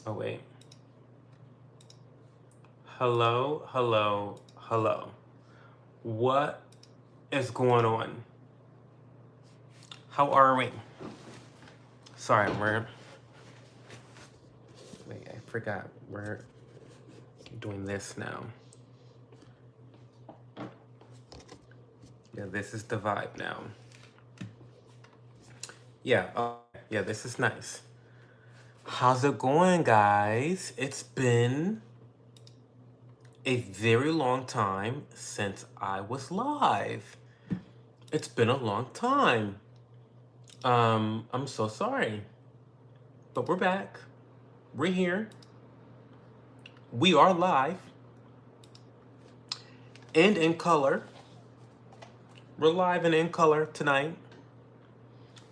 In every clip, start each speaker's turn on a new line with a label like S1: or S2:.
S1: Oh, wait. Hello, hello, hello. What is going on? How are we? Sorry, wait, I forgot. We're doing this now. Yeah, this is the vibe now. Yeah, yeah, this is nice. How's it going, guys? It's been a very long time since I was live. It's been a long time. I'm so sorry. But we're back. We're here. We are live. And in color. We're live and in color tonight.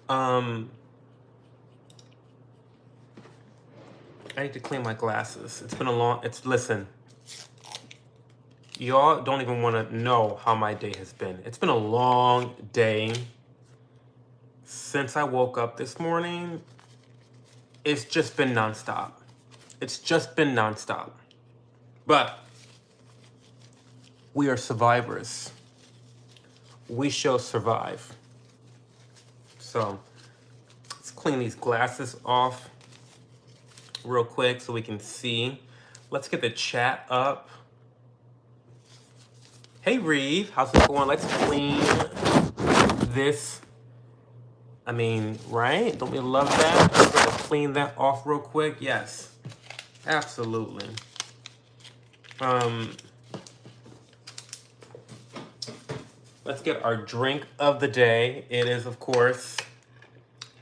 S1: I need to clean my glasses. It's been a long, listen. Y'all don't even want to know how my day has been. It's been a long day. Since I woke up this morning, it's just been nonstop. It's just been nonstop. But we are survivors. We shall survive. So let's clean these glasses off real quick so we can see. Let's get the chat up. Hey Reeve, how's it going? Let's clean this. I mean, right? Don't we love that? Let's clean that off real quick. Yes, absolutely. Let's get our drink of the day. It is, of course,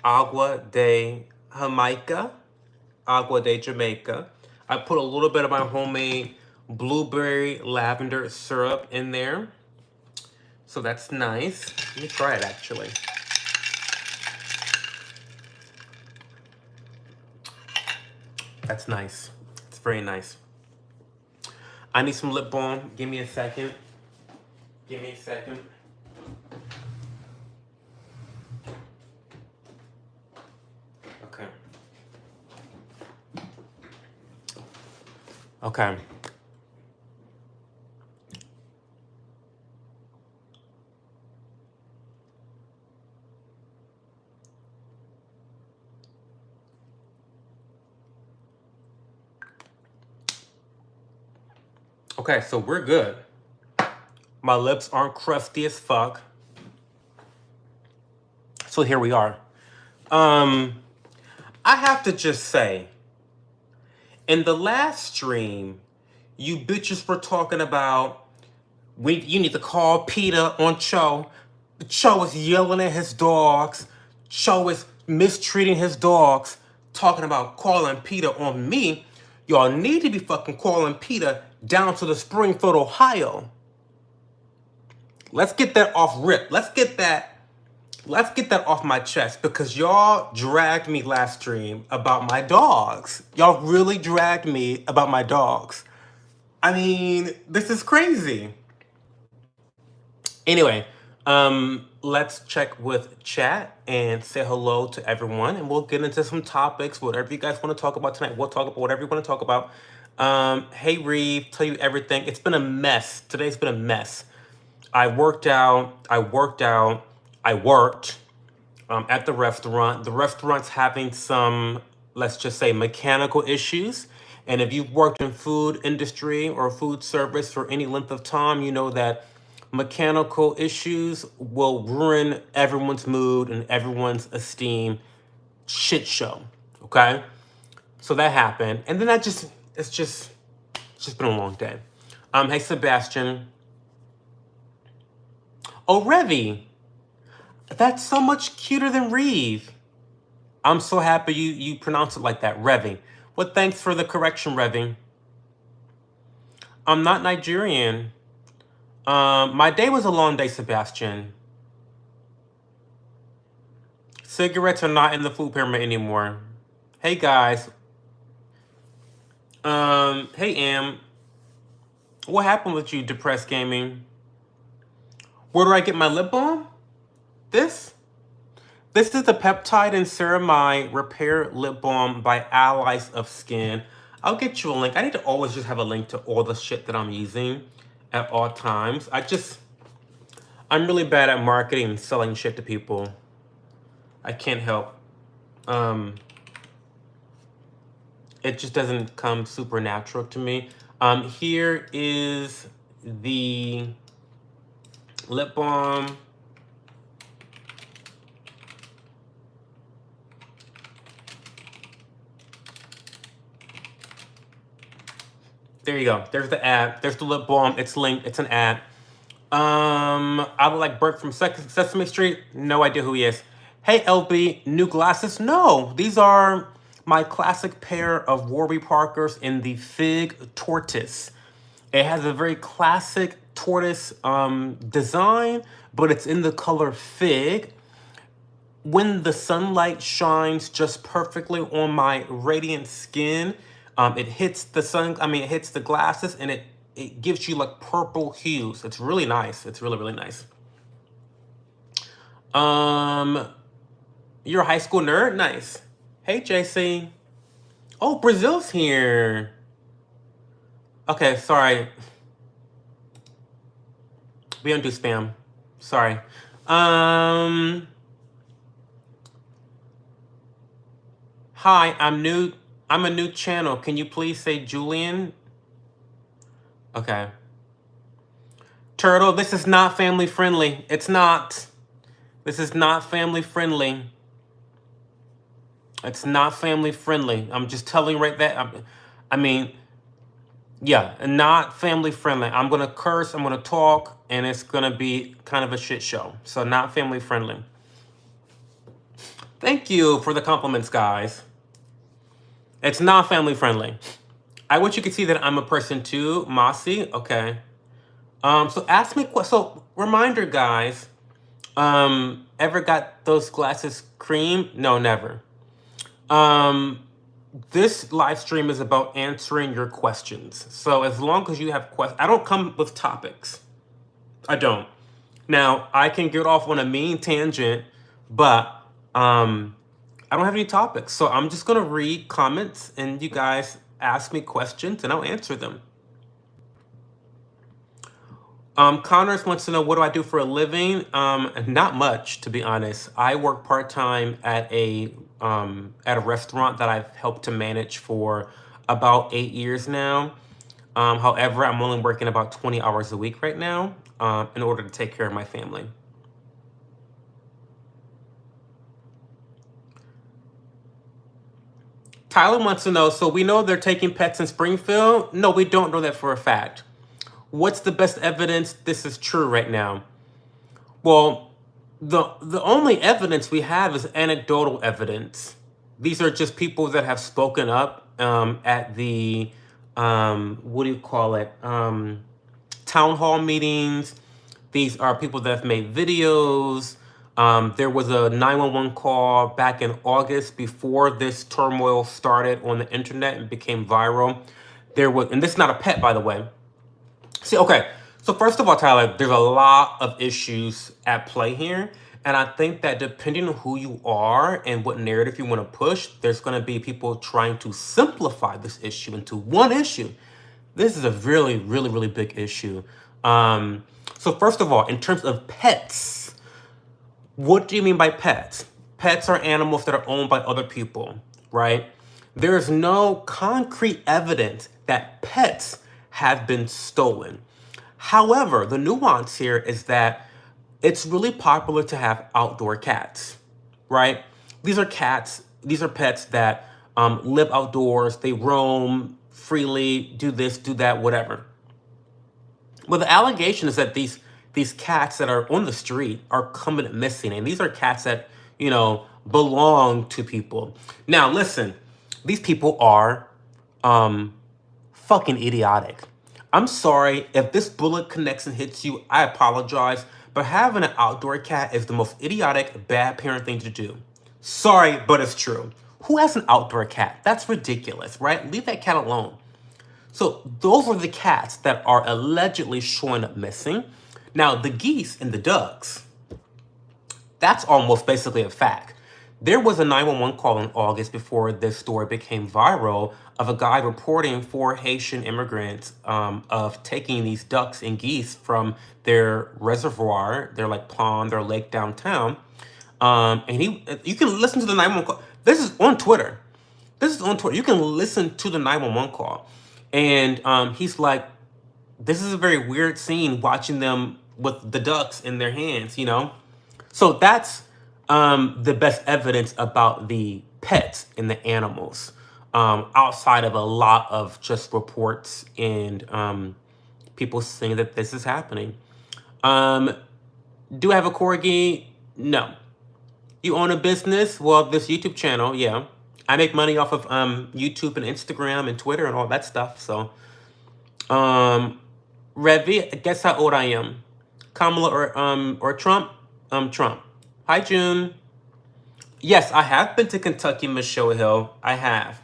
S1: Agua de Jamaica. Agua de Jamaica. I put a little bit of my homemade blueberry lavender syrup in there. So that's nice. Let me try it, actually. That's nice. It's very nice. I need some lip balm. Give me a second. Give me a second. Okay. Okay. Okay, so we're good. My lips aren't crusty as fuck. So here we are. I have to just say, in the last stream, you bitches were talking about you need to call PETA on Cho. Cho is yelling at his dogs. Cho is mistreating his dogs. Talking about calling PETA on me. Y'all need to be fucking calling PETA down to the Springfield, Ohio. Let's get that off rip. Let's get that off my chest, because y'all dragged me last stream about my dogs. Y'all really dragged me about my dogs. I mean, this is crazy. Anyway, let's check with chat and say hello to everyone, and we'll get into some topics. Whatever you guys want to talk about tonight, we'll talk about whatever you want to talk about. Hey Reeve, tell you everything. It's been a mess. Today's been a mess. I worked at the restaurant. The restaurant's having some, let's just say, mechanical issues. And if you've worked in food industry or food service for any length of time, you know that mechanical issues will ruin everyone's mood and everyone's esteem. Shit show, okay? So that happened. And then it's just been a long day. Hey Sebastian. Oh, Revy. That's so much cuter than Reeve. I'm so happy you pronounce it like that, Revy. Well, thanks for the correction, Revy. I'm not Nigerian. My day was a long day, Sebastian. Cigarettes are not in the food pyramid anymore. Hey, guys. Hey, Am. What happened with you, Depressed Gaming? Where do I get my lip balm? This This is the Peptide and Ceramide Repair Lip Balm by Allies of Skin. I'll get you a link. I need to always just have a link to all the shit that I'm using at all times. I'm really bad at marketing and selling shit to people. I can't help. It just doesn't come super natural to me. Here is the lip balm. There you go. There's the ad. There's the lip balm. It's linked. It's an ad. I would like Bert from Sesame Street. No idea who he is. Hey, LB, new glasses? No, these are my classic pair of Warby Parkers in the Fig Tortoise. It has a very classic tortoise design, but it's in the color fig. When the sunlight shines just perfectly on my radiant skin, it hits the it hits the glasses, and it gives you like purple hues. It's really nice. It's really, really nice. You're a high school nerd? Nice. Hey, JC. Oh, Brazil's here. Okay, sorry. We don't do spam. Sorry. Hi, I'm new. I'm a new channel. Can you please say Julian? Okay. Turtle, this is not family friendly. It's not. This is not family friendly. It's not family friendly. I'm just telling you right there. I mean, yeah, not family friendly. I'm going to curse, I'm going to talk, and it's going to be kind of a shit show. So not family friendly. Thank you for the compliments, guys. It's not family friendly. I wish you could see that I'm a person too, Mossy. Okay. So ask me, so reminder, guys, ever got those glasses cream? No, never. This live stream is about answering your questions. So as long as you have questions, I don't come with topics. I don't. Now, I can get off on a mean tangent, but I don't have any topics. So I'm just going to read comments, and you guys ask me questions, and I'll answer them. Connors wants to know, what do I do for a living? Not much, to be honest. I work part-time at a restaurant that I've helped to manage for about 8 years now. However, I'm only working about 20 hours a week right now in order to take care of my family. Tyler wants to know, so we know they're taking pets in Springfield? No, we don't know that for a fact. What's the best evidence this is true right now? Well, the only evidence we have is anecdotal evidence. These are just people that have spoken up at the, what do you call it, town hall meetings. These are people that have made videos. There was a 911 call back in August before this turmoil started on the internet and became viral. There was, and this is not a pet, by the way. See, okay, so first of all, Tyler, there's a lot of issues at play here. And I think that depending on who you are and what narrative you want to push, there's going to be people trying to simplify this issue into one issue. This is a really, really, really big issue. So first of all, in terms of pets, what do you mean by pets? Pets are animals that are owned by other people, right? There is no concrete evidence that pets have been stolen. However, the nuance here is that it's really popular to have outdoor cats, right? These are cats, these are pets that live outdoors, they roam freely, do this, do that, whatever. Well, the allegation is that these cats that are on the street are coming missing, and these are cats that, you know, belong to people. Now, listen, these people are fucking idiotic. I'm sorry if this bullet connects and hits you. I apologize, but having an outdoor cat is the most idiotic, bad parent thing to do. Sorry, but it's true. Who has an outdoor cat? That's ridiculous, right? Leave that cat alone. So those are the cats that are allegedly showing up missing. Now, the geese and the ducks, That's almost basically a fact. There was a 911 call in August before this story became viral of a guy reporting 4 Haitian immigrants of taking these ducks and geese from their reservoir, their like pond, their lake downtown. And you can listen to the 911 call. This is on Twitter. This is on Twitter. You can listen to the 911 call. And he's like, this is a very weird scene watching them with the ducks in their hands, you know? So that's the best evidence about the pets and the animals, outside of a lot of just reports and people saying that this is happening. Do I have a corgi? No. You own a business? Well, this YouTube channel, yeah. I make money off of YouTube and Instagram and Twitter and all that stuff. So, Revi, guess how old I am? Kamala or Trump? Trump. Hi, June. Yes, I have been to Kentucky, Miss Showhill. I have.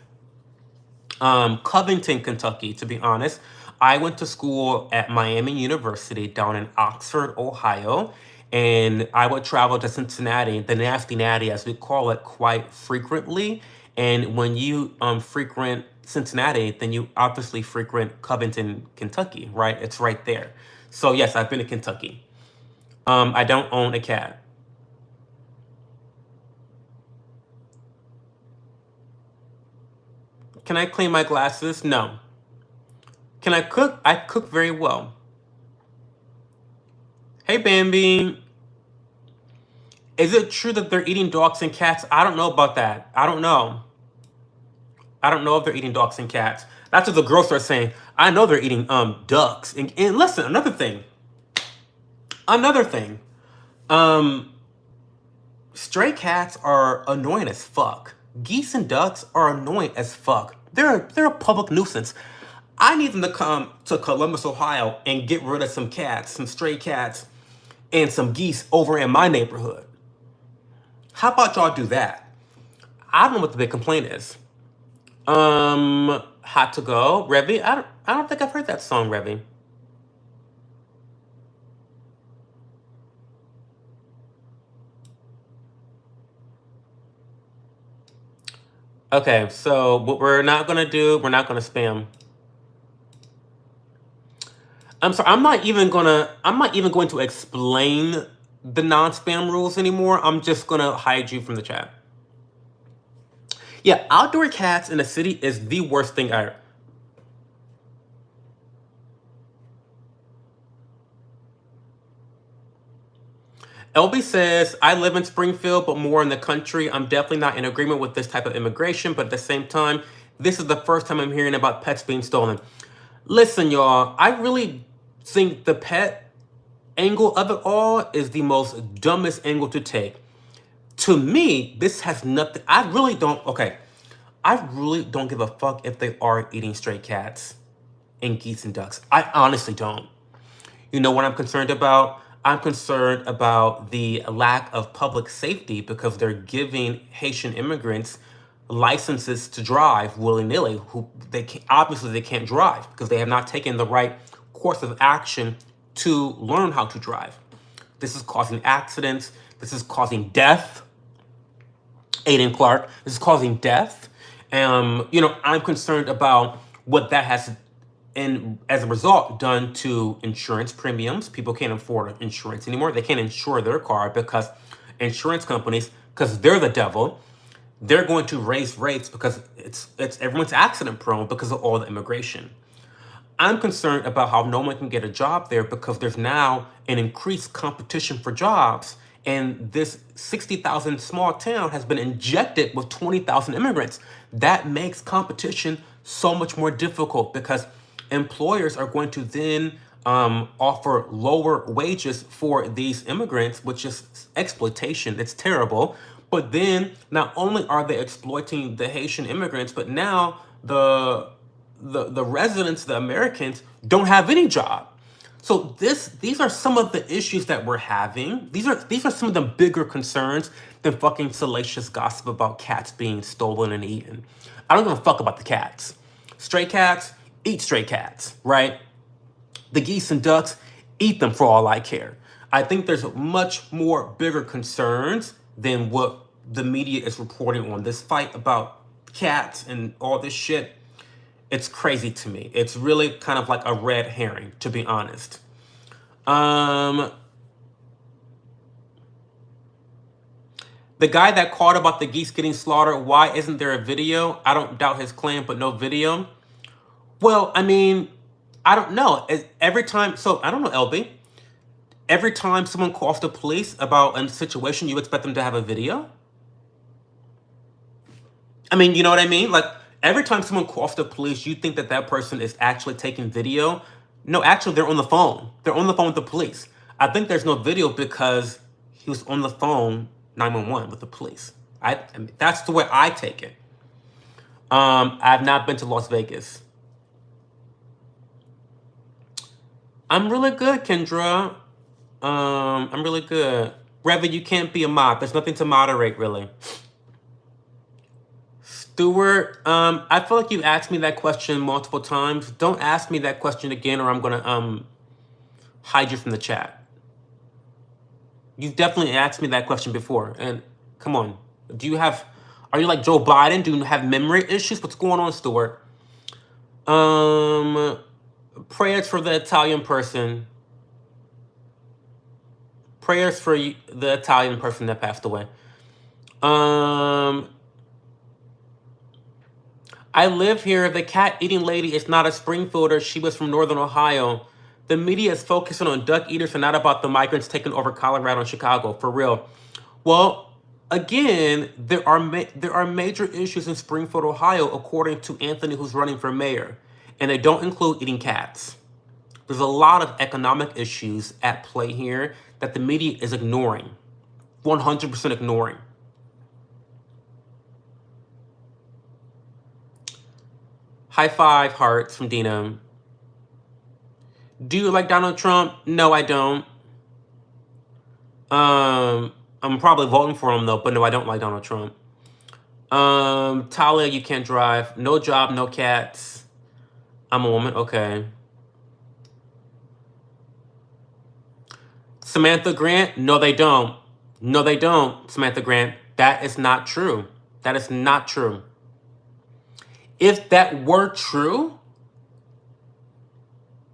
S1: Covington, Kentucky, to be honest. I went to school at Miami University down in Oxford, Ohio, and I would travel to Cincinnati, the nasty natty as we call it, quite frequently. And when you frequent Cincinnati, then you obviously frequent Covington, Kentucky, right? It's right there. So yes, I've been to Kentucky. I don't own a cat. Can I clean my glasses? No. Can I cook? I cook very well. Hey, Bambi. Is it true that they're eating dogs and cats? I don't know about that. I don't know. I don't know if they're eating dogs and cats. That's what the girls are saying. I know they're eating ducks. And listen, another thing. Stray cats are annoying as fuck. Geese and ducks are annoying as fuck. They're a public nuisance. I need them to come to Columbus, Ohio, and get rid of some cats, some stray cats, and some geese over in my neighborhood. How about y'all do that? I don't know what the big complaint is. Hot to Go, Revy. I don't think I've heard that song, Revy. Okay, so what we're not gonna do, we're not gonna spam. I'm sorry, I'm not even going to explain the non-spam rules anymore. I'm just gonna hide you from the chat. Yeah, outdoor cats in the city is the worst thing ever. LB says, I live in Springfield, but more in the country. I'm definitely not in agreement with this type of immigration, but at the same time, this is the first time I'm hearing about pets being stolen. Listen, y'all, I really think the pet angle of it all is the most dumbest angle to take. To me, this has nothing, I really don't give a fuck if they are eating stray cats and geese and ducks. I honestly don't. You know what I'm concerned about? I'm concerned about the lack of public safety because they're giving Haitian immigrants licenses to drive willy-nilly who obviously they can't drive because they have not taken the right course of action to learn how to drive. This is causing accidents. This is causing death. Aiden Clark, this is causing death. I'm concerned about what that has, and as a result, done to insurance premiums. People can't afford insurance anymore. They can't insure their car because insurance companies, because they're the devil, they're going to raise rates because it's everyone's accident prone because of all the immigration. I'm concerned about how no one can get a job there because there's now an increased competition for jobs. And this 60,000 small town has been injected with 20,000 immigrants. That makes competition so much more difficult because employers are going to then offer lower wages for these immigrants, which is exploitation. It's terrible. But then not only are they exploiting the Haitian immigrants, but now the residents, the Americans, don't have any job. So these are some of the issues that we're having. These are some of the bigger concerns than fucking salacious gossip about cats being stolen and eaten. I don't give a fuck about the cats. Stray cats, eat stray cats, right? The geese and ducks, eat them for all I care. I think there's much more bigger concerns than what the media is reporting on. This fight about cats and all this shit, it's crazy to me. It's really kind of like a red herring, to be honest. The guy that called about the geese getting slaughtered, why isn't there a video? I don't doubt his claim, but no video. Well, I mean, I don't know. Every time, so I don't know, LB. Every time someone calls the police about a situation, you expect them to have a video? I mean, you know what I mean? Like, every time someone calls the police, you think that that person is actually taking video. No, actually, they're on the phone. They're on the phone with the police. I think there's no video because he was on the phone 911 with the police. I mean, that's the way I take it. I've not been to Las Vegas. I'm really good, Kendra. I'm really good. Reva, you can't be a mod. There's nothing to moderate, really. Stuart, I feel like you've asked me that question multiple times. Don't ask me that question again or I'm gonna hide you from the chat. You've definitely asked me that question before. And come on, are you like Joe Biden? Do you have memory issues? What's going on, Stuart? Prayers for the Italian person. Prayers for the Italian person that passed away. I live here. The cat-eating lady is not a Springfielder. She was from Northern Ohio. The media is focusing on duck eaters and not about the migrants taking over Colorado and Chicago. For real. Well, again, there are major issues in Springfield, Ohio, according to Anthony, who's running for mayor. And they don't include eating cats. There's a lot of economic issues at play here that the media is ignoring. 100% ignoring. High five hearts from Dina. Do you like Donald Trump? No, I don't. I'm probably voting for him though, but no, I don't like Donald Trump. Talia, you can't drive. No job, no cats. I'm a woman, okay. Samantha Grant? No, they don't. No, they don't, Samantha Grant. That is not true. That is not true. If that were true,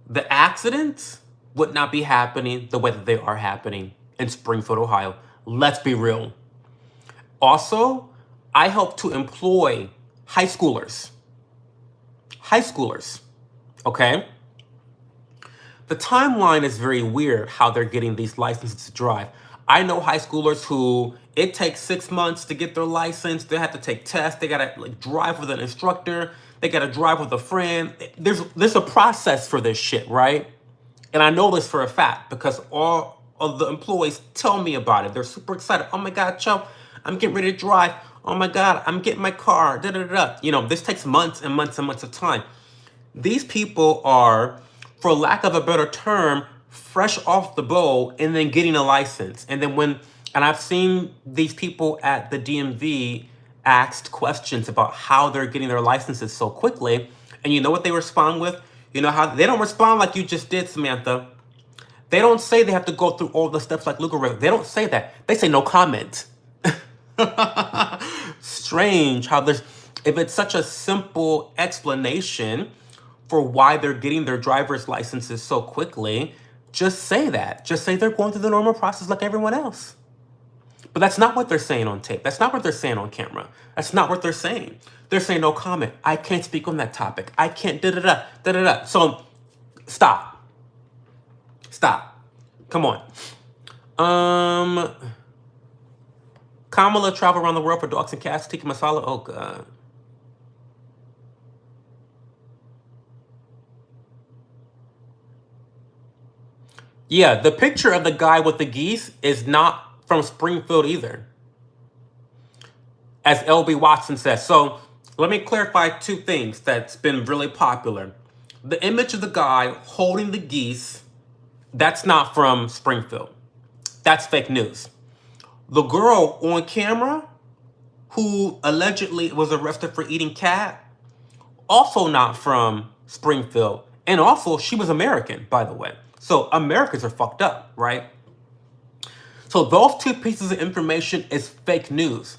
S1: the accidents would not be happening the way that they are happening in Springfield, Ohio. Let's be real. Also, I help to employ high schoolers. High schoolers, okay? The timeline is very weird how they're getting these licenses to drive. I know high schoolers who it takes 6 months to get their license. They have to take tests. They gotta drive with an instructor. They gotta drive with a friend. There's a process for this shit, right? And I know this for a fact because all of the employees tell me about it. They're super excited. Oh my God, Cho, I'm getting ready to drive. Oh my God, I'm getting my car. Da da da. You know, this takes months and months and months of time. These people are, for lack of a better term, fresh off the boat and then getting a license. And then and I've seen these people at the DMV asked questions about how they're getting their licenses so quickly. And you know what they respond with? You know how they don't respond like you just did, Samantha. They don't say they have to go through all the steps like legal. They don't say that. They say no comment. Strange how if it's such a simple explanation for why they're getting their driver's licenses so quickly, just say that. Just say they're going through the normal process like everyone else. But that's not what they're saying on tape. That's not what they're saying on camera. That's not what they're saying. They're saying no comment. I can't speak on that topic. I can't da-da-da, da-da-da. So stop. Stop. Come on. Kamala travel around the world for dogs and cats, tikka masala. Oh, God. Yeah, the picture of the guy with the geese is not from Springfield either, as LB Watson says. So let me clarify two things that's been really popular. The image of the guy holding the geese, that's not from Springfield. That's fake news. The girl on camera who allegedly was arrested for eating cat, also not from Springfield. And also, she was American, by the way. So Americans are fucked up, right? So those two pieces of information is fake news.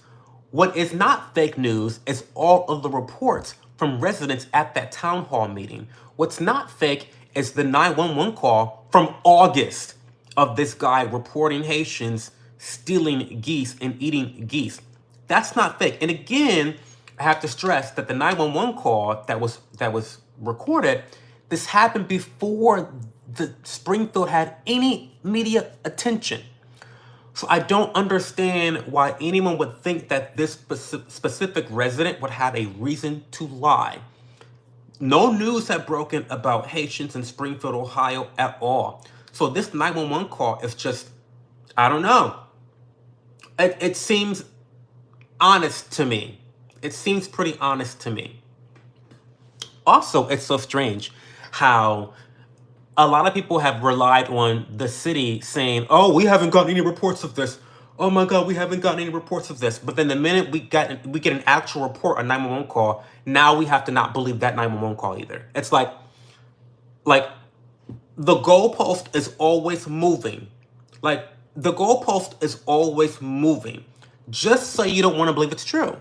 S1: What is not fake news is all of the reports from residents at that town hall meeting. What's not fake is the 911 call from August of this guy reporting Haitians stealing geese and eating geese. That's not fake. And again, I have to stress that the 911 call that was recorded, this happened before the Springfield had any media attention. So I don't understand why anyone would think that this specific resident would have a reason to lie. No news had broken about Haitians in Springfield, Ohio at all. So this 911 call is just, I don't know. It seems honest to me. It seems pretty honest to me. Also, it's so strange how a lot of people have relied on the city saying, "Oh, we haven't gotten any reports of this. Oh my God, we haven't gotten any reports of this." But then the minute we get an actual report, a 911 call, now we have to not believe that 911 call either. It's like the goalpost is always moving. Like the goalpost is always moving. Just so you don't want to believe it's true.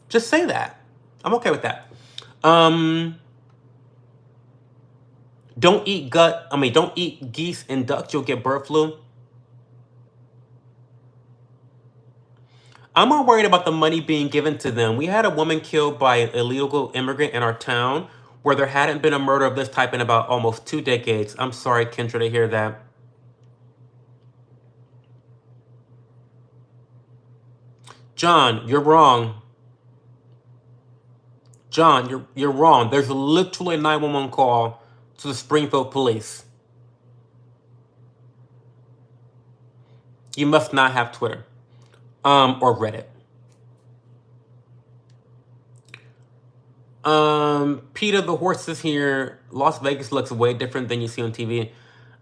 S1: Just say that. I'm okay with that. Don't eat geese and ducks, you'll get bird flu. I'm more worried about the money being given to them. We had a woman killed by an illegal immigrant in our town where there hadn't been a murder of this type in about almost 2 decades. I'm sorry, Kendra, to hear that. John, you're wrong. John, you're wrong. There's literally a 911 call to the Springfield police. You must not have Twitter or Reddit. PETA, the horse is here. Las Vegas looks way different than you see on TV.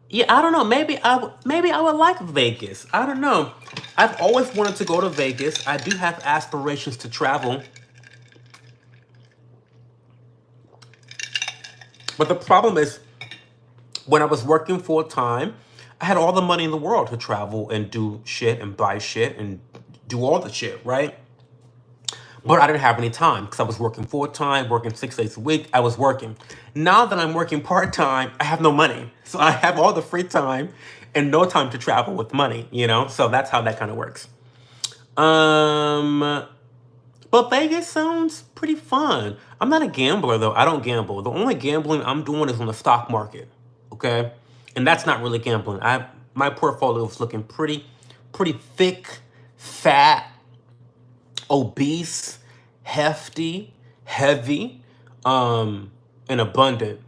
S1: Yeah, I don't know. Maybe I would like Vegas. I don't know. I've always wanted to go to Vegas. I do have aspirations to travel. But the problem is, when I was working full time, I had all the money in the world to travel and do shit and buy shit and do all the shit, right? But I didn't have any time because I was working full time, working 6 days a week. I was working. Now that I'm working part time, I have no money. So I have all the free time and no time to travel with money, you know? So that's how that kind of works. But Vegas sounds pretty fun. I'm not a gambler though. I don't gamble. The only gambling I'm doing is on the stock market. Okay? And that's not really gambling. My portfolio is looking pretty thick, fat, obese, hefty, heavy, and abundant.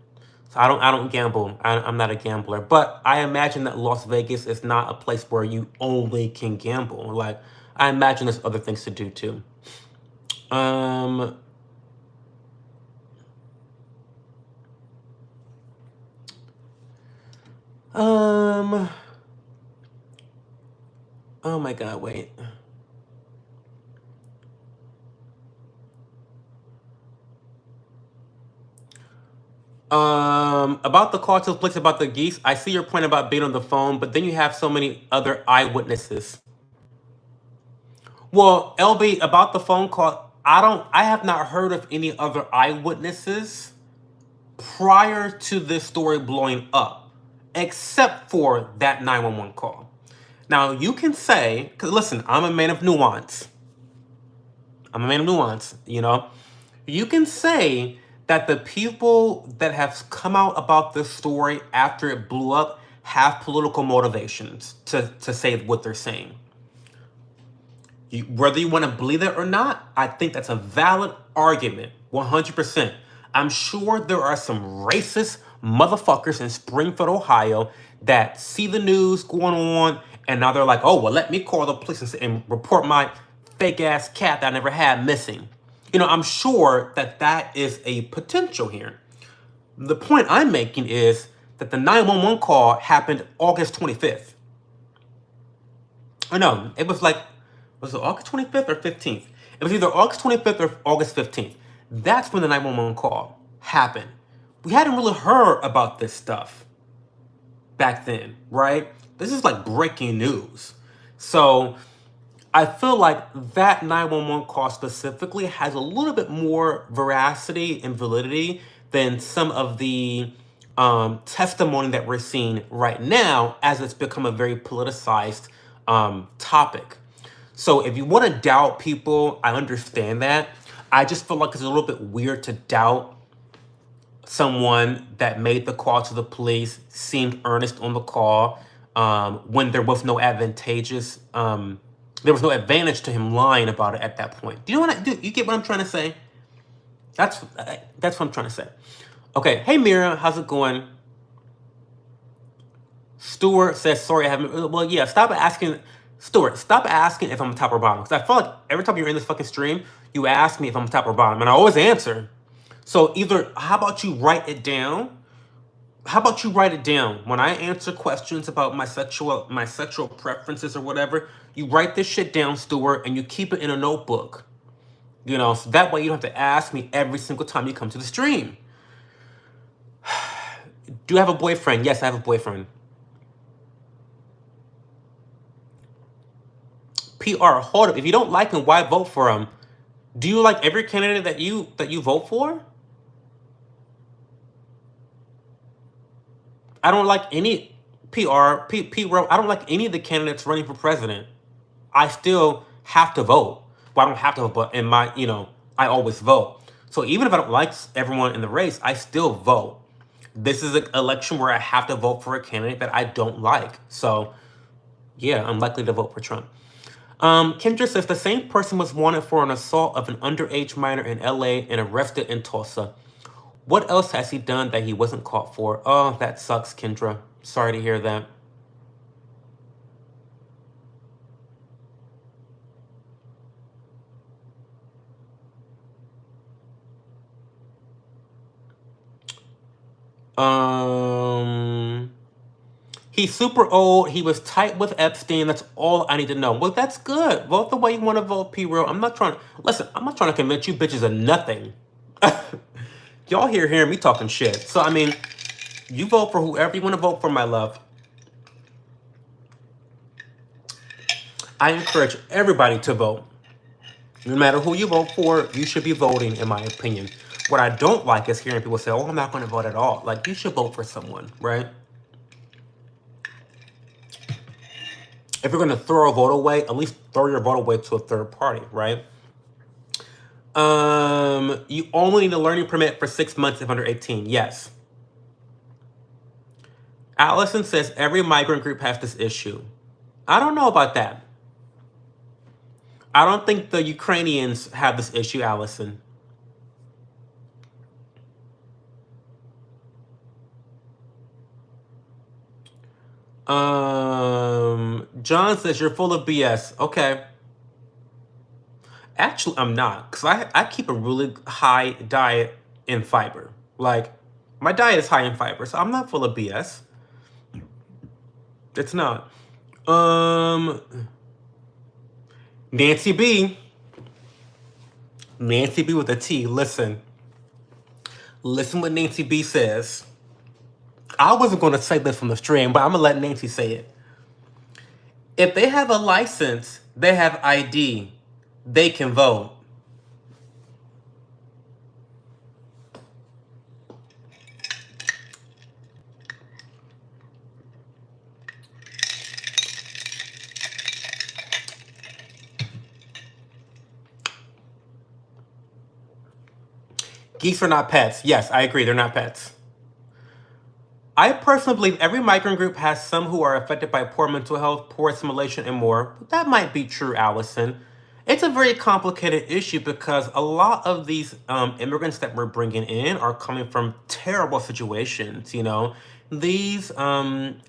S1: So I don't gamble. I'm not a gambler. But I imagine that Las Vegas is not a place where you only can gamble. Like, I imagine there's other things to do too. Oh my God, wait. About the call to the police about the geese, I see your point about being on the phone, but then you have so many other eyewitnesses. Well, LB, about the phone call, I have not heard of any other eyewitnesses prior to this story blowing up, except for that 911 call. Now, you can say, because listen, I'm a man of nuance. You know? You can say that the people that have come out about this story after it blew up have political motivations to say what they're saying. Whether you want to believe it or not, I think that's a valid argument, 100%. I'm sure there are some racist motherfuckers in Springfield, Ohio that see the news going on and now they're like, oh, well, let me call the police and report my fake-ass cat that I never had missing. You know, I'm sure that is a potential here. The point I'm making is that the 911 call happened August 25th. I know, it was like, was it August 25th or 15th? It was either August 25th or August 15th. That's when the 911 call happened. We hadn't really heard about this stuff back then, right? This is like breaking news. So I feel like that 911 call specifically has a little bit more veracity and validity than some of the testimony that we're seeing right now, as it's become a very politicized topic. So if you want to doubt people, I understand that. I just feel like it's a little bit weird to doubt someone that made the call to the police, seemed earnest on the call, when there was no advantage to him lying about it at that point. Do you know what I do? You get what I'm trying to say? That's what I'm trying to say. Okay, hey Mira, how's it going? Stuart says, sorry, I haven't. Well, yeah, stop asking. Stuart, stop asking if I'm top or bottom. Because I feel like every time you're in this fucking stream, you ask me if I'm top or bottom. And I always answer. So either, how about you write it down? How about you write it down? When I answer questions about my sexual preferences or whatever, you write this shit down, Stuart, and you keep it in a notebook. You know, so that way you don't have to ask me every single time you come to the stream. Do you have a boyfriend? Yes, I have a boyfriend. PR, hold up. If you don't like him, why vote for him? Do you like every candidate that you vote for? I don't like any I don't like any of the candidates running for president. I still have to vote. Well, I don't have to vote, but I always vote. So even if I don't like everyone in the race, I still vote. This is an election where I have to vote for a candidate that I don't like. So yeah, I'm likely to vote for Trump. Kendra says the same person was wanted for an assault of an underage minor in LA and arrested in Tulsa. What else has he done that he wasn't caught for? Oh, that sucks, Kendra. Sorry to hear that. He's super old. He was tight with Epstein. That's all I need to know. Well, that's good. Vote the way you want to vote, P-Real. I'm not trying to convince you bitches of nothing. Y'all hearing me talking shit. So, I mean, you vote for whoever you want to vote for, my love. I encourage everybody to vote. No matter who you vote for, you should be voting, in my opinion. What I don't like is hearing people say, oh, I'm not going to vote at all. Like, you should vote for someone, right? If you're going to throw a vote away, at least throw your vote away to a third party, right? You only need a learning permit for 6 months if under 18. Yes. Allison says every migrant group has this issue. I don't know about that. I don't think the Ukrainians have this issue, Allison. John says you're full of BS. Okay. Actually, I'm not, because I keep a really high diet in fiber. Like, my diet is high in fiber, so I'm not full of BS. It's not. Nancy B. Nancy B with a T. Listen what Nancy B says. I wasn't going to say this from the stream, but I'm going to let Nancy say it. If they have a license, they have ID, they can vote. Geese are not pets. Yes, I agree. They're not pets. I personally believe every migrant group has some who are affected by poor mental health, poor assimilation, and more. But that might be true, Allison. It's a very complicated issue because a lot of these immigrants that we're bringing in are coming from terrible situations, you know. These, and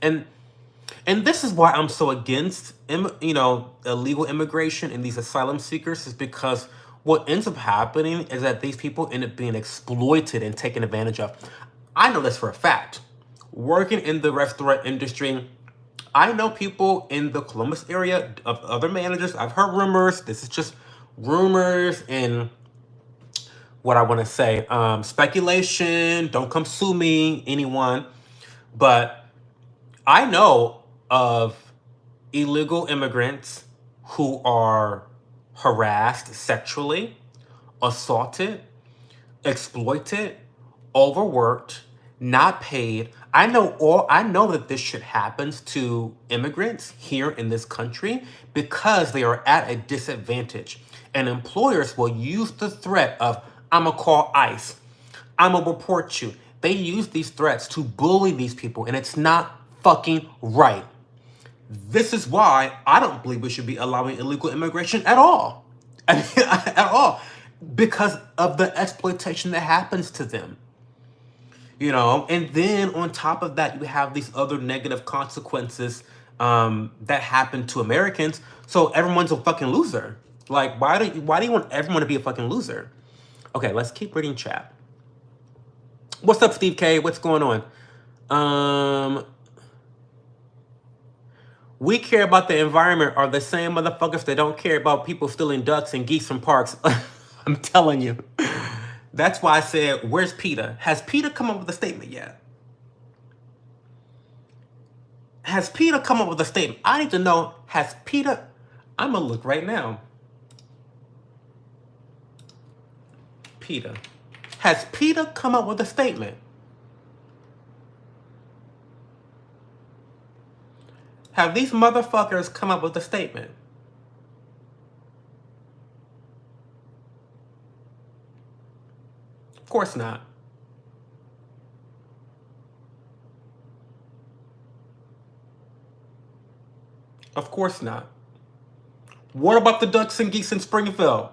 S1: this is why I'm so against, illegal immigration and these asylum seekers, is because what ends up happening is that these people end up being exploited and taken advantage of. I know this for a fact. Working in the restaurant industry, I know people in the Columbus area of other managers. I've heard rumors. This is just rumors and what I want to say. Speculation. Don't come sue me, anyone. But I know of illegal immigrants who are harassed sexually, assaulted, exploited, overworked, not paid. I know that this shit happens to immigrants here in this country because they are at a disadvantage. And employers will use the threat of, I'm gonna call ICE, I'm gonna report you. They use these threats to bully these people, and it's not fucking right. This is why I don't believe we should be allowing illegal immigration at all. I mean, at all. Because of the exploitation that happens to them. And then on top of that, you have these other negative consequences that happen to Americans. So everyone's a fucking loser. Like, why do you want everyone to be a fucking loser? Okay, let's keep reading chat. What's up, Steve K? What's going on? We care about the environment are the same motherfuckers that don't care about people stealing ducks and geese from parks. I'm telling you. That's why I said, where's PETA? Has PETA come up with a statement yet? Has PETA come up with a statement? I need to know, has PETA... I'm going to look right now. PETA. Has PETA come up with a statement? Have these motherfuckers come up with a statement? Of course not. Of course not. What about the ducks and geese in Springfield?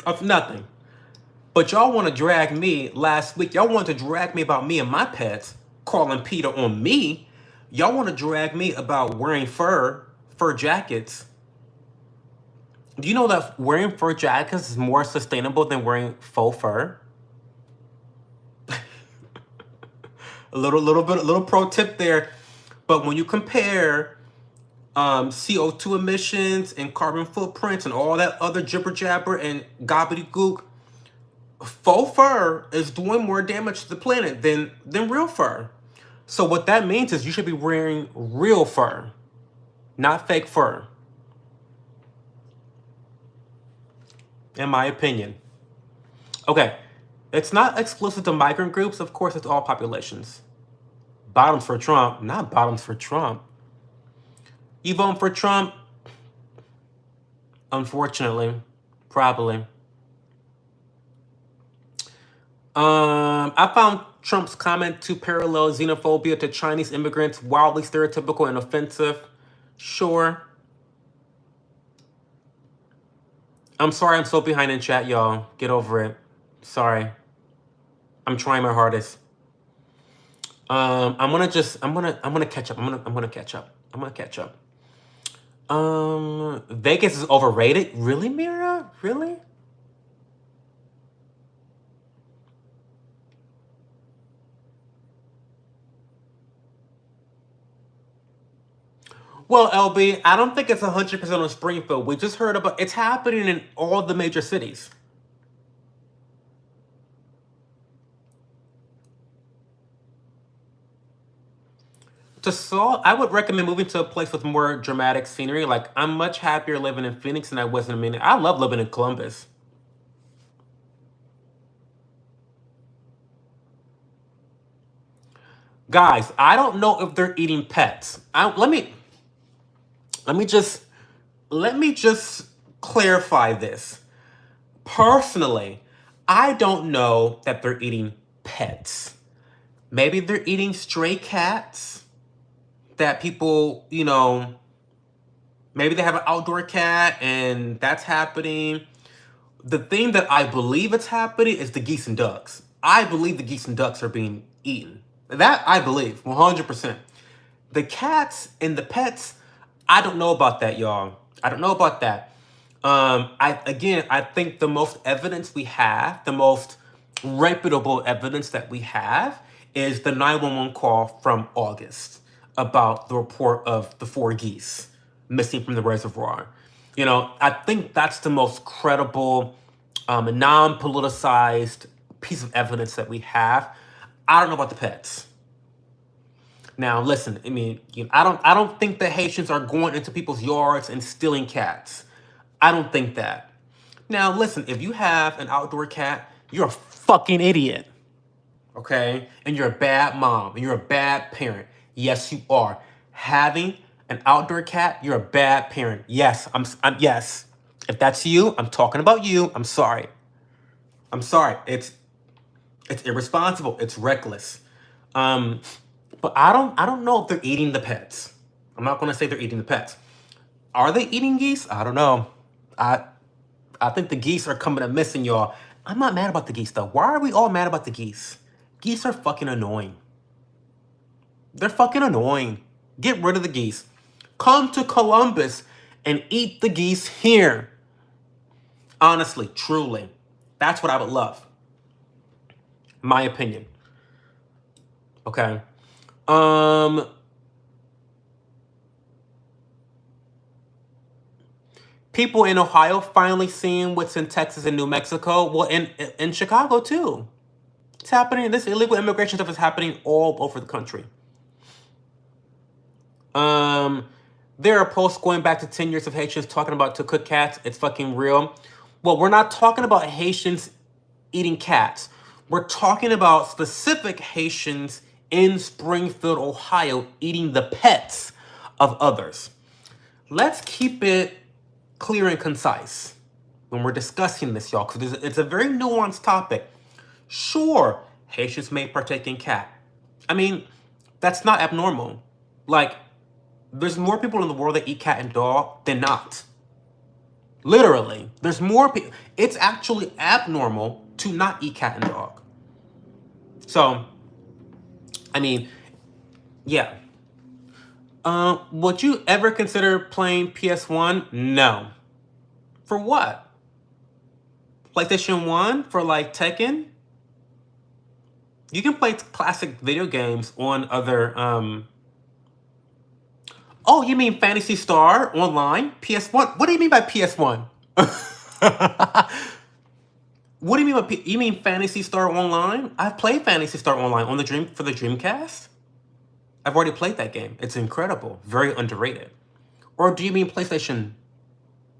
S1: Of nothing. But y'all want to drag me last week. Y'all want to drag me about me and my pets, calling PETA on me. Y'all want to drag me about wearing fur jackets. Do you know that wearing fur jackets is more sustainable than wearing faux fur? a little pro tip there. But when you compare CO2 emissions and carbon footprints and all that other jibber jabber and gobbledygook, faux fur is doing more damage to the planet than real fur. So what that means is you should be wearing real fur, not fake fur. In my opinion. Okay, it's not exclusive to migrant groups. Of course, it's all populations. Bottoms for Trump, not bottoms for Trump. You voting for Trump? Unfortunately, probably. I found Trump's comment to parallel xenophobia to Chinese immigrants wildly stereotypical and offensive. Sure. I'm sorry I'm so behind in chat, y'all. Get over it. Sorry. I'm trying my hardest. I'm gonna catch up. I'm gonna catch up. Vegas is overrated. Really, Mira? Really? Well, LB, I don't think it's 100% on Springfield. We just heard about it's happening in all the major cities. I would recommend moving to a place with more dramatic scenery. Like, I'm much happier living in Phoenix than I was in a minute. I love living in Columbus. Guys, I don't know if they're eating pets. Let me just clarify this. Personally, I don't know that they're eating pets. Maybe they're eating stray cats that people, maybe they have an outdoor cat and that's happening. The thing that I believe it's happening is the geese and ducks. I believe the geese and ducks are being eaten. That I believe, 100%. The cats and the pets, I don't know about that, y'all. I don't know about that. I think the most evidence we have, the most reputable evidence that we have is the 911 call from August about the report of the 4 geese missing from the reservoir. I think that's the most credible, non-politicized piece of evidence that we have. I don't know about the pets. Now, listen. I mean, I don't think that Haitians are going into people's yards and stealing cats. I don't think that. Now, listen. If you have an outdoor cat, you're a fucking idiot. Okay, and you're a bad mom, and you're a bad parent. Yes, you are. Having an outdoor cat, you're a bad parent. Yes, yes. If that's you, I'm talking about you. I'm sorry. I'm sorry. It's irresponsible. It's reckless. But I don't know if they're eating the pets. I'm not gonna say they're eating the pets. Are they eating geese? I don't know. I I think the geese are coming up missing, y'all. I'm not mad about the geese though. Why are we all mad about the geese? Geese are fucking annoying. They're fucking annoying. Get rid of the geese. Come to Columbus and eat the geese here. Honestly, truly. That's what I would love. My opinion. Okay. People in Ohio finally seeing what's in Texas and New Mexico. Well, in Chicago too. It's happening. This illegal immigration stuff is happening all over the country. There are posts going back to 10 years of Haitians talking about to cook cats. It's fucking real. Well, we're not talking about Haitians eating cats. We're talking about specific Haitians in Springfield, Ohio, eating the pets of others. Let's keep it clear and concise when we're discussing this, y'all, because it's a very nuanced topic. Sure, Haitians may partake in cat. I mean, that's not abnormal. Like, there's more people in the world that eat cat and dog than not. Literally, there's more people. It's actually abnormal to not eat cat and dog. So, I mean, yeah. Would you ever consider playing PS1? No. For what? PlayStation 1 for like Tekken? You can play classic video games on other Oh, you mean Fantasy Star Online? PS1? What do you mean by PS1? What do you mean by you mean Fantasy Star Online? I've played Fantasy Star Online on for the Dreamcast. I've already played that game. It's incredible. Very underrated. Or do you mean PlayStation?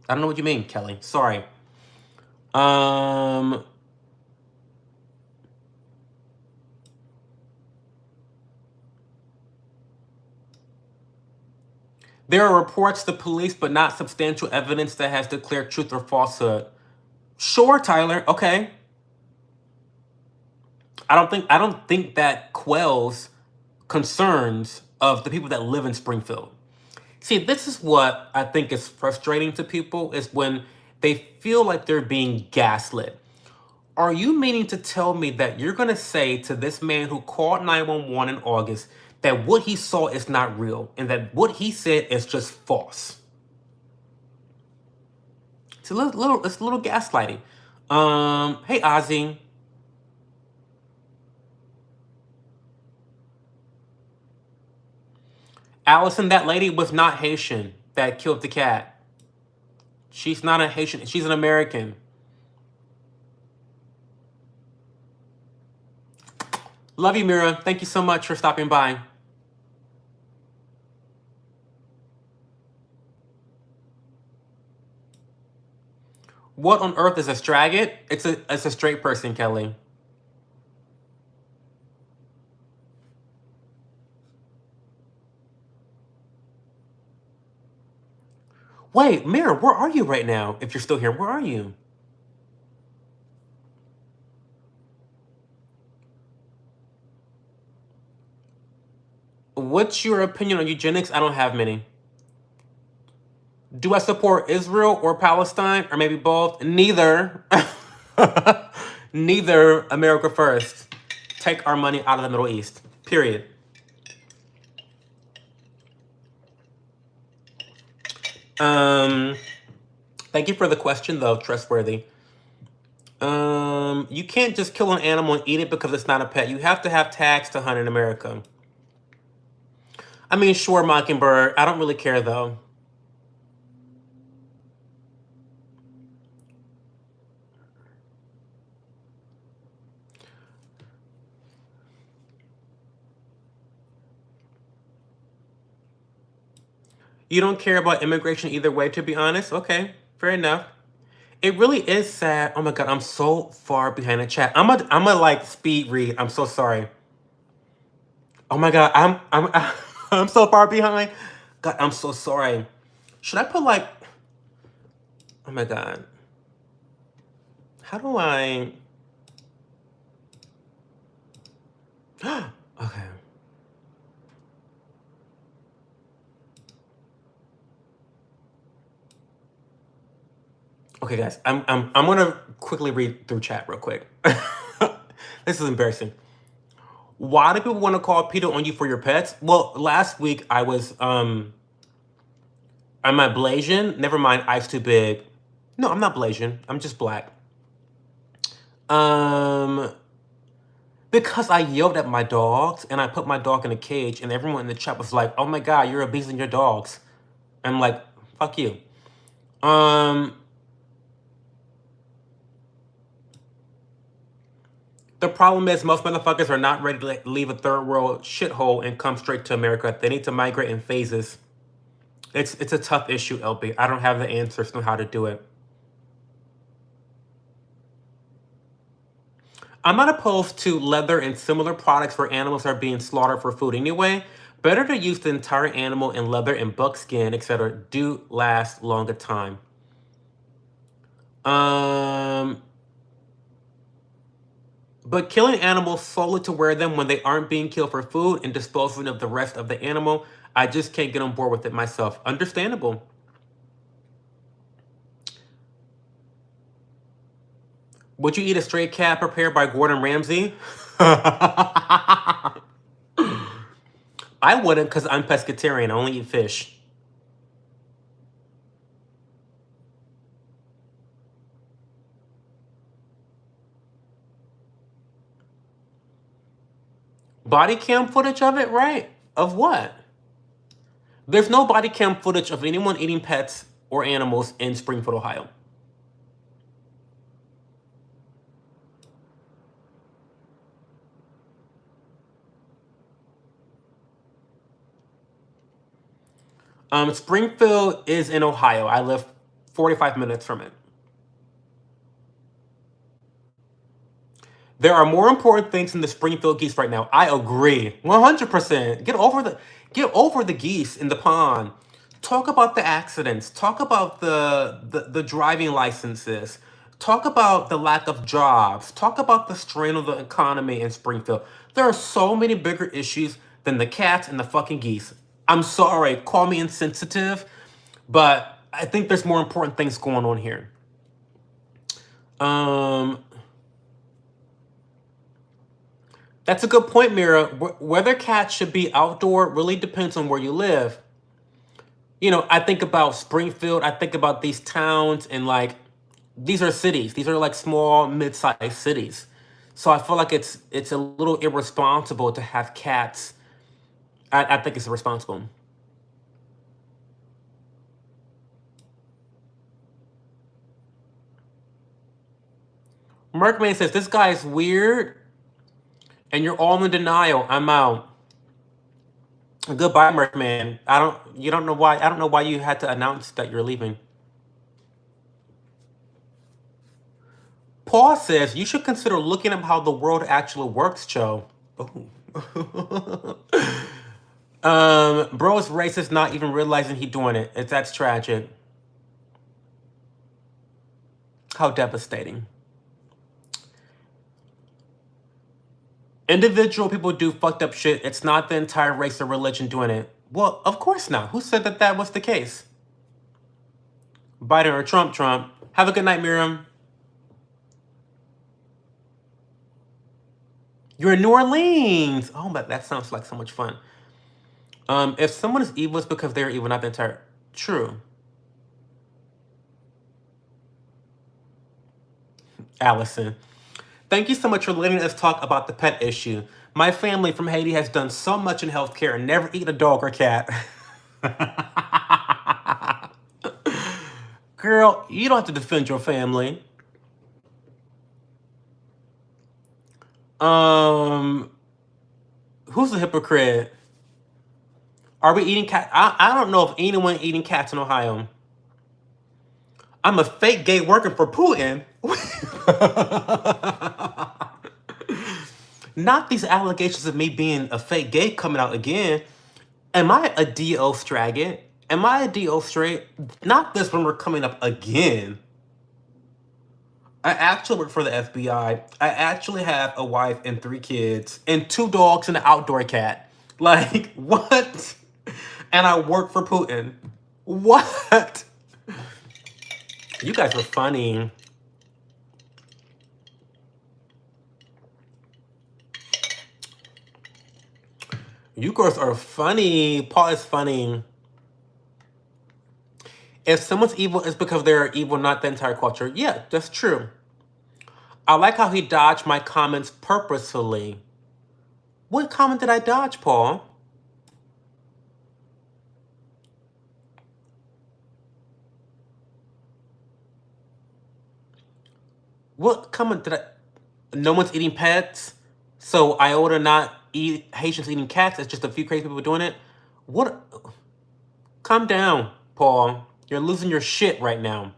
S1: I don't know what you mean, Kelly. Sorry. There are reports to police, but not substantial evidence that has declared truth or falsehood. Sure, Tyler. Okay. I don't think that quells concerns of the people that live in Springfield. See, this is what I think is frustrating to people is when they feel like they're being gaslit. Are you meaning to tell me that you're going to say to this man who called 911 in August that what he saw is not real and that what he said is just false? It's a little gaslighting. Hey, Ozzy. Allison, that lady was not Haitian that killed the cat. She's not a Haitian. She's an American. Love you, Mira. Thank you so much for stopping by. What on earth is a straggit? It's a straight person, Kelly. Wait, Mira, where are you right now? If you're still here, where are you? What's your opinion on eugenics? I don't have many. Do I support Israel or Palestine? Or maybe both? Neither. Neither. America first. Take our money out of the Middle East. Period. Thank you for the question, though, Trustworthy. You can't just kill an animal and eat it because it's not a pet. You have to have tags to hunt in America. I mean, sure, Mockingbird. I don't really care, though. You don't care about immigration either way, to be honest? Okay, fair enough. It really is sad. Oh my god, I'm so far behind the chat. I'm a like speed read. I'm so sorry. Oh my god, I'm I'm so far behind. God, I'm so sorry. Should I put like oh my god. How do I okay. Okay, guys, I'm gonna quickly read through chat real quick. This is embarrassing. Why do people want to call PETA on you for your pets? Well, last week I was am I Blasian? Never mind, I's too big. No, I'm not Blasian. I'm just black. Um because I yelled at my dogs and I put my dog in a cage and everyone in the chat was like, "Oh my god, you're abusing your dogs." I'm like, "Fuck you." Um The problem is most motherfuckers are not ready to leave a third world shithole and come straight to America. They need to migrate in phases. It's a tough issue, LB. I don't have the answers on how to do it. I'm not opposed to leather and similar products where animals are being slaughtered for food anyway. Better to use the entire animal in leather and buckskin, etc. Do last longer time. But killing animals solely to wear them when they aren't being killed for food and disposing of the rest of the animal, I just can't get on board with it myself. Understandable. Would you eat a stray cat prepared by Gordon Ramsay? I wouldn't because I'm pescatarian. I only eat fish. Body cam footage of it, right? Of what? There's no body cam footage of anyone eating pets or animals in Springfield, Ohio. Springfield is in Ohio. I live 45 minutes from it. There are more important things in the Springfield geese right now. I agree. 100%. Get over the geese in the pond. Talk about the accidents. Talk about the driving licenses. Talk about the lack of jobs. Talk about the strain of the economy in Springfield. There are so many bigger issues than the cats and the fucking geese. I'm sorry, call me insensitive, but I think there's more important things going on here. That's a good point, Mira. Whether cats should be outdoor really depends on where you live. You know, I think about Springfield, I think about these towns, and like, these are cities. These are like small, mid-sized cities. So I feel like it's a little irresponsible to have cats. I think it's irresponsible. Merkman says, this guy is weird, and you're all in denial. I'm out. Goodbye, Merkman. I don't know why you had to announce that you're leaving. Paul says, you should consider looking up how the world actually works, Joe. Bro's racist, not even realizing he doing it. That's tragic. How devastating. Individual people do fucked up shit. It's not the entire race or religion doing it. Well, of course not. Who said that was the case? Biden or Trump? Have a good night, Miriam. You're in New Orleans. Oh, but that sounds like so much fun. If someone is evil, it's because they're evil, not the entire... True. Allison. Thank you so much for letting us talk about the pet issue. My family from Haiti has done so much in healthcare and never eaten a dog or cat. Girl, you don't have to defend your family. Who's the hypocrite? Are we eating cat? I don't know if anyone eating cats in Ohio. I'm a fake gay working for Putin. Not these allegations of me being a fake gay coming out again. Am I a DO Straggett? Am I a DO straight? Not this one, we're coming up again. I actually work for the FBI. I actually have a wife and 3 kids and 2 dogs and an outdoor cat. Like, what? And I work for Putin. What? You guys are funny. You girls are funny. Paul is funny. If someone's evil, it's because they're evil, not the entire culture. Yeah, that's true. I like how he dodged my comments purposefully. What comment did I dodge, Paul? What comment did I... No one's eating pets, so I ought to not eat Haitians eating cats. It's just a few crazy people doing it. What? Calm down, Paul. You're losing your shit right now.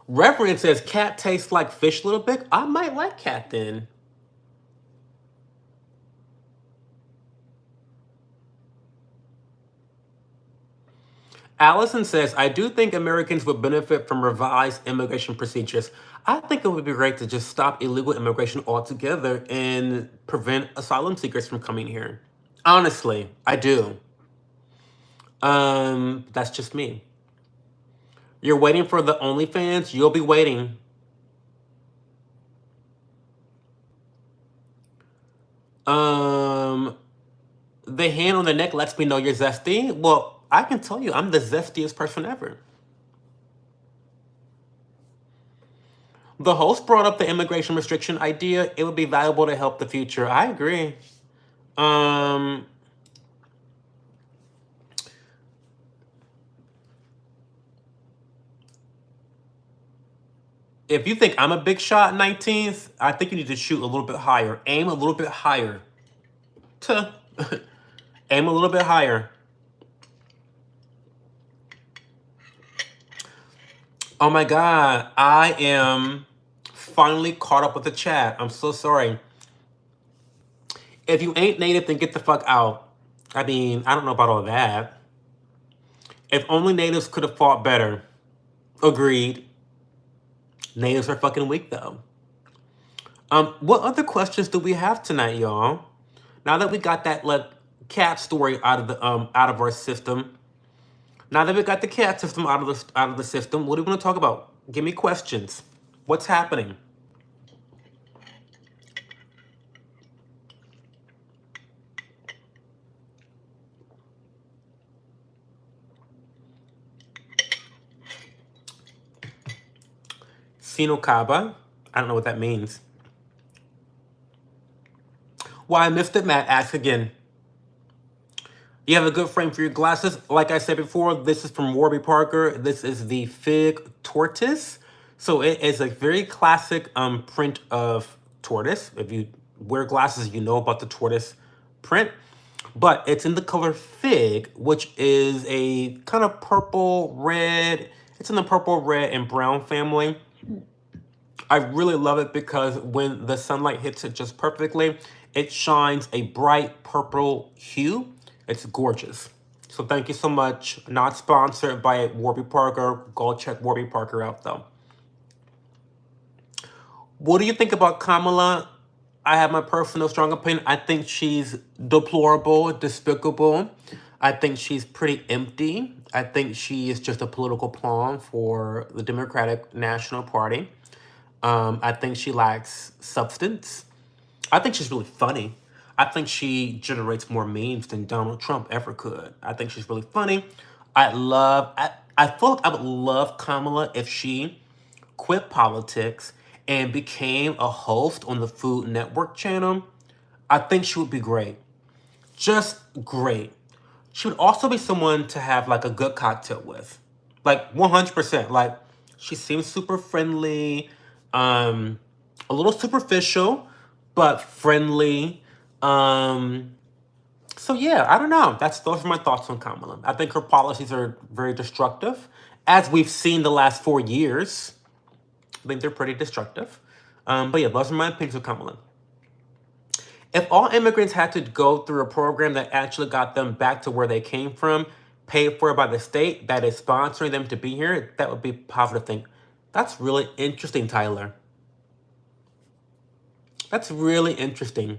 S1: Reverend says cat tastes like fish a little bit. I might like cat then. Allison says, I do think Americans would benefit from revised immigration procedures. I think it would be great to just stop illegal immigration altogether and prevent asylum seekers from coming here. Honestly, I do. That's just me. You're waiting for the OnlyFans? You'll be waiting. The hand on the neck lets me know you're zesty. Well, I can tell you, I'm the zestiest person ever. The host brought up the immigration restriction idea. It would be valuable to help the future. I agree. If you think I'm a big shot 19th, I think you need to shoot a little bit higher. Aim a little bit higher. Aim a little bit higher. Oh my God, I am finally caught up with the chat. I'm so sorry. If you ain't native, then get the fuck out. I mean, I don't know about all that. If only natives could have fought better. Agreed. Natives are fucking weak though. What other questions do we have tonight, y'all? Now that we got that cat story out of our system. Now that we got the cat system out of the system, what do we want to talk about? Give me questions. What's happening? Sinocaba. I don't know what that means. Why, Mr. Matt asks again. You have a good frame for your glasses. Like I said before, this is from Warby Parker. This is the Fig Tortoise. So it is a very classic print of tortoise. If you wear glasses, you know about the tortoise print. But it's in the color fig, which is a kind of purple, red. It's in the purple, red, and brown family. I really love it because when the sunlight hits it just perfectly, it shines a bright purple hue. It's gorgeous. So thank you so much. Not sponsored by Warby Parker. Go check Warby Parker out though. What do you think about Kamala? I have my personal strong opinion. I think she's deplorable, despicable. I think she's pretty empty. I think she is just a political pawn for the Democratic National Party. I think she lacks substance. I think she's really funny. I think she generates more memes than Donald Trump ever could. I think she's really funny. I feel like I would love Kamala if she quit politics and became a host on the Food Network channel. I think she would be great. Just great. She would also be someone to have like a good cocktail with. Like 100%. Like She seems super friendly, a little superficial, but friendly. So yeah, I don't know. Those are my thoughts on Kamala. I think her policies are very destructive, as we've seen the last 4 years. I think they're pretty destructive. But yeah, those are my opinions on Kamala. If all immigrants had to go through a program that actually got them back to where they came from, paid for by the state that is sponsoring them to be here, that would be a positive thing. That's really interesting, Tyler. That's really interesting.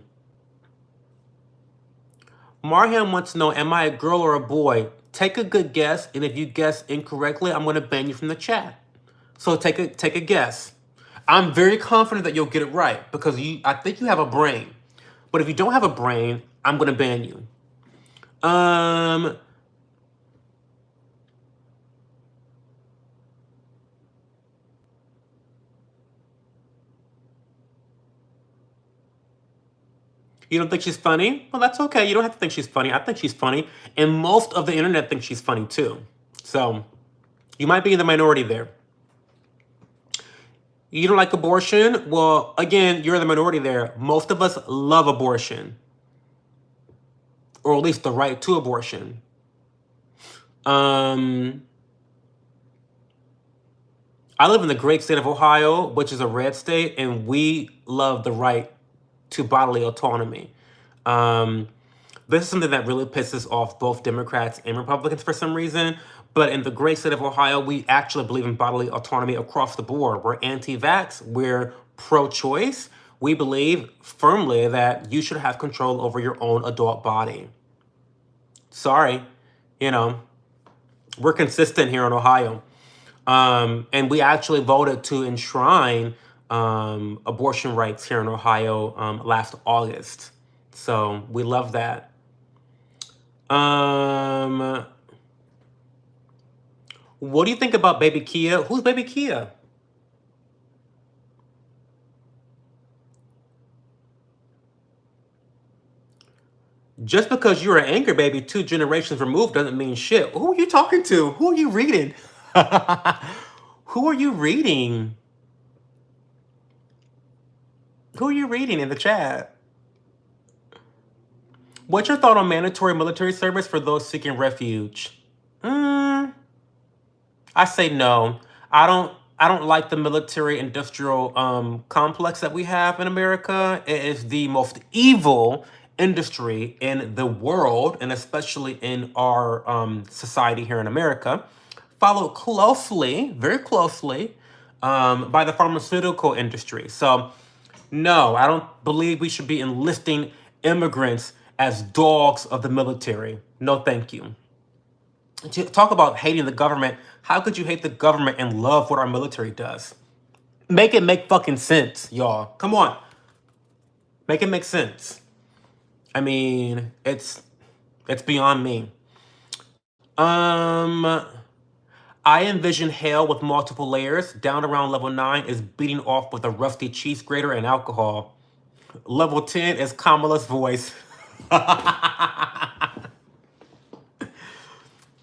S1: Marham wants to know, am I a girl or a boy? Take a good guess, and if you guess incorrectly, I'm going to ban you from the chat. So take a guess. I'm very confident that you'll get it right because I think you have a brain. But if you don't have a brain, I'm going to ban you. You don't think she's funny? Well, that's okay. You don't have to think she's funny. I think she's funny. And most of the internet thinks she's funny too. So you might be in the minority there. You don't like abortion? Well, again, you're in the minority there. Most of us love abortion. Or at least the right to abortion. I live in the great state of Ohio, which is a red state, and we love the right to bodily autonomy. This is something that really pisses off both Democrats and Republicans for some reason. But in the great state of Ohio, we actually believe in bodily autonomy across the board. We're anti-vax, we're pro-choice. We believe firmly that you should have control over your own adult body. Sorry, we're consistent here in Ohio. And we actually voted to enshrine abortion rights here in Ohio last August. So we love that. What do you think about Baby Kia? Who's Baby Kia? Just because you're an angry baby 2 generations removed doesn't mean shit. Who are you talking to? Who are you reading? Who are you reading? Who are you reading in the chat? What's your thought on mandatory military service for those seeking refuge? I say no. I don't like the military industrial complex that we have in America. It is the most evil industry in the world, and especially in our society here in America, followed closely, very closely, by the pharmaceutical industry. So no, I don't believe we should be enlisting immigrants as dogs of the military. No, thank you. To talk about hating the government, how could you hate the government and love what our military does? Make it make fucking sense, y'all. Come on. Make it make sense. I mean, it's beyond me. I envision hell with multiple layers. Down around level 9 is beating off with a rusty cheese grater and alcohol. Level 10 is Kamala's voice.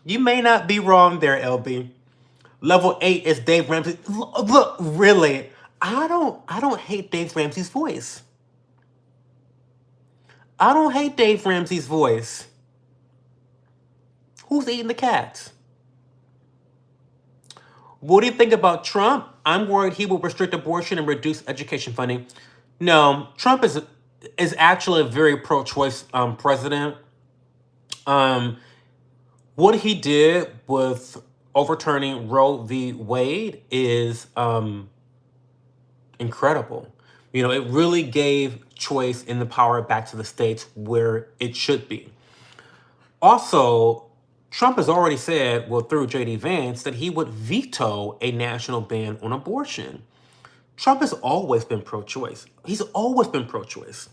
S1: You may not be wrong there, LB. Level 8 is Dave Ramsey. Look, really, I don't hate Dave Ramsey's voice. I don't hate Dave Ramsey's voice. Who's eating the cats? What do you think about Trump? I'm worried he will restrict abortion and reduce education funding. No, Trump is actually a very pro-choice president. What he did with overturning Roe v. Wade is incredible. It really gave choice and the power back to the states where it should be. Also, Trump has already said, through J.D. Vance, that he would veto a national ban on abortion. Trump has always been pro-choice. He's always been pro-choice.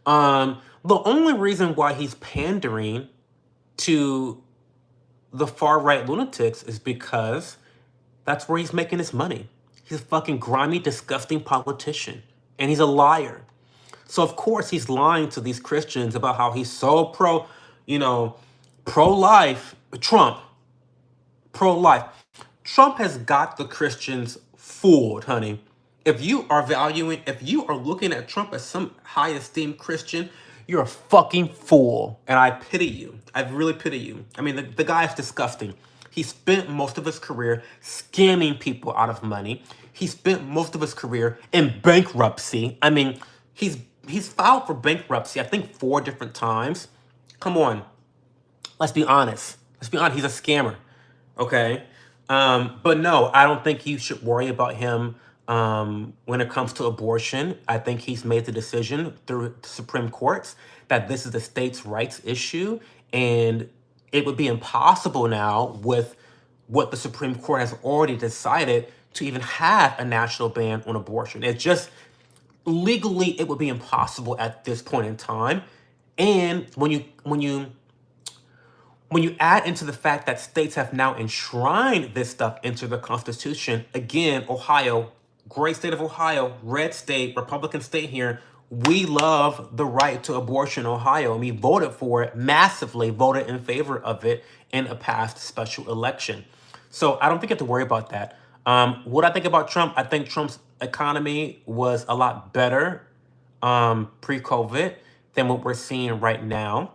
S1: The only reason why he's pandering to the far-right lunatics is because that's where he's making his money. He's a fucking grimy, disgusting politician. And he's a liar. So, of course, he's lying to these Christians about how he's so pro-life. Trump, pro-life. Trump has got the Christians fooled, honey. If you are looking at Trump as some high esteemed Christian, you're a fucking fool. And I pity you. I really pity you. I mean, the guy is disgusting. He spent most of his career scamming people out of money. He spent most of his career in bankruptcy. I mean, he's filed for bankruptcy, I think 4 different times. Come on. Let's be honest. Let's be honest. He's a scammer. Okay. But no, I don't think you should worry about him when it comes to abortion. I think he's made the decision through the Supreme Courts that this is a states' rights issue, and it would be impossible now with what the Supreme Court has already decided to even have a national ban on abortion. It's just legally it would be impossible at this point in time. And when you add into the fact that states have now enshrined this stuff into the Constitution, again, Ohio, great state of Ohio, red state, Republican state here, we love the right to abortion in Ohio, and we voted for it massively, voted in favor of it in a past special election. So I don't think you have to worry about that. What I think about Trump, I think Trump's economy was a lot better pre-COVID than what we're seeing right now.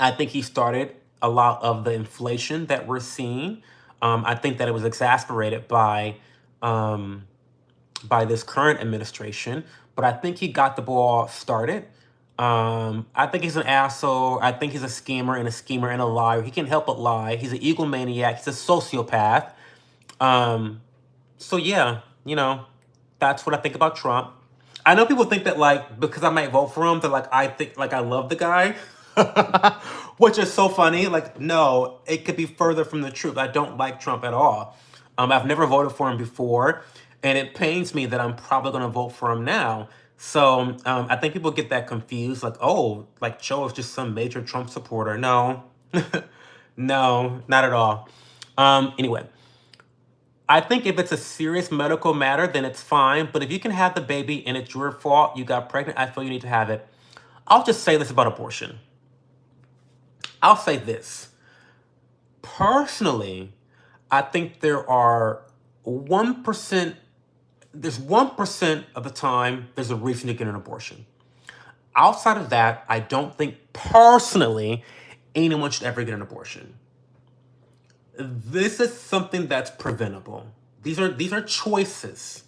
S1: I think he started a lot of the inflation that we're seeing. I think that it was exacerbated by this current administration, but I think he got the ball started. I think he's an asshole. I think he's a scammer and a schemer and a liar. He can't help but lie. He's an egomaniac. He's a sociopath. So yeah, that's what I think about Trump. I know people think that like because I might vote for him, that like I think like I love the guy, which is so funny. Like no, it could be further from the truth. I don't like Trump at all. I've never voted for him before, and it pains me that I'm probably going to vote for him now. So I think people get that confused, like oh, like Joe is just some major Trump supporter. No, no, not at all. Anyway. I think if it's a serious medical matter, then it's fine. But if you can have the baby and it's your fault, you got pregnant, I feel you need to have it. I'll just say this about abortion. I'll say this. Personally, I think there are 1%, there's 1% of the time there's a reason to get an abortion. Outside of that, I don't think personally anyone should ever get an abortion. This is something that's preventable. These are choices.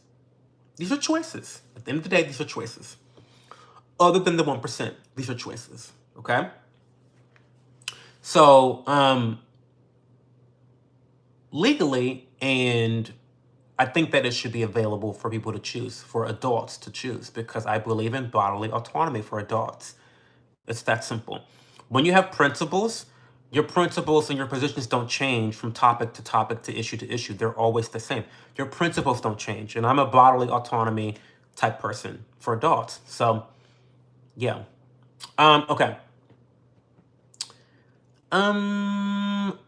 S1: These are choices. At the end of the day, these are choices. Other than the 1%, these are choices. Okay? So, legally, and I think that it should be available for people to choose, for adults to choose, because I believe in bodily autonomy for adults. It's that simple. When you have principles, your principles and your positions don't change from topic to issue to issue. They're always the same. Your principles don't change. And I'm a bodily autonomy type person for adults. So, yeah. Okay.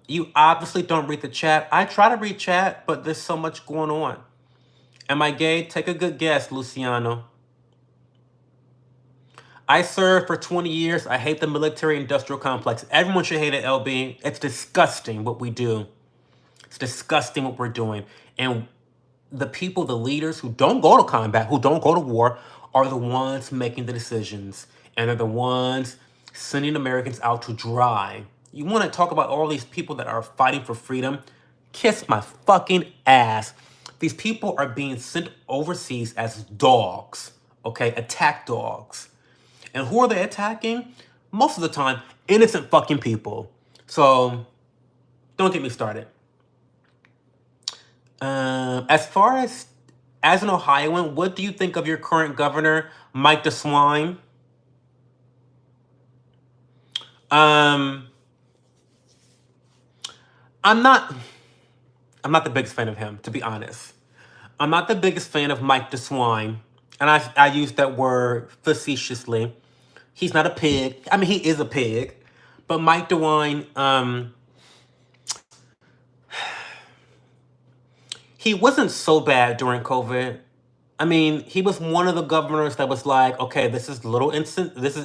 S1: You obviously don't read the chat. I try to read chat, but there's so much going on. Am I gay? Take a good guess, Luciano. I served for 20 years. I hate the military industrial complex. Everyone should hate it, LB. It's disgusting what we do. It's disgusting what we're doing. And the people, the leaders who don't go to combat, who don't go to war, are the ones making the decisions. And they're the ones sending Americans out to dry. You want to talk about all these people that are fighting for freedom? Kiss my fucking ass. These people are being sent overseas as dogs, okay? Attack dogs. And who are they attacking? Most of the time, innocent fucking people. So, don't get me started. As far as an Ohioan, what do you think of your current governor, Mike DeSwine? I'm not the biggest fan of him, to be honest. I'm not the biggest fan of Mike DeSwine, and I use that word facetiously. He's not a pig. I mean, he is a pig, but Mike DeWine, he wasn't so bad during COVID. I mean, he was one of the governors that was like, okay, this is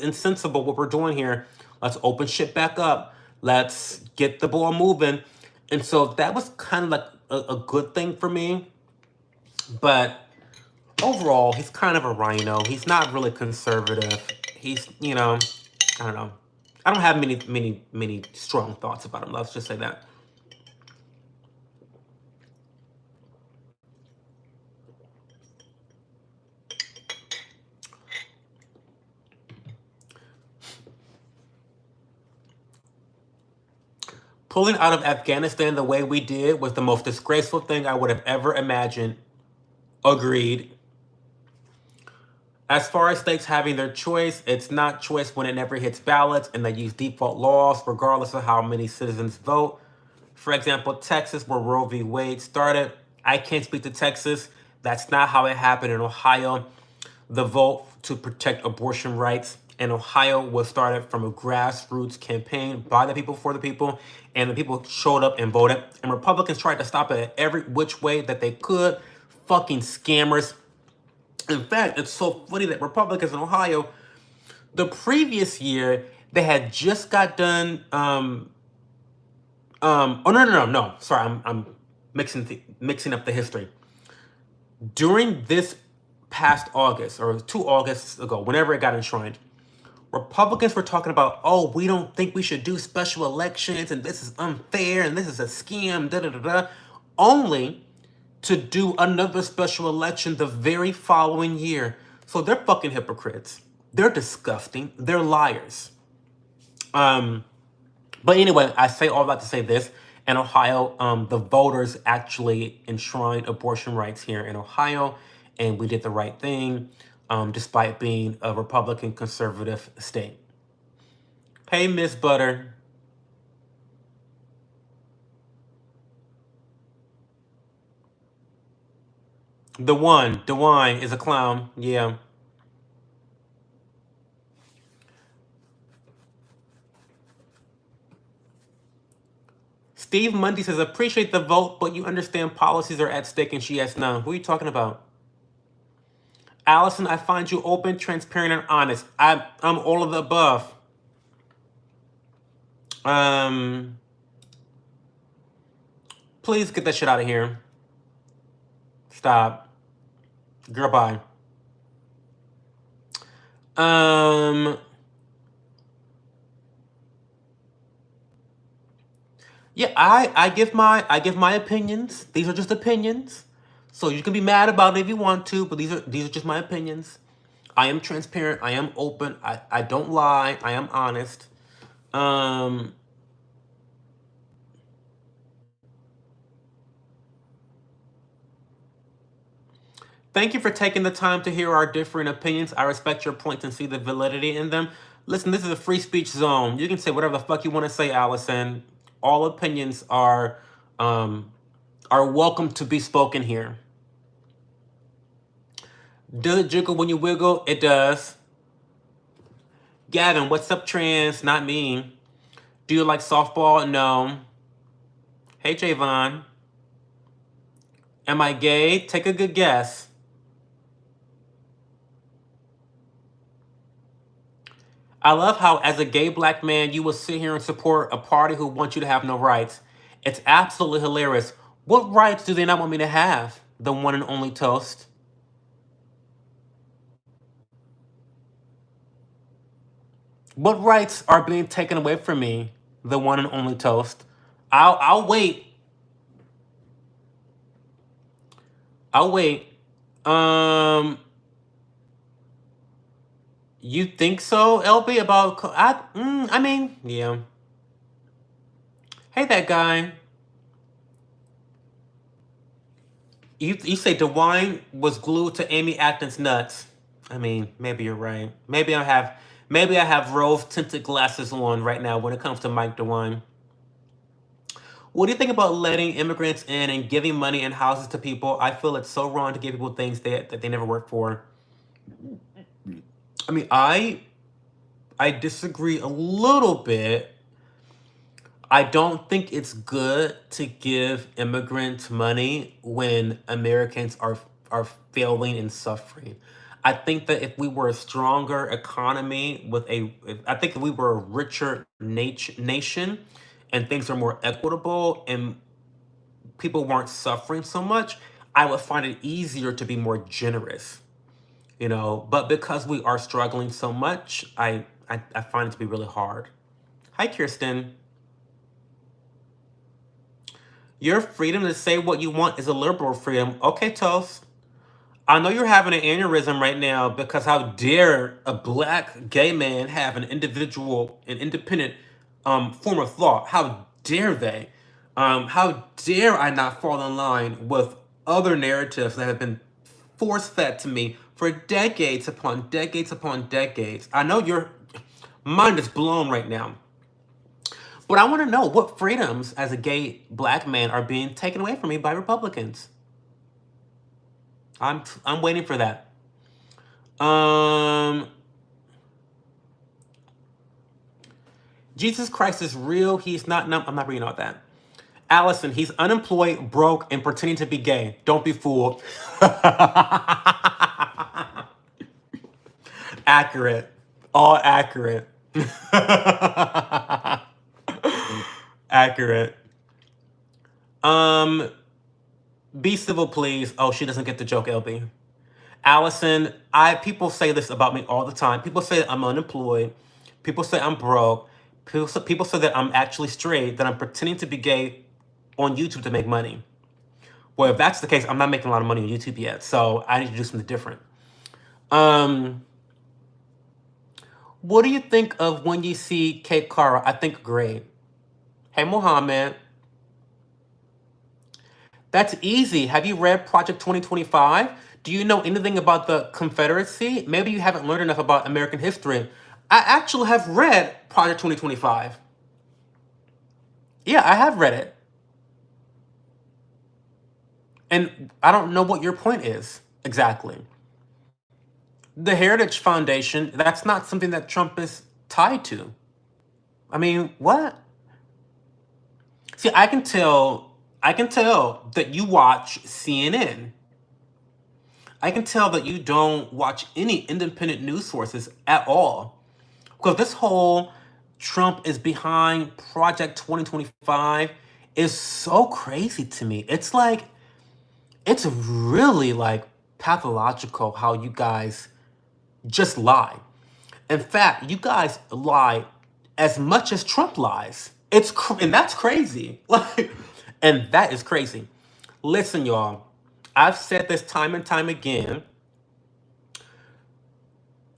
S1: insensible what we're doing here. Let's open shit back up. Let's get the ball moving. And so that was kind of like a good thing for me. But overall, he's kind of a rhino. He's not really conservative. He's, I don't know. I don't have many strong thoughts about him. Let's just say that. Pulling out of Afghanistan the way we did was the most disgraceful thing I would have ever imagined. Agreed. As far as states having their choice, it's not choice when it never hits ballots and they use default laws regardless of how many citizens vote. For example, Texas, where Roe v. Wade started. I can't speak to Texas. That's not how it happened in Ohio. The vote to protect abortion rights in Ohio was started from a grassroots campaign by the people for the people, and the people showed up and voted. And Republicans tried to stop it every which way that they could. Fucking scammers. In fact, it's so funny that Republicans in Ohio, the previous year, they had just got done. Oh no. Sorry, I'm mixing up the history. During this past August or 2 Augusts ago, whenever it got enshrined, Republicans were talking about, oh, we don't think we should do special elections, and this is unfair, and this is a scam, da da da da, only to do another special election the very following year. So they're fucking hypocrites. They're disgusting. They're liars. But anyway, I say all that to say this. In Ohio, the voters actually enshrined abortion rights here in Ohio, and we did the right thing, despite being a Republican conservative state. Hey, Miss Butter. DeWine is a clown. Yeah. Steve Mundy says, appreciate the vote, but you understand policies are at stake, and she has none. Who are you talking about? Allison, I find you open, transparent, and honest. I'm all of the above. Please get that shit out of here. Stop. Girl, bye. Yeah, I give my opinions. These are just opinions. So you can be mad about it if you want to, but these are just my opinions. I am transparent. I am open. I don't lie. I am honest. Thank you for taking the time to hear our different opinions. I respect your points and see the validity in them. Listen, this is a free speech zone. You can say whatever the fuck you want to say, Allison. All opinions are welcome to be spoken here. Does it jiggle when you wiggle? It does. Gavin, what's up, trans? Not me. Do you like softball? No. Hey, Javon. Am I gay? Take a good guess. I love how, as a gay black man, you will sit here and support a party who wants you to have no rights. It's absolutely hilarious. What rights do they not want me to have? The one and only toast. What rights are being taken away from me? The one and only toast. I'll wait. I'll wait. You think so, LB? About I mean, yeah. Hey, that guy. You say DeWine was glued to Amy Acton's nuts. I mean, maybe you're right. Maybe I have rose tinted glasses on right now when it comes to Mike DeWine. What do you think about letting immigrants in and giving money and houses to people? I feel it's so wrong to give people things that they never worked for. I mean, I disagree a little bit. I don't think it's good to give immigrants money when Americans are failing and suffering. I think that if we were a stronger economy I think if we were a richer nation and things are more equitable and people weren't suffering so much, I would find it easier to be more generous, you know. But because we are struggling so much, I find it to be really hard. Hi, Kirsten. Your freedom to say what you want is a liberal freedom. Okay, Toast. I know you're having an aneurysm right now because how dare a black gay man have an independent form of thought? How dare they? How dare I not fall in line with other narratives that have been force fed to me for decades upon decades upon decades? I know your mind is blown right now. But I want to know what freedoms as a gay black man are being taken away from me by Republicans. I'm waiting for that. Jesus Christ is real. He's not. I'm not reading all that. Allison, he's unemployed, broke, and pretending to be gay. Don't be fooled. Accurate. All accurate. Accurate. Be civil, please. Oh, she doesn't get the joke, LB. Allison, people say this about me all the time. People say that I'm unemployed. People say I'm broke. People say that I'm actually straight, that I'm pretending to be gay on YouTube to make money. Well, if that's the case, I'm not making a lot of money on YouTube yet, so I need to do something different. What do you think of when you see Kate Cara? I think great. Hey, Mohammed. That's easy. Have you read Project 2025? Do you know anything about the Confederacy? Maybe you haven't learned enough about American history. I actually have read Project 2025. Yeah, I have read it. And I don't know what your point is exactly. The Heritage Foundation, that's not something that Trump is tied to. I mean, what? See, I can tell that you watch CNN. I can tell that you don't watch any independent news sources at all. Because this whole Trump is behind Project 2025 is so crazy to me. It's like, it's really like pathological how you guys just lie. In fact, you guys lie as much as Trump lies. And that's crazy. Like, and that is crazy. Listen, y'all, I've said this time and time again.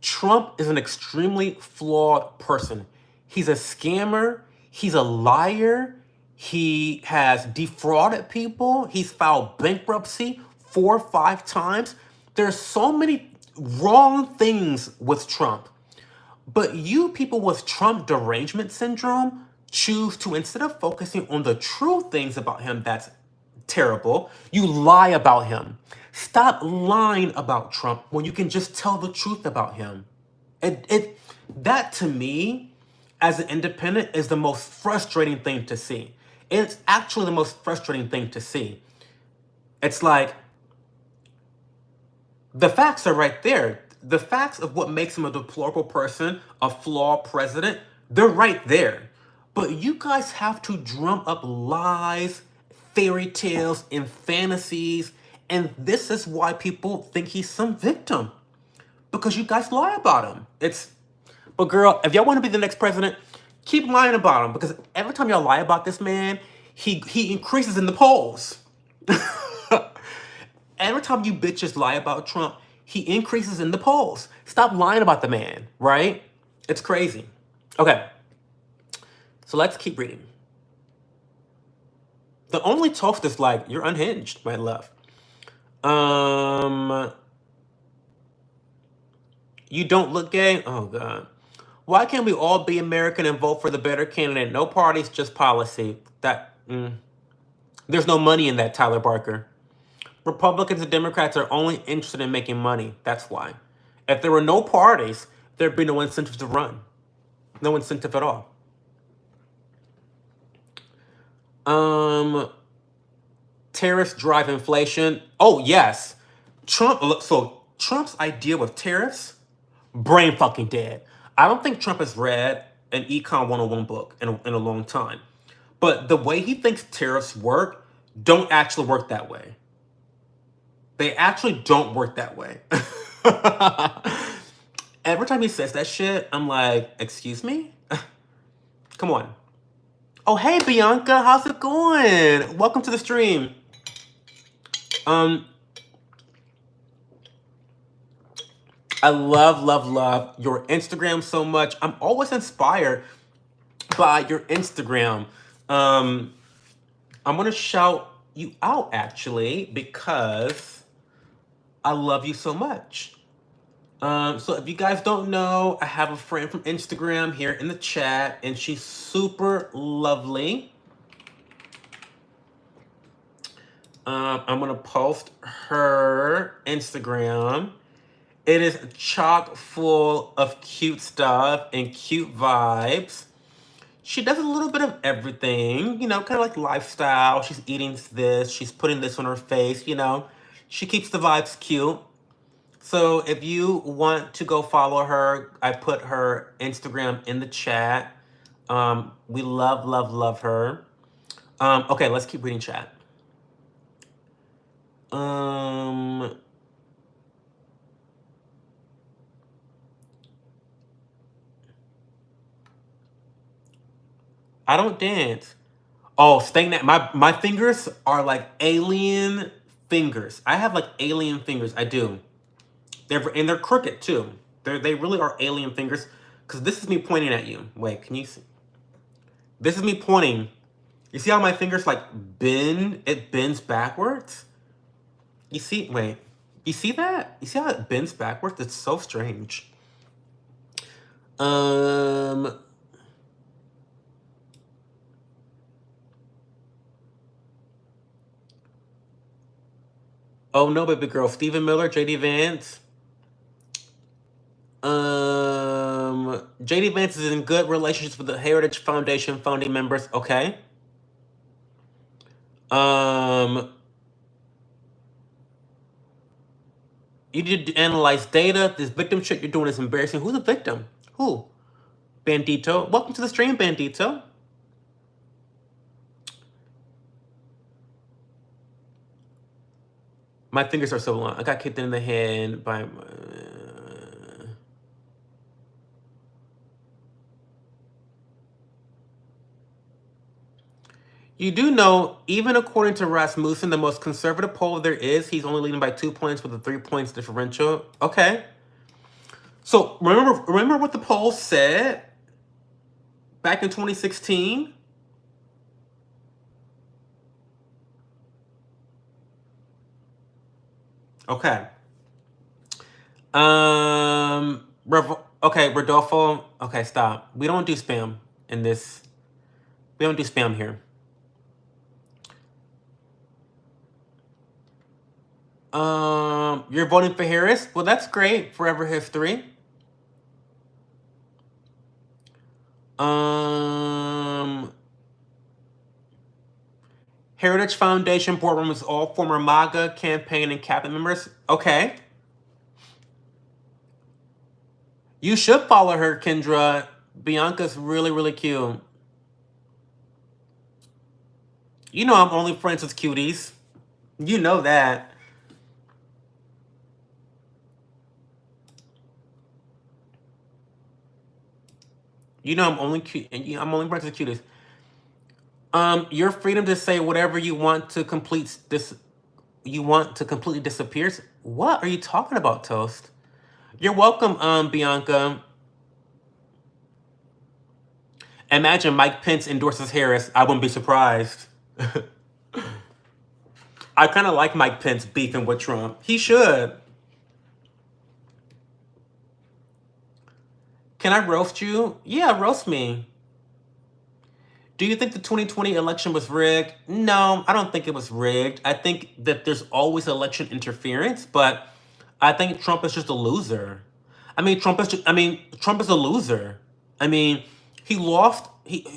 S1: Trump is an extremely flawed person. He's a scammer. He's a liar. He has defrauded people. He's filed bankruptcy 4 or 5 times. There's so many wrong things with Trump. But you people with Trump derangement syndrome choose to, instead of focusing on the true things about him that's terrible, you lie about him. Stop lying about Trump when you can just tell the truth about him. That to me, as an independent, is the most frustrating thing to see. It's actually the most frustrating thing to see. It's like, the facts are right there. The facts of what makes him a deplorable person, a flawed president, they're right there. But you guys have to drum up lies, fairy tales, and fantasies, and this is why people think he's some victim. Because you guys lie about him. But girl, if y'all want to be the next president, keep lying about him. Because every time y'all lie about this man, he increases in the polls. Every time you bitches lie about Trump, he increases in the polls. Stop lying about the man, right? It's crazy. Okay. So let's keep reading. The only toast is like, you're unhinged, my love. You don't look gay? Oh, God. Why can't we all be American and vote for the better candidate? No parties, just policy. There's no money in that, Tyler Barker. Republicans and Democrats are only interested in making money. That's why. If there were no parties, there'd be no incentive to run. No incentive at all. Tariffs drive inflation. Oh, yes. Trump's idea with tariffs, brain fucking dead. I don't think Trump has read an Econ 101 book in a long time. But the way he thinks tariffs work, don't actually work that way. They actually don't work that way. Every time he says that shit, I'm like, excuse me? Come on. Oh, hey, Bianca. How's it going? Welcome to the stream. I love your Instagram so much. I'm always inspired by your Instagram. I'm going to shout you out, actually, because I love you so much. So if you guys don't know, I have a friend from Instagram here in the chat, and she's super lovely. I'm going to post her Instagram. It is chock full of cute stuff and cute vibes. She does a little bit of everything, you know, kind of like lifestyle. She's eating this, she's putting this on her face, you know. She keeps the vibes cute. So if you want to go follow her, I put her Instagram in the chat. We love her. Okay, let's keep reading chat. I don't dance. Oh, staying that my fingers are like alien fingers. I have like alien fingers. I do. They're crooked too. They really are alien fingers. Cause this is me pointing at you. Wait, can you see? This is me pointing. You see how my fingers like bend? It bends backwards. You see? Wait. You see that? You see how it bends backwards? It's so strange. Oh no, baby girl. Stephen Miller, JD Vance. JD Vance is in good relationships with the Heritage Foundation founding members. Okay. You need to analyze data. This victim shit you're doing is embarrassing. Who's the victim? Who? Bandito. Welcome to the stream, Bandito. My fingers are so long. I got kicked in the head by... You do know, even according to Rasmussen, the most conservative poll there is, he's only leading by 2 points with a 3 points differential. Okay. So remember what the poll said back in 2016? Okay. Okay, Rodolfo. Okay, stop. We don't do spam in this. We don't do spam here. You're voting for Harris? Well, that's great. Forever history. Heritage Foundation boardroom is all former MAGA campaign and cabinet members. Okay. You should follow her, Kendra. Bianca's really cute. You know I'm only friends with cuties. You know that. You know I'm only cute, and I'm only friends with cuties. Your freedom to say whatever you want to complete this. You want to completely disappear. What are you talking about, Toast? You're welcome, Bianca. Imagine Mike Pence endorses Harris. I wouldn't be surprised. I kind of like Mike Pence beefing with Trump. He should. Can I roast you? Yeah, roast me. Do you think the 2020 election was rigged? No, I don't think it was rigged. I think that there's always election interference, but I think Trump is just a loser. Trump is a loser. He lost.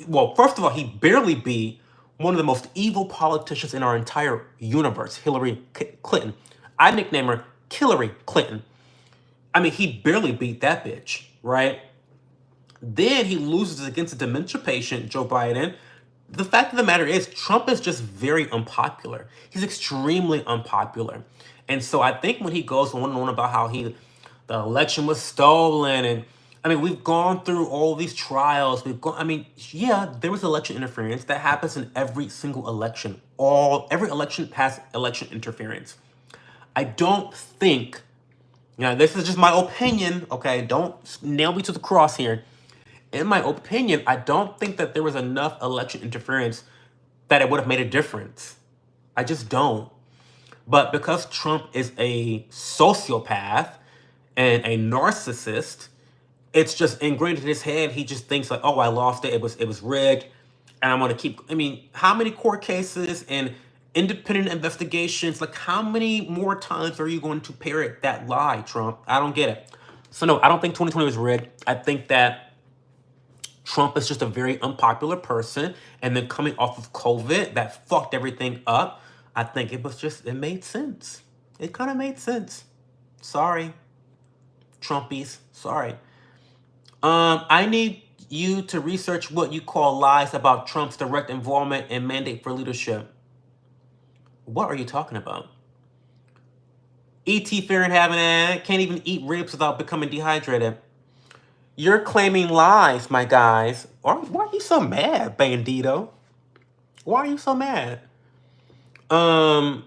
S1: Well, first of all, he barely beat one of the most evil politicians in our entire universe, Hillary Clinton. I nickname her Hillary Clinton. He barely beat that bitch, right? Then he loses against a dementia patient, Joe Biden. the fact of the matter is, Trump is just very unpopular. He's extremely unpopular. And so I think when he goes on and on about how the election was stolen, and I mean, we've gone through all these trials. I mean, yeah, there was election interference. That happens in every single election. Every election has election interference. I don't think, this is just my opinion, okay? Don't nail me to the cross here. In my opinion, I don't think that there was enough election interference that it would have made a difference. I just don't. But because Trump is a sociopath and a narcissist, it's just ingrained in his head. He just thinks like, oh, I lost it. It was rigged. And I'm going to keep, I mean, how many court cases and independent investigations, like how many more times are you going to parrot that lie, Trump? I don't get it. So no, I don't think 2020 was rigged. I think that Trump is just a very unpopular person. And then coming off of COVID, that fucked everything up. I think it made sense. It kind of made sense. Sorry, Trumpies. Sorry. I need you to research what you call lies about Trump's direct involvement and mandate for leadership. What are you talking about? E.T. Farrenhaven can't even eat ribs without becoming dehydrated. You're claiming lies, my guys. Why are you so mad, Bandito? Why are you so mad? Why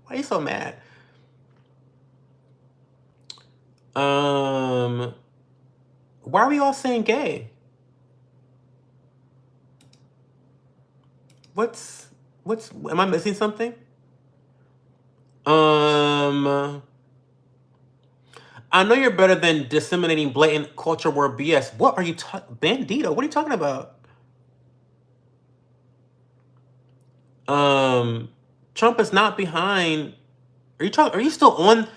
S1: are you so mad? Why are we all saying gay? Am I missing something? I know you're better than disseminating blatant culture war BS. What are you talking, Bandito? What are you talking about? Trump is not behind. Are you still on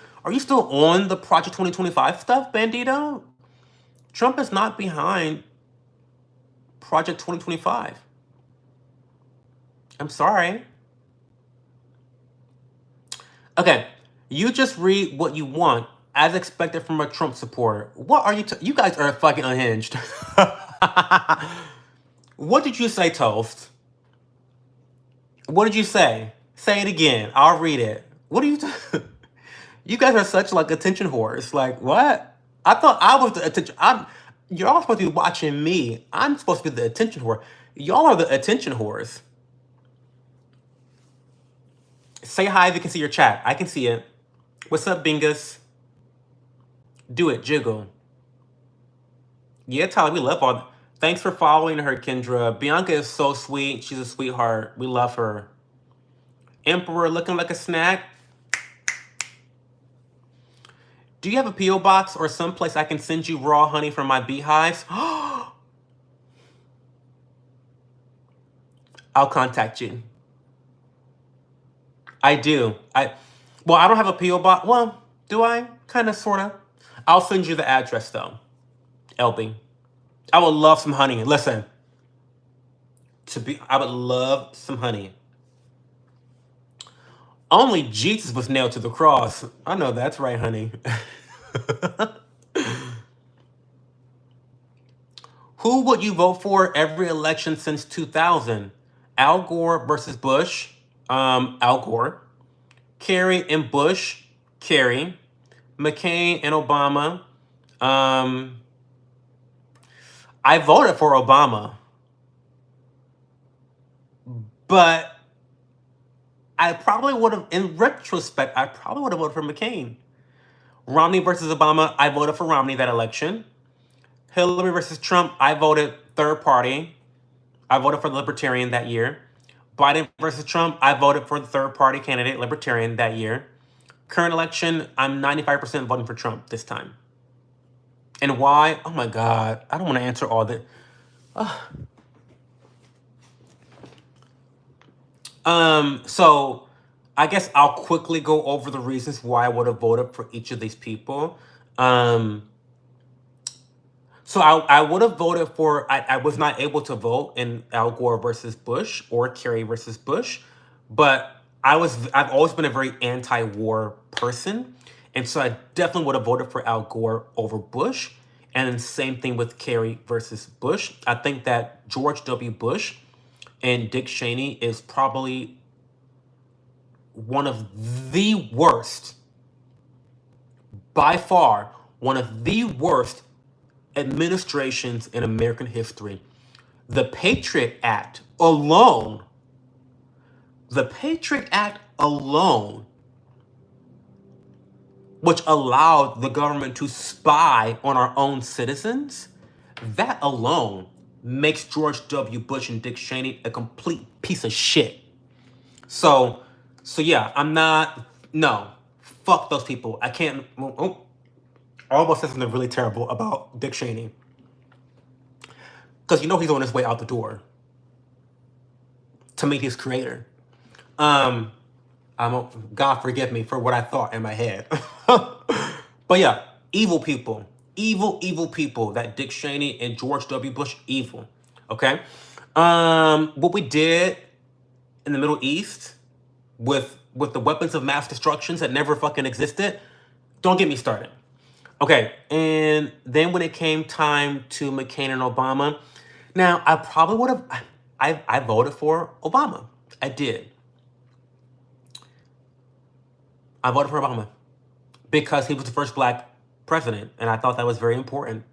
S1: the Project 2025 stuff, Bandito? Trump is not behind Project 2025. I'm sorry. Okay, you just read what you want, as expected from a Trump supporter. What are you? You guys are fucking unhinged. What did you say, Toast? What did you say? Say it again. I'll read it. What are you? You guys are such like attention whores. Like what? I thought I was the attention. Y'all supposed to be watching me. I'm supposed to be the attention whore. Y'all are the attention whores. Say hi if you can see your chat. I can see it. What's up, Bingus? Do it, jiggle. Yeah, Tyler, we love all. Thanks for following her, Kendra. Bianca is so sweet. She's a sweetheart. We love her. Emperor looking like a snack. Do you have a P.O. box or someplace I can send you raw honey from my beehives? I'll contact you. I do. I don't have a P.O. box. Well, do I? Kind of, sort of. I'll send you the address, though. LB. I would love some honey. Listen. I would love some honey. Only Jesus was nailed to the cross. I know that's right, honey. Who would you vote for every election since 2000? Al Gore versus Bush. Al Gore. Kerry and Bush. Kerry. McCain and Obama. I voted for Obama. But I probably would have, in retrospect, I probably would have voted for McCain. Romney versus Obama, I voted for Romney that election. Hillary versus Trump, I voted third party. I voted for the Libertarian that year. Biden versus Trump, I voted for the third party candidate, Libertarian, that year. Current election, I'm 95% voting for Trump this time. And why? Oh my God, I don't want to answer all that. So I guess I'll quickly go over the reasons why I would have voted for each of these people. So I would have voted for, I was not able to vote in Al Gore versus Bush or Kerry versus Bush, but I've always been a very anti-war person. And so I definitely would have voted for Al Gore over Bush. And same thing with Kerry versus Bush. I think that George W. Bush and Dick Cheney is probably one of the worst, by far, one of the worst administrations in American history. The Patriot Act alone, the Patriot Act alone, which allowed the government to spy on our own citizens, that alone makes George W. Bush and Dick Cheney a complete piece of shit. So yeah, I'm not, no, fuck those people. I can't, oh, I almost said something really terrible about Dick Cheney. Because you know he's on his way out the door to meet his creator. God forgive me for what I thought in my head. But yeah, evil people. Evil people. That Dick Cheney and George W. Bush, evil. Okay? What we did in the Middle East with the weapons of mass destructions that never fucking existed, don't get me started. Okay, and then when it came time to McCain and Obama, now I probably would have, I voted for Obama. I did. I voted for Obama because he was the first black president, and I thought that was very important.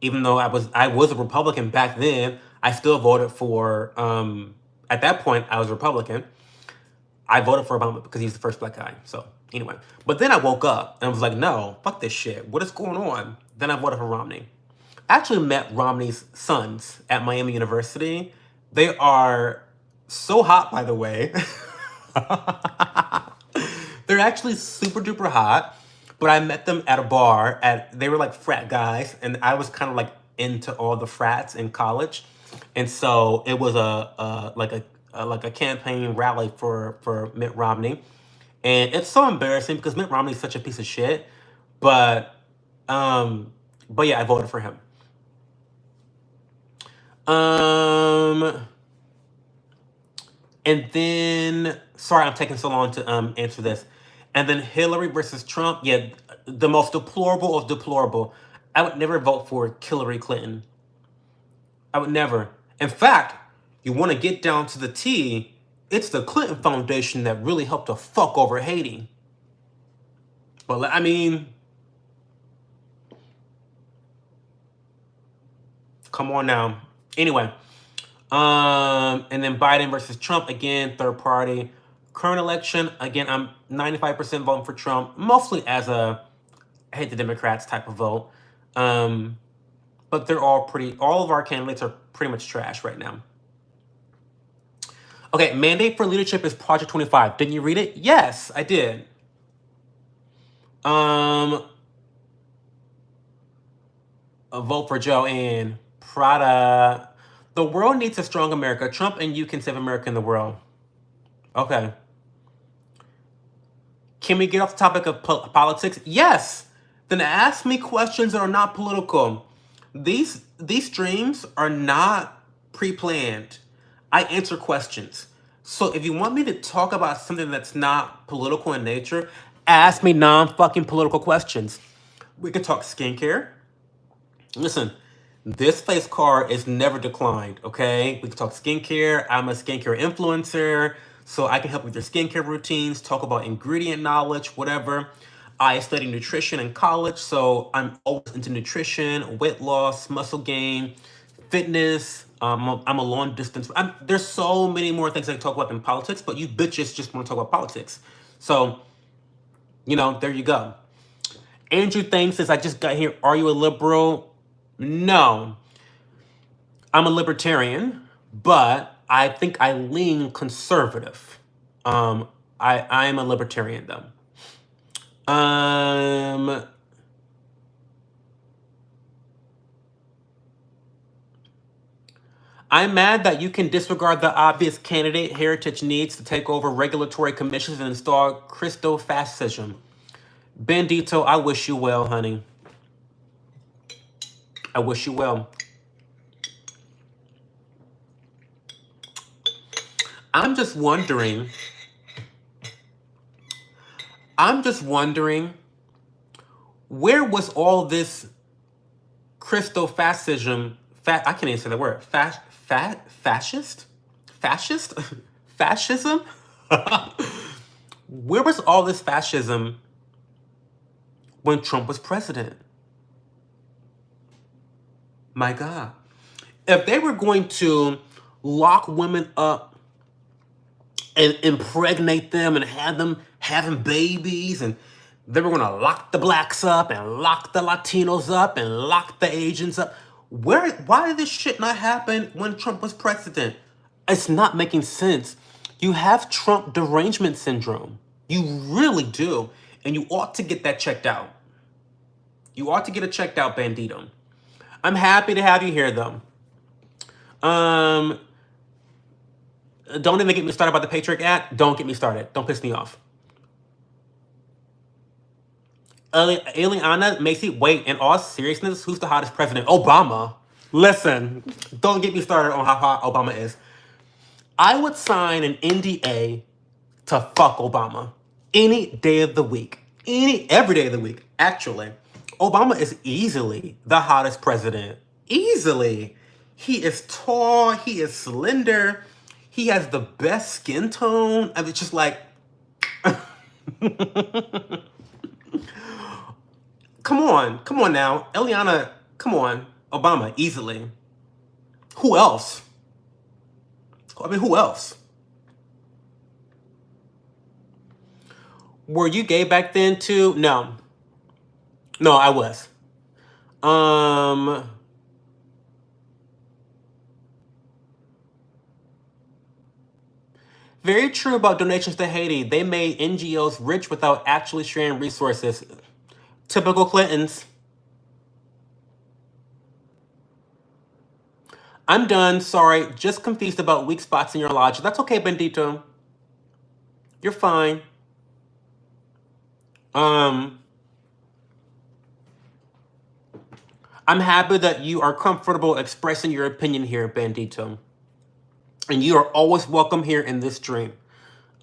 S1: Even though I was a Republican back then, I still voted for, at that point, I was a Republican. I voted for Obama because he's the first black guy. So anyway, but then I woke up and I was like, no, fuck this shit. What is going on? Then I voted for Romney. I actually met Romney's sons at Miami University. They are so hot, by the way. They're actually super duper hot, but I met them at a bar. They were like frat guys, and I was kind of like into all the frats in college, and so it was like a campaign rally for Mitt Romney, and it's so embarrassing because Mitt Romney is such a piece of shit, but yeah, I voted for him. And then, sorry, I'm taking so long to answer this. And then Hillary versus Trump, yeah, the most deplorable of deplorable. I would never vote for Hillary Clinton. I would never. In fact, you want to get down to the T, it's the Clinton Foundation that really helped to fuck over Haiti. But I mean, come on now. Anyway, and then Biden versus Trump, again, third party. Current election, again, I'm 95% voting for Trump, mostly as a I hate the Democrats type of vote. But they're all of our candidates are pretty much trash right now. Okay, mandate for leadership is Project 25. Didn't you read it? Yes, I did. A vote for Joanne. Prada. The world needs a strong America. Trump and you can save America and the world. Okay. Can we get off the topic of politics? Yes. Then ask me questions that are not political. These streams are not pre-planned. I answer questions. So if you want me to talk about something that's not political in nature, ask me non-fucking political questions. We could talk skincare. Listen, this face card is never declined, okay? We can talk skincare. I'm a skincare influencer, so I can help with your skincare routines, talk about ingredient knowledge, whatever. I studied nutrition in college, so I'm always into nutrition, weight loss, muscle gain, fitness. I'm a long distance. There's so many more things I can talk about than politics, but you bitches just want to talk about politics. So, there you go. Andrew Thames says, I just got here. Are you a liberal? No. I'm a libertarian, but I think I lean conservative. I'm a libertarian, though. I'm mad that you can disregard the obvious candidate heritage needs to take over regulatory commissions and install Christo-fascism. Bendito, I wish you well, honey. I wish you well. I'm just wondering, where was all this crystal fascism, I can't even say the word, fascist? Fascist? Fascism? Where was all this fascism when Trump was president? My God. If they were going to lock women up and impregnate them and have them having babies, and they were going to lock the blacks up and lock the Latinos up and lock the Asians up, why did this shit not happen when Trump was president? It's not making sense. You have Trump derangement syndrome. You really do. And you ought to get that checked out. You ought to get it checked out, Bandito. I'm happy to have you here, though. Don't even get me started about the Patriot Act. Don't get me started. Don't piss me off. Eliana Macy, wait, in all seriousness, who's the hottest president? Obama. Listen, don't get me started on how hot Obama is. I would sign an NDA to fuck Obama any day of the week. Every day of the week, actually. Obama is easily the hottest president. Easily. He is tall. He is slender. He has the best skin tone. I mean, just like... Come on now. Eliana, come on. Obama, easily. Who else? I mean, who else? Were you gay back then too? No. No, I was. Very true about donations to Haiti. They made NGOs rich without actually sharing resources. Typical Clintons. I'm done. Sorry. Just confused about weak spots in your logic. That's okay, Bendito. You're fine. I'm happy that you are comfortable expressing your opinion here, Bandito. And you are always welcome here in this stream.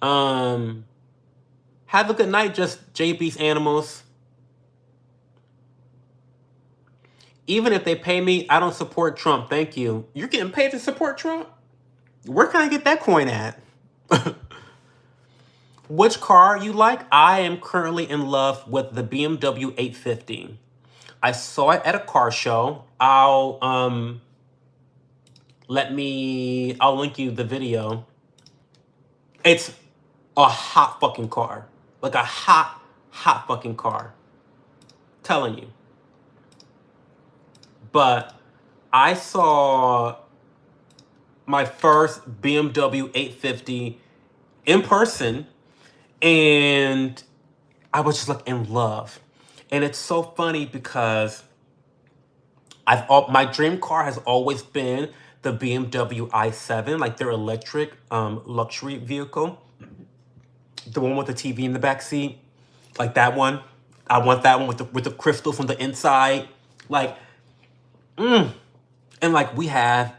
S1: Have a good night, just JB's animals. Even if they pay me, I don't support Trump. Thank you. You're getting paid to support Trump? Where can I get that coin at? Which car you like? I am currently in love with the BMW 850. I saw it at a car show. I'll link you the video. It's a hot fucking car. Like a hot fucking car. Telling you. But I saw my first BMW 850 in person, and I was just like in love. And it's so funny because my dream car has always been the BMW i7, like their electric luxury vehicle. The one with the TV in the back seat. Like that one. I want that one with the crystals on the inside. Like, and like we are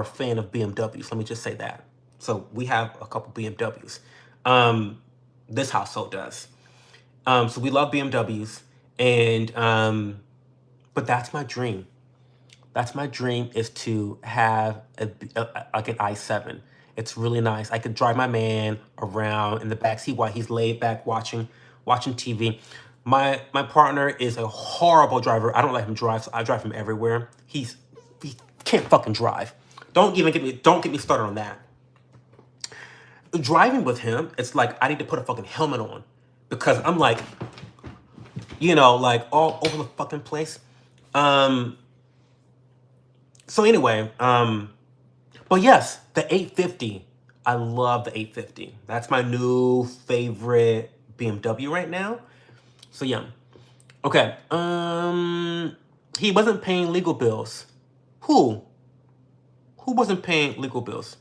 S1: a fan of BMWs. Let me just say that. So we have a couple BMWs. This household does. So we love BMWs, and but that's my dream. That's my dream, is to have like an i7. It's really nice. I could drive my man around in the backseat while he's laid back watching TV. My partner is a horrible driver. I don't let him drive, so I drive him everywhere. He can't fucking drive. Don't get me started on that. Driving with him, it's like I need to put a fucking helmet on, because I'm like, like all over the fucking place. So anyway, but yes, the 850. I love the 850. That's my new favorite BMW right now. So yeah. Okay. He wasn't paying legal bills. Who wasn't paying legal bills?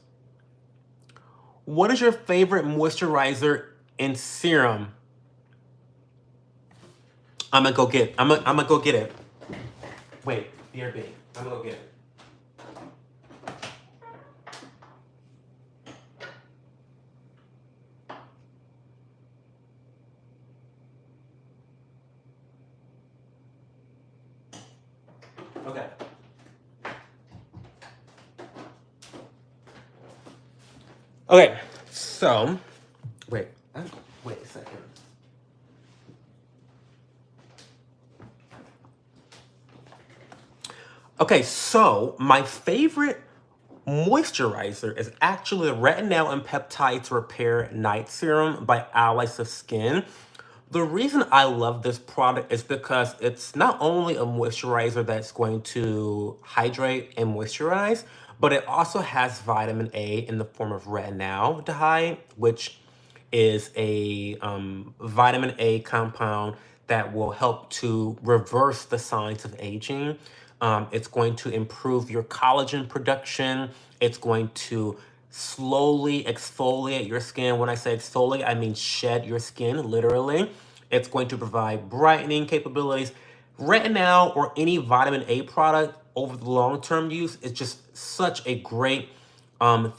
S1: What is your favorite moisturizer and serum? I'm gonna go get it. Wait, BRB. I'm gonna go get it. Okay. Okay, so, wait a second. Okay, so my favorite moisturizer is actually the Retinol and Peptides Repair Night Serum by Allies of Skin. The reason I love this product is because it's not only a moisturizer that's going to hydrate and moisturize, but it also has vitamin A in the form of retinaldehyde, which is a vitamin A compound that will help to reverse the signs of aging. It's going to improve your collagen production. It's going to slowly exfoliate your skin. When I say exfoliate, I mean shed your skin, literally. It's going to provide brightening capabilities. Retinol or any vitamin A product over the long-term use is just such a great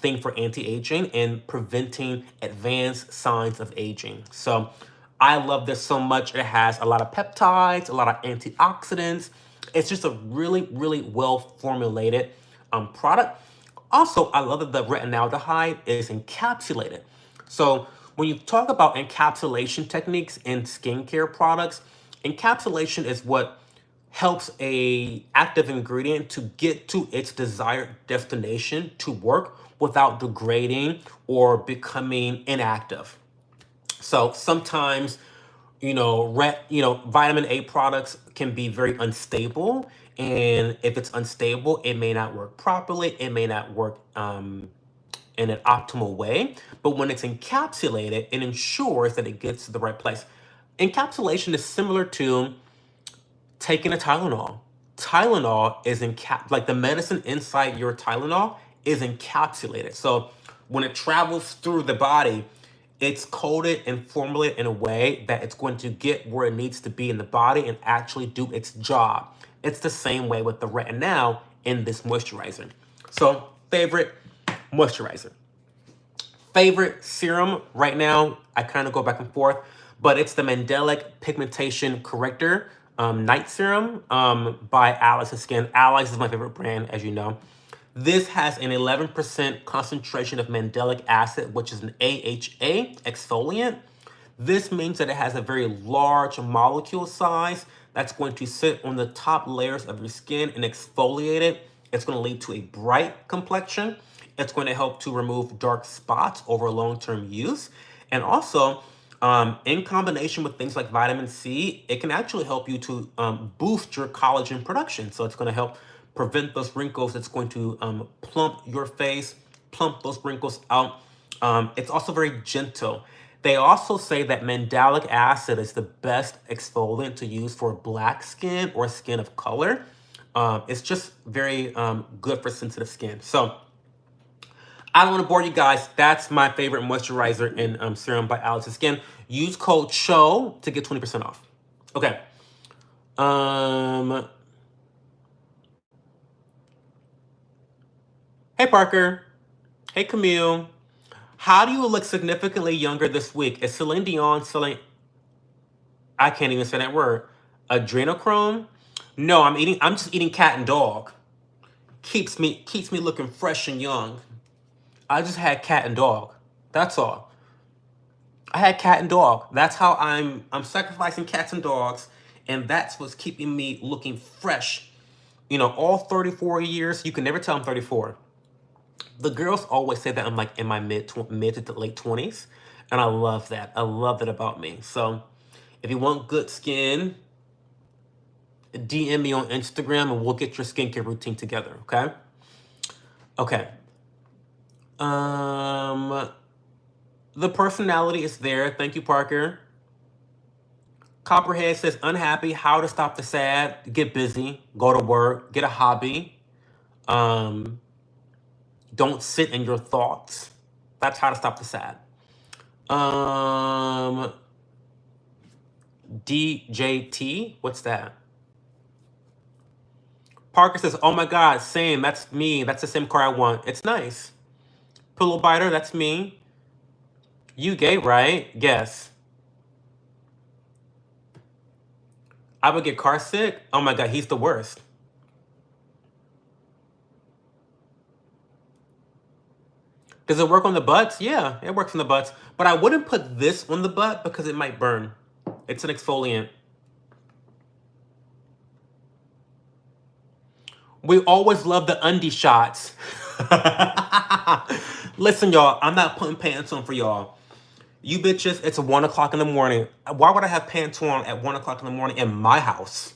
S1: thing for anti-aging and preventing advanced signs of aging. So I love this so much. It has a lot of peptides, a lot of antioxidants. It's just a really, really well formulated product. Also, I love that the retinaldehyde is encapsulated. So when you talk about encapsulation techniques in skincare products, encapsulation is what helps a active ingredient to get to its desired destination to work without degrading or becoming inactive. So sometimes, vitamin A products can be very unstable, and if it's unstable, it may not work properly. It may not work in an optimal way. But when it's encapsulated, it ensures that it gets to the right place. Encapsulation is similar to taking a Tylenol. Tylenol is like the medicine inside your Tylenol is encapsulated. So when it travels through the body, it's coded and formulated in a way that it's going to get where it needs to be in the body and actually do its job. It's the same way with the retinol in this moisturizer. So favorite moisturizer. Favorite serum right now, I kind of go back and forth, but it's the Mandelic Pigmentation Corrector Night Serum by Allies of Skin. Allies is my favorite brand, as you know. This has an 11% concentration of mandelic acid, which is an AHA exfoliant. This means that it has a very large molecule size that's going to sit on the top layers of your skin and exfoliate it. It's going to lead to a bright complexion. It's going to help to remove dark spots over long-term use. And also, in combination with things like vitamin C, it can actually help you to boost your collagen production. So it's going to help prevent those wrinkles. It's going to plump your face, plump those wrinkles out. It's also very gentle. They also say that mandelic acid is the best exfoliant to use for black skin or skin of color. It's just very good for sensitive skin. So I don't want to bore you guys. That's my favorite moisturizer in serum by Allies of Skin. Use code CHO to get 20% off. Okay. Hey, Parker. Hey, Camille. How do you look significantly younger this week? Is Celine Dion selling... I can't even say that word. Adrenochrome? No, I'm just eating cat and dog. Keeps me looking fresh and young. I just had cat and dog. That's all. I had cat and dog. That's how I'm sacrificing cats and dogs, and that's what's keeping me looking fresh. All 34 years, you can never tell I'm 34. The girls always say that I'm like in my mid to late 20s, and I love that. I love that about me. So if you want good skin, DM me on Instagram and we'll get your skincare routine together, okay? Okay. The personality is there. Thank you, Parker. Copperhead says, unhappy, how to stop the sad, get busy, go to work, get a hobby. Don't sit in your thoughts. That's how to stop the sad. DJT, what's that? Parker says, oh my God, same, that's me. That's the same car I want. It's nice. Pillow biter, that's me. You gay, right? Yes. I would get car sick. Oh my God, he's the worst. Does it work on the butts? Yeah, it works on the butts. But I wouldn't put this on the butt because it might burn. It's an exfoliant. We always love the undie shots. Listen, y'all, I'm not putting pants on for y'all. You bitches, it's 1 o'clock in the morning. Why would I have pants on at 1 o'clock in the morning in my house?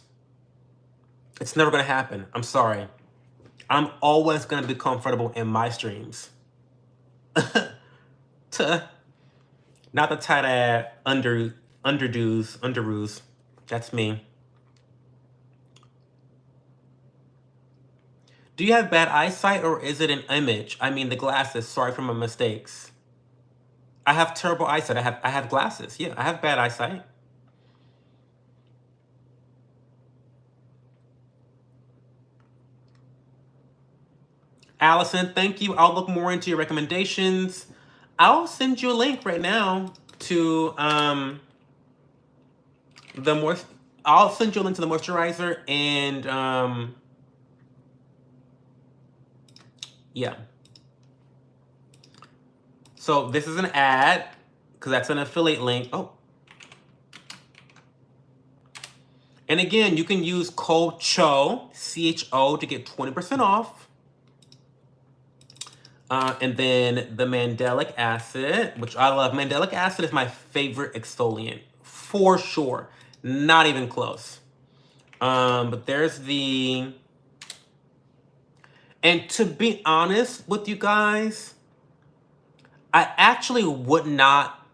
S1: It's never gonna happen. I'm sorry. I'm always gonna be comfortable in my streams. Not the tight ass underoos. That's me. Do you have bad eyesight or is it an image? I mean the glasses. Sorry for my mistakes. I have terrible eyesight. I have glasses. Yeah, I have bad eyesight. Allison, thank you. I'll look more into your recommendations. I'll send you a link right now to I'll send you a link to the moisturizer and yeah. So this is an ad because that's an affiliate link. Oh. And again, you can use code CHO, CHO, to get 20% off. And then the mandelic acid, which I love. Mandelic acid is my favorite exfoliant, for sure. Not even close. But there's the... And to be honest with you guys, I actually would not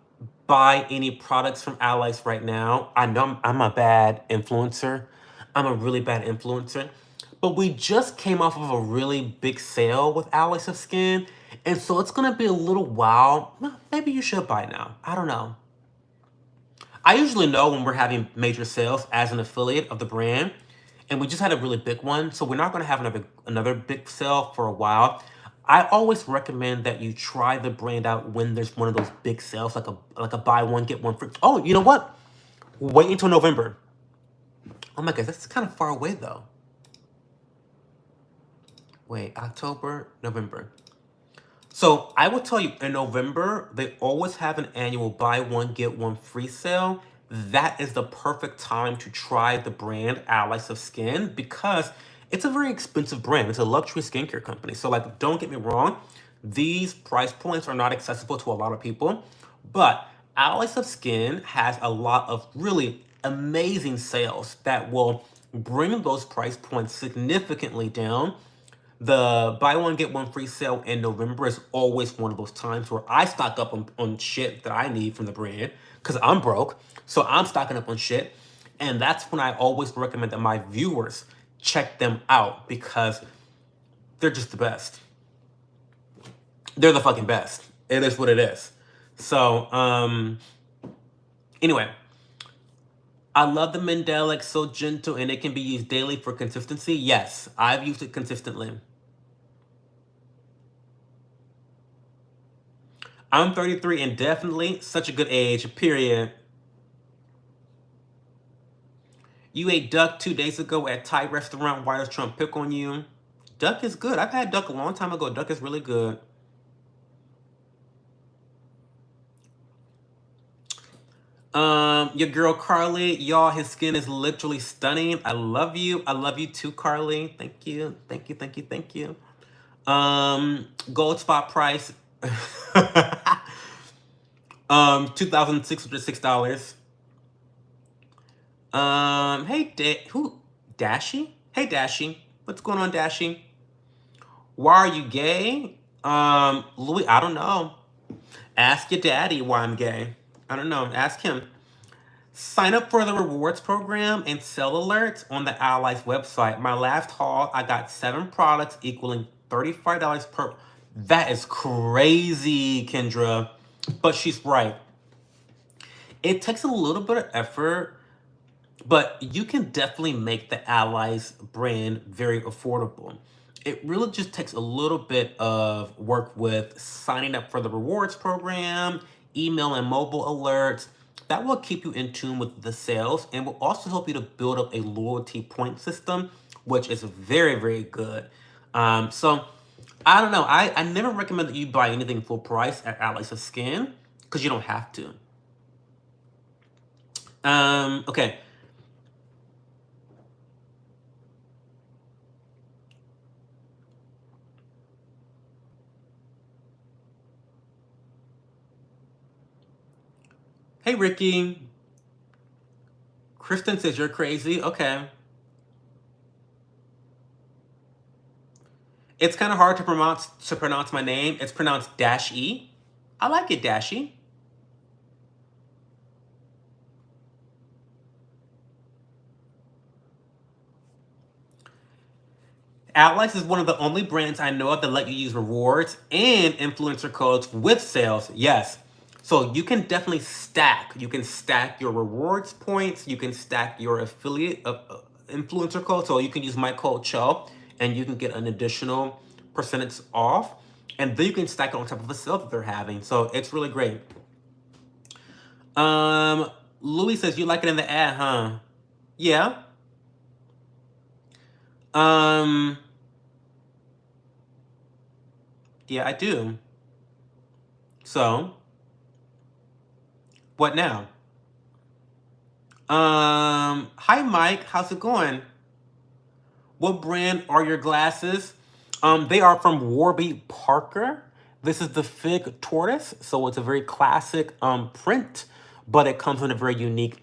S1: buy any products from Allies right now. I know I'm a bad influencer. I'm a really bad influencer. But we just came off of a really big sale with Allies of Skin. And so it's going to be a little while. Well, maybe you should buy now. I don't know. I usually know when we're having major sales as an affiliate of the brand. And we just had a really big one. So we're not going to have another big sale for a while. I always recommend that you try the brand out when there's one of those big sales, like a buy one, get one free. Oh, you know what? Wait until November. Oh my gosh, that's kind of far away though. Wait, October, November. So I will tell you, in November, they always have an annual buy one, get one free sale. That is the perfect time to try the brand Allies of Skin because it's a very expensive brand. It's a luxury skincare company. So like, don't get me wrong. These price points are not accessible to a lot of people, but Allies of Skin has a lot of really amazing sales that will bring those price points significantly down. The buy one, get one free sale in November is always one of those times where I stock up on shit that I need from the brand because I'm broke. So I'm stocking up on shit. And that's when I always recommend that my viewers check them out because they're just the best. They're the fucking best. It is what it is. So, anyway. I love the Mandelic, so gentle, and it can be used daily for consistency. Yes, I've used it consistently. I'm 33 and definitely such a good age, period. You ate duck 2 days ago at Thai restaurant. Why does Trump pick on you? Duck is good. I've had duck a long time ago. Duck is really good. Your girl Carly, y'all, his skin is literally stunning. I love you. I love you too, Carly. Thank you. Thank you. Thank you. Thank you. Gold spot price. $2,606. Hey, who? Dashy? Hey, Dashy. What's going on, Dashy? Why are you gay? Louis, I don't know. Ask your daddy why I'm gay. I don't know. Ask him. Sign up for the rewards program and sell alerts on the Allies website. My last haul, I got 7 products equaling $35 per. That is crazy, Kendra. But she's right. It takes a little bit of effort, but you can definitely make the Allies brand very affordable. It really just takes a little bit of work with signing up for the rewards program, email and mobile alerts. That will keep you in tune with the sales and will also help you to build up a loyalty point system, which is very, very good. So I don't know. I never recommend that you buy anything full price at Alex of Skin because you don't have to. Okay. Hey, Ricky. Kristen says you're crazy. Okay. It's kind of hard to pronounce my name. It's pronounced Dash E. I like it, Dashy. Alex is one of the only brands I know of that let you use rewards and influencer codes with sales. Yes. So you can definitely stack. You can stack your rewards points. You can stack your affiliate influencer code. So you can use my code CHO and you can get an additional percentage off. And then you can stack it on top of a sale that they're having. So it's really great. Louis says you like it in the ad, huh? Yeah. Yeah, I do. So, what now? Hi Mike, how's it going? What brand are your glasses? They are from Warby Parker. This is the Fig Tortoise, so it's a very classic print, but it comes in a very unique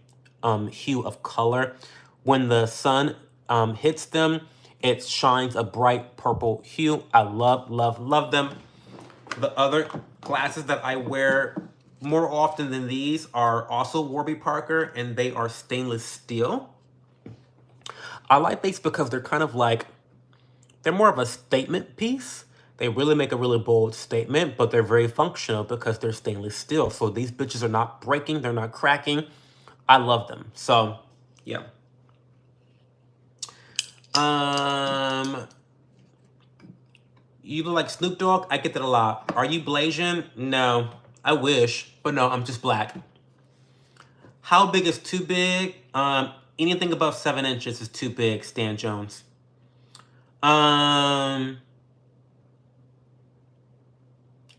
S1: hue of color. When the sun hits them, it shines a bright purple hue. I love, love, love them. The other glasses that I wear more often than these are also Warby Parker, and they are stainless steel. I like these because they're kind of like, they're more of a statement piece. They really make a really bold statement, but they're very functional because they're stainless steel. So these bitches are not breaking, they're not cracking. I love them. So, yeah. You look like Snoop Dogg? I get that a lot. Are you Blasian? No. I wish, but no, I'm just black. How big is too big? Anything above 7 inches is too big, Stan Jones. Not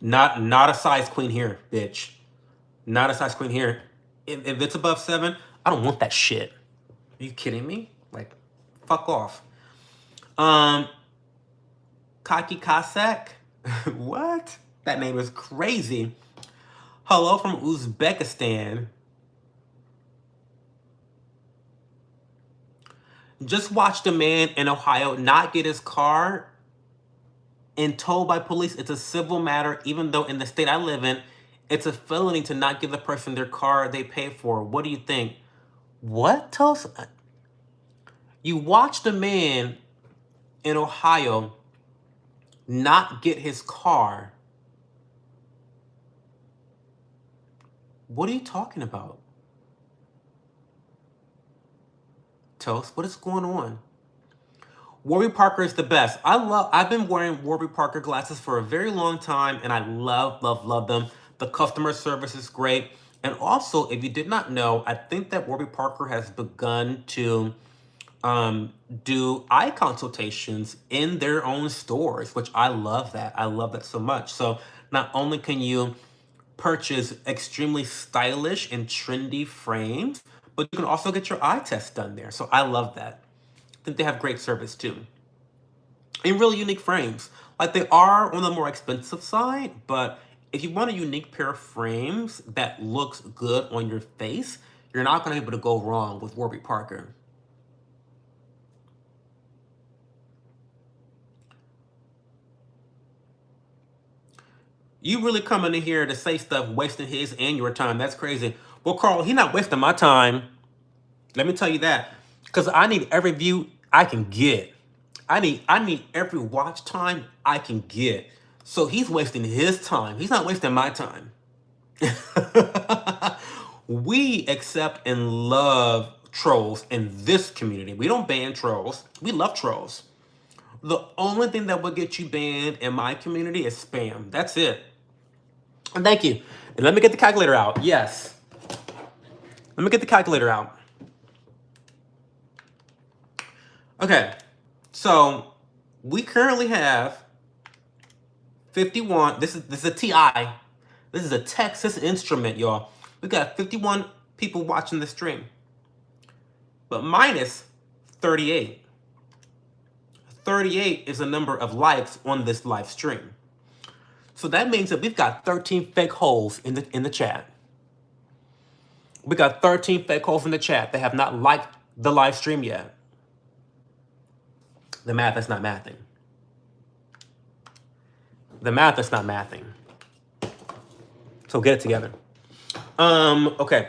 S1: a size queen here, bitch. Not a size queen here. If it's above 7, I don't want that shit. Are you kidding me? Like, fuck off. Kaki Kasak? What? That name is crazy. Hello from Uzbekistan. Just watched a man in Ohio not get his car and told by police it's a civil matter, even though in the state I live in, it's a felony to not give the person their car they pay for. What do you think? What? Tell us. You watched a man in Ohio not get his car. What are you talking about? Toast, what is going on? Warby Parker is the best. I've been wearing Warby Parker glasses for a very long time, and I love, love, love them. The customer service is great. And also, if you did not know, I think that Warby Parker has begun to do eye consultations in their own stores, which I love that. I love that so much. So not only can you purchase extremely stylish and trendy frames, but you can also get your eye test done there. So I love that. I think they have great service too. And really unique frames. Like they are on the more expensive side, but if you want a unique pair of frames that looks good on your face, you're not going to be able to go wrong with Warby Parker. You really coming in here to say stuff wasting his and your time. That's crazy. Well, Carl, he not wasting my time. Let me tell you that. Because I need every view I can get. I need every watch time I can get. So he's wasting his time. He's not wasting my time. We accept and love trolls in this community. We don't ban trolls. We love trolls. The only thing that will get you banned in my community is spam. That's it. And thank you. And let me get the calculator out. Yes. Let me get the calculator out. Okay. So we currently have 51. This is a TI. This is a Texas Instrument, y'all. We got 51 people watching the stream, but minus 38. 38 is the number of likes on this live stream. So that means that we've got 13 fake holes in the chat. We got 13 fake holes in the chat that have not liked the live stream yet. The math is not mathing. The math is not mathing. So get it together. Okay.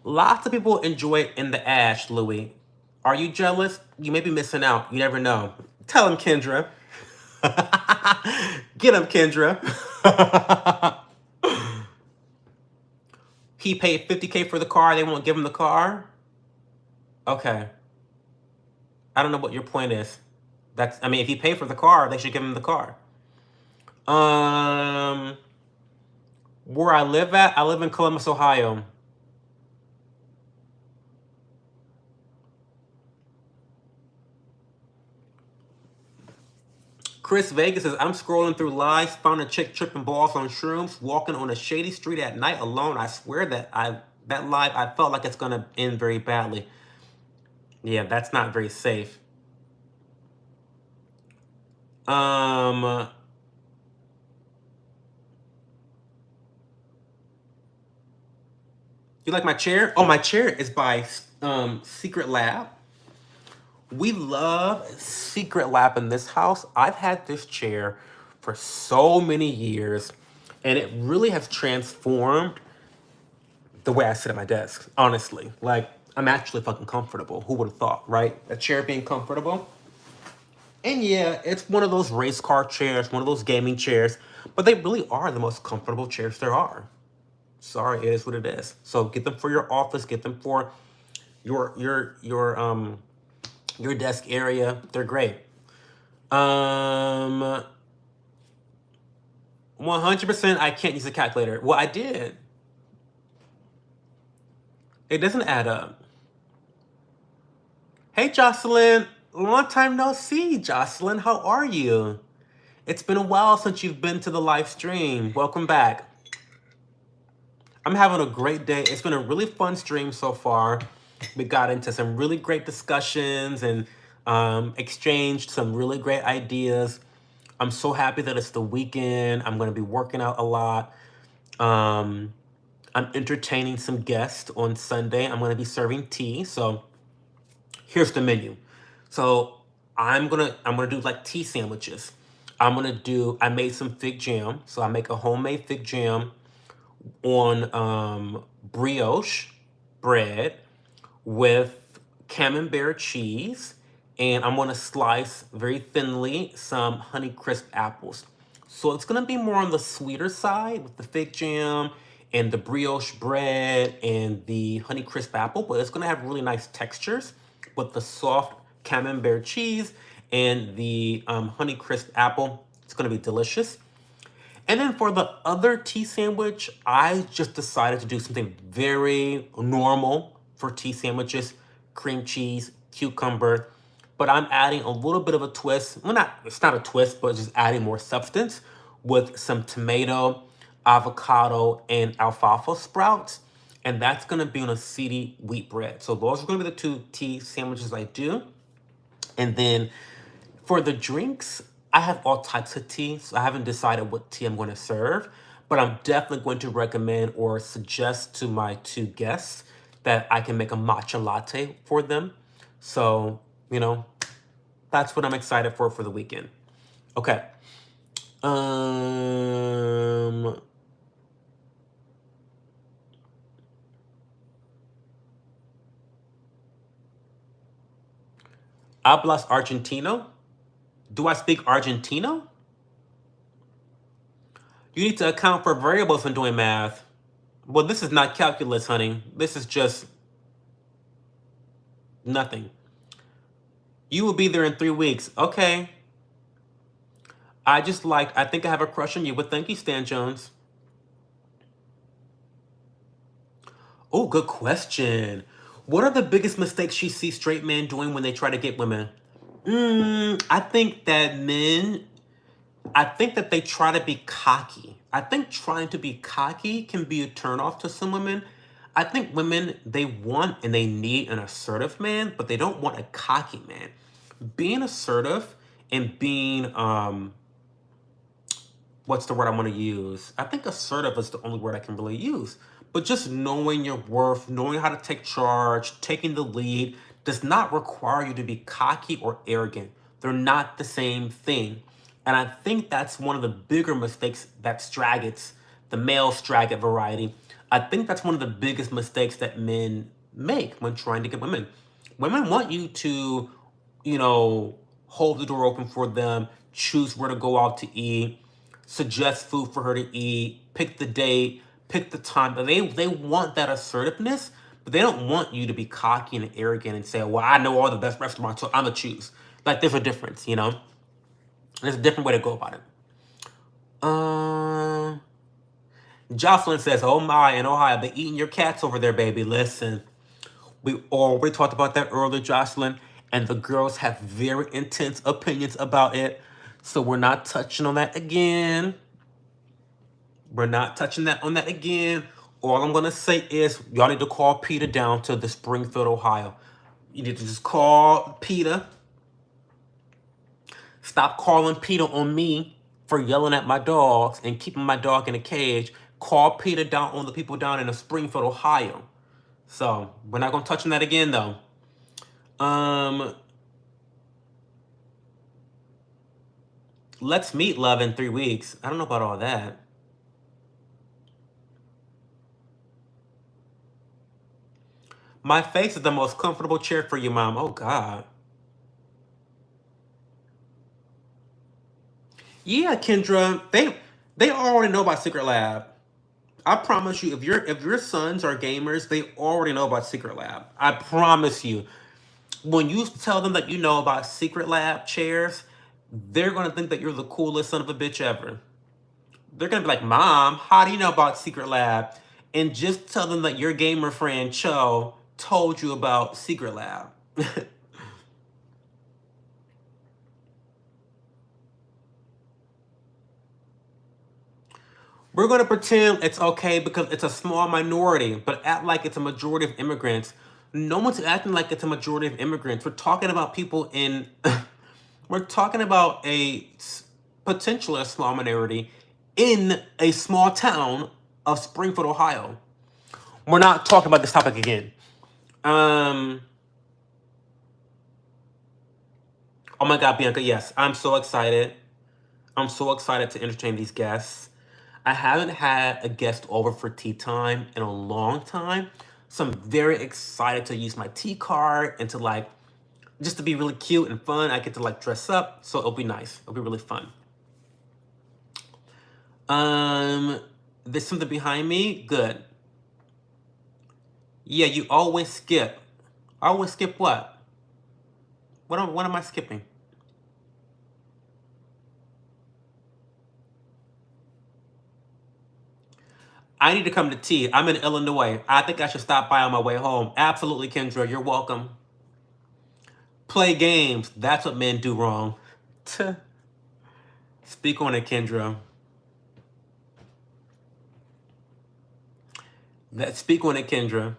S1: Lots of people enjoy it in the ash, Louis. Are you jealous? You may be missing out. You never know. Tell him, Kendra. Get him, Kendra. He paid $50K for the car. They won't give him the car. Okay. I don't know what your point is. I mean, if he paid for the car, they should give him the car. Where I live at, I live in Columbus, Ohio. Chris Vegas says, I'm scrolling through lives, found a chick tripping balls on shrooms, walking on a shady street at night alone. I swear that live, I felt like it's gonna end very badly. Yeah, that's not very safe. You like my chair? Oh, my chair is by Secret Lab. We love Secret Lab in this house. I've had this chair for so many years, and it really has transformed the way I sit at my desk, honestly. Like, I'm actually fucking comfortable. Who would have thought, right? A chair being comfortable. And yeah, it's one of those race car chairs, one of those gaming chairs, but they really are the most comfortable chairs there are. Sorry, it is what it is. So get them for your office, get them for your desk area. They're great. 100% I can't use a calculator. Well, I did. It doesn't add up. Hey, Jocelyn. Long time no see, Jocelyn. How are you? It's been a while since you've been to the live stream. Welcome back. I'm having a great day. It's been a really fun stream so far. We got into some really great discussions and exchanged some really great ideas. I'm so happy that it's the weekend. I'm going to be working out a lot. I'm entertaining some guests on Sunday. I'm going to be serving tea. So here's the menu. So I'm gonna do like tea sandwiches. I made some fig jam. So I make a homemade fig jam on brioche bread with camembert cheese, and I'm gonna slice very thinly some Honeycrisp apples. So it's gonna be more on the sweeter side with the fig jam and the brioche bread and the Honeycrisp apple, but it's gonna have really nice textures with the soft camembert cheese and the Honeycrisp apple. It's gonna be delicious. And then for the other tea sandwich, I just decided to do something very normal for tea sandwiches: cream cheese, cucumber, but I'm adding a little bit of a twist. Well, it's not a twist, but just adding more substance with some tomato, avocado, and alfalfa sprouts. And that's gonna be on a seedy wheat bread. So those are gonna be the two tea sandwiches I do. And then for the drinks, I have all types of tea, so I haven't decided what tea I'm going to serve, but I'm definitely going to recommend or suggest to my two guests that I can make a matcha latte for them. So, that's what I'm excited for the weekend. Okay. Hablas Argentino? Do I speak Argentino? You need to account for variables when doing math. Well, this is not calculus, honey. This is just nothing. You will be there in 3 weeks. Okay. I think I have a crush on you, but thank you, Stan Jones. Oh, good question. What are the biggest mistakes you see straight men doing when they try to get women? I think that men I think that they try to be cocky. I think trying to be cocky can be a turnoff to some women. I think women, they want and they need an assertive man, but they don't want a cocky man. Being assertive and being, what's the word I want to use? I think assertive is the only word I can really use. But just knowing your worth, knowing how to take charge, taking the lead, does not require you to be cocky or arrogant. They're not the same thing. And I think that's one of the bigger mistakes that Straggots, the male Straggot variety, I think that's one of the biggest mistakes that men make when trying to get women. Women want you to, hold the door open for them, choose where to go out to eat, suggest food for her to eat, pick the date, pick the time. But they want that assertiveness, but they don't want you to be cocky and arrogant and say, well, I know all the best restaurants, so I'm going to choose. Like, there's a difference, There's a different way to go about it. Jocelyn says, oh my, in Ohio, they eating your cats over there, baby. Listen, we already talked about that earlier, Jocelyn, and the girls have very intense opinions about it. So we're not touching on that again. We're not touching on that again. All I'm going to say is y'all need to call PETA down to the Springfield, Ohio. You need to just call PETA. Stop calling PETA on me for yelling at my dogs and keeping my dog in a cage. Call PETA down on the people down in Springfield, Ohio. So we're not going to touch on that again, though. Let's meet, love, in 3 weeks. I don't know about all that. My face is the most comfortable chair for you, Mom. Oh, God. Yeah, Kendra. They already know about Secret Lab. I promise you, if your sons are gamers, they already know about Secret Lab. I promise you. When you tell them that you know about Secret Lab chairs, they're gonna think that you're the coolest son of a bitch ever. They're gonna be like, Mom, how do you know about Secret Lab? And just tell them that your gamer friend Cho told you about Secret Lab. We're gonna pretend it's okay because it's a small minority, but act like it's a majority of immigrants. No one's acting like it's a majority of immigrants. We're talking about people in, we're talking about potentially a small minority in a small town of Springfield, Ohio. We're not talking about this topic again. Oh my God, Bianca, yes, I'm so excited. I'm so excited to entertain these guests. I haven't had a guest over for tea time in a long time. So I'm very excited to use my tea card and to just to be really cute and fun. I get to dress up. So it'll be nice. It'll be really fun. There's something behind me. Good. Yeah, you always skip. I always skip what? What am I skipping? I need to come to tea. I'm in Illinois. I think I should stop by on my way home. Absolutely, Kendra. You're welcome. Play games. That's what men do wrong. Speak on it, Kendra. Speak on it, Kendra.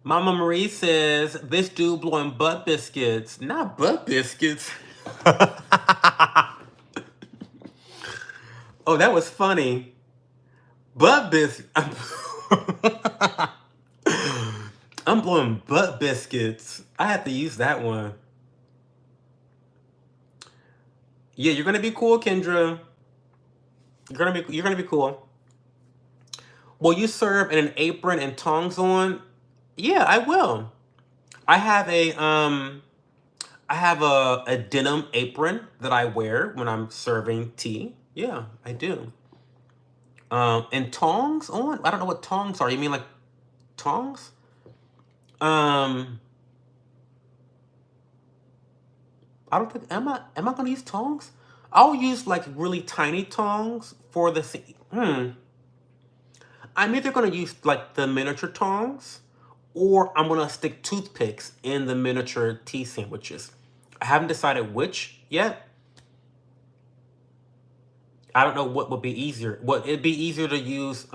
S1: Mama Marie says, this dude blowing butt biscuits. Not butt biscuits. Oh, that was funny. Butt biscuits. I'm blowing butt biscuits. I have to use that one. Yeah, you're gonna be cool, Kendra. You're gonna be cool. Will you serve in an apron and tongs on? Yeah, I will. I have a denim apron that I wear when I'm serving tea. Yeah, I do. And tongs on? I don't know what tongs are. You mean like tongs? I don't think am I gonna use tongs? I'll use really tiny tongs for the I'm either gonna use the miniature tongs or I'm gonna stick toothpicks in the miniature tea sandwiches. I haven't decided which yet. I don't know what would be easier. Would it be easier to use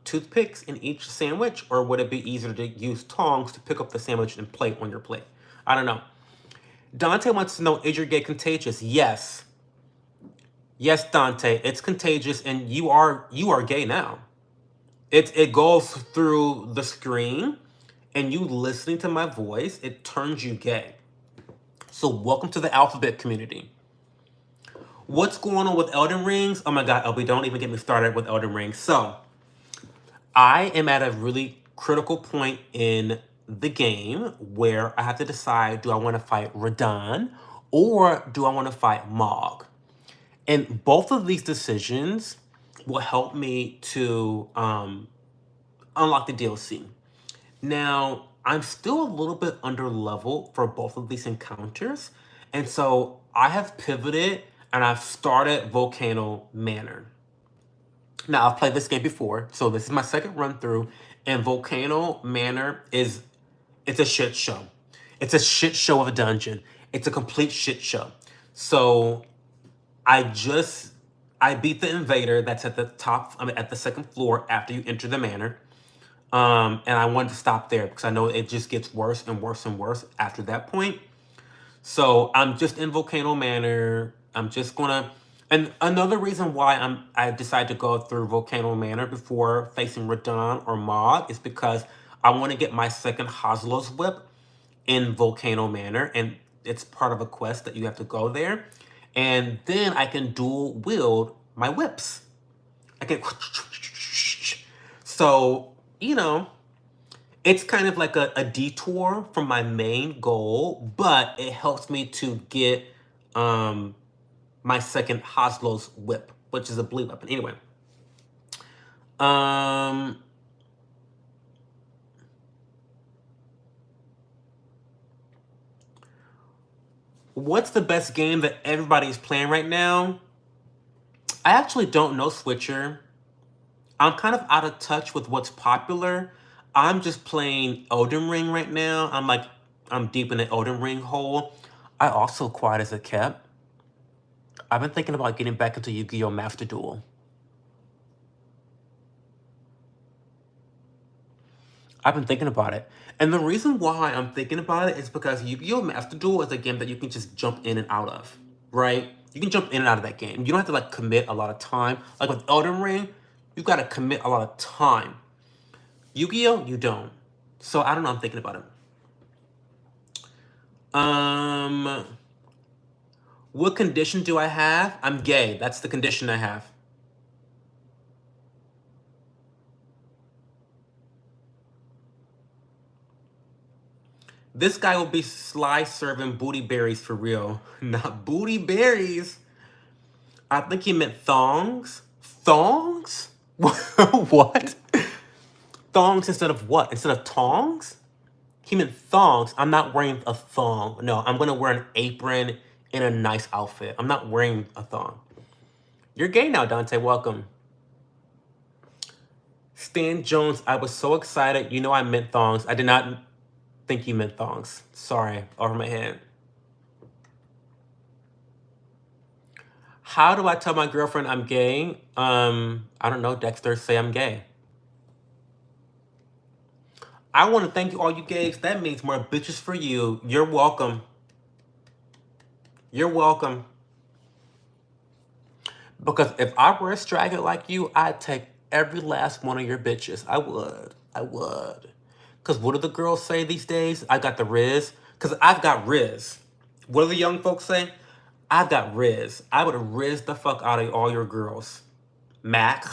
S1: toothpicks in each sandwich, or would it be easier to use tongs to pick up the sandwich and plate on your plate? I don't know. Dante wants to know, is your gay contagious? Yes. Yes, Dante, it's contagious, and you are gay now. It goes through the screen, and you listening to my voice, it turns you gay. So welcome to the alphabet community. What's going on with Elden Rings? Oh my god, LB, don't even get me started with Elden Rings. So I am at a really critical point in the game where I have to decide, do I want to fight Radahn or do I want to fight Mog? And both of these decisions will help me to unlock the DLC. Now, I'm still a little bit under level for both of these encounters, and so I have pivoted and I've started Volcano Manor. Now, I've played this game before, so this is my second run through, and Volcano Manor it's a shit show. It's a shit show of a dungeon. It's a complete shit show. So I just I beat the invader that's at the top, I mean, at the second floor after you enter the manor. And I wanted to stop there because I know it just gets worse and worse and worse after that point. So I'm just in Volcano Manor. I'm just gonna, and another reason why I decided to go through Volcano Manor before facing Radahn or Mog is because I want to get my second Hoslo's whip in Volcano Manor, and it's part of a quest that you have to go there, and then I can dual wield my whips. I can, so you know, it's kind of like a detour from my main goal, but it helps me to get um my second Hoslo's whip, which is a blue weapon. Anyway, um, what's the best game that everybody's playing right now? I actually don't know, Switcher. I'm kind of out of touch with what's popular. I'm just playing Elden Ring right now. I'm deep in the Elden Ring hole. I also, quiet as a cat, I've been thinking about getting back into Yu-Gi-Oh! Master Duel. I've been thinking about it. And the reason why I'm thinking about it is because Yu-Gi-Oh! Master Duel is a game that you can just jump in and out of, right? You can jump in and out of that game. You don't have to like commit a lot of time. Like with Elden Ring, you gotta commit a lot of time. Yu-Gi-Oh! You don't. So I don't know, I'm thinking about it. What condition do I have? I'm gay. That's the condition I have. This guy will be sly serving booty berries for real. Not booty berries. I think he meant thongs. Thongs? What? Thongs instead of what? Instead of tongs? He meant thongs. I'm not wearing a thong. No, I'm gonna wear an apron and a nice outfit. I'm not wearing a thong. You're gay now, Dante. Welcome. Stan Jones, I was so excited. You know I meant thongs. I did not think you meant thongs. Sorry, over my head. How do I tell my girlfriend I'm gay? I don't know, Dexter, say I'm gay. I want to thank you, all you gays. That means more bitches for you. You're welcome. You're welcome. Because if I were a straggler like you, I'd take every last one of your bitches. I would. I would. Because what do the girls say these days? I got the Riz. Because I've got Riz. What do the young folks say? I've got Riz. I would Riz the fuck out of all your girls. Mac.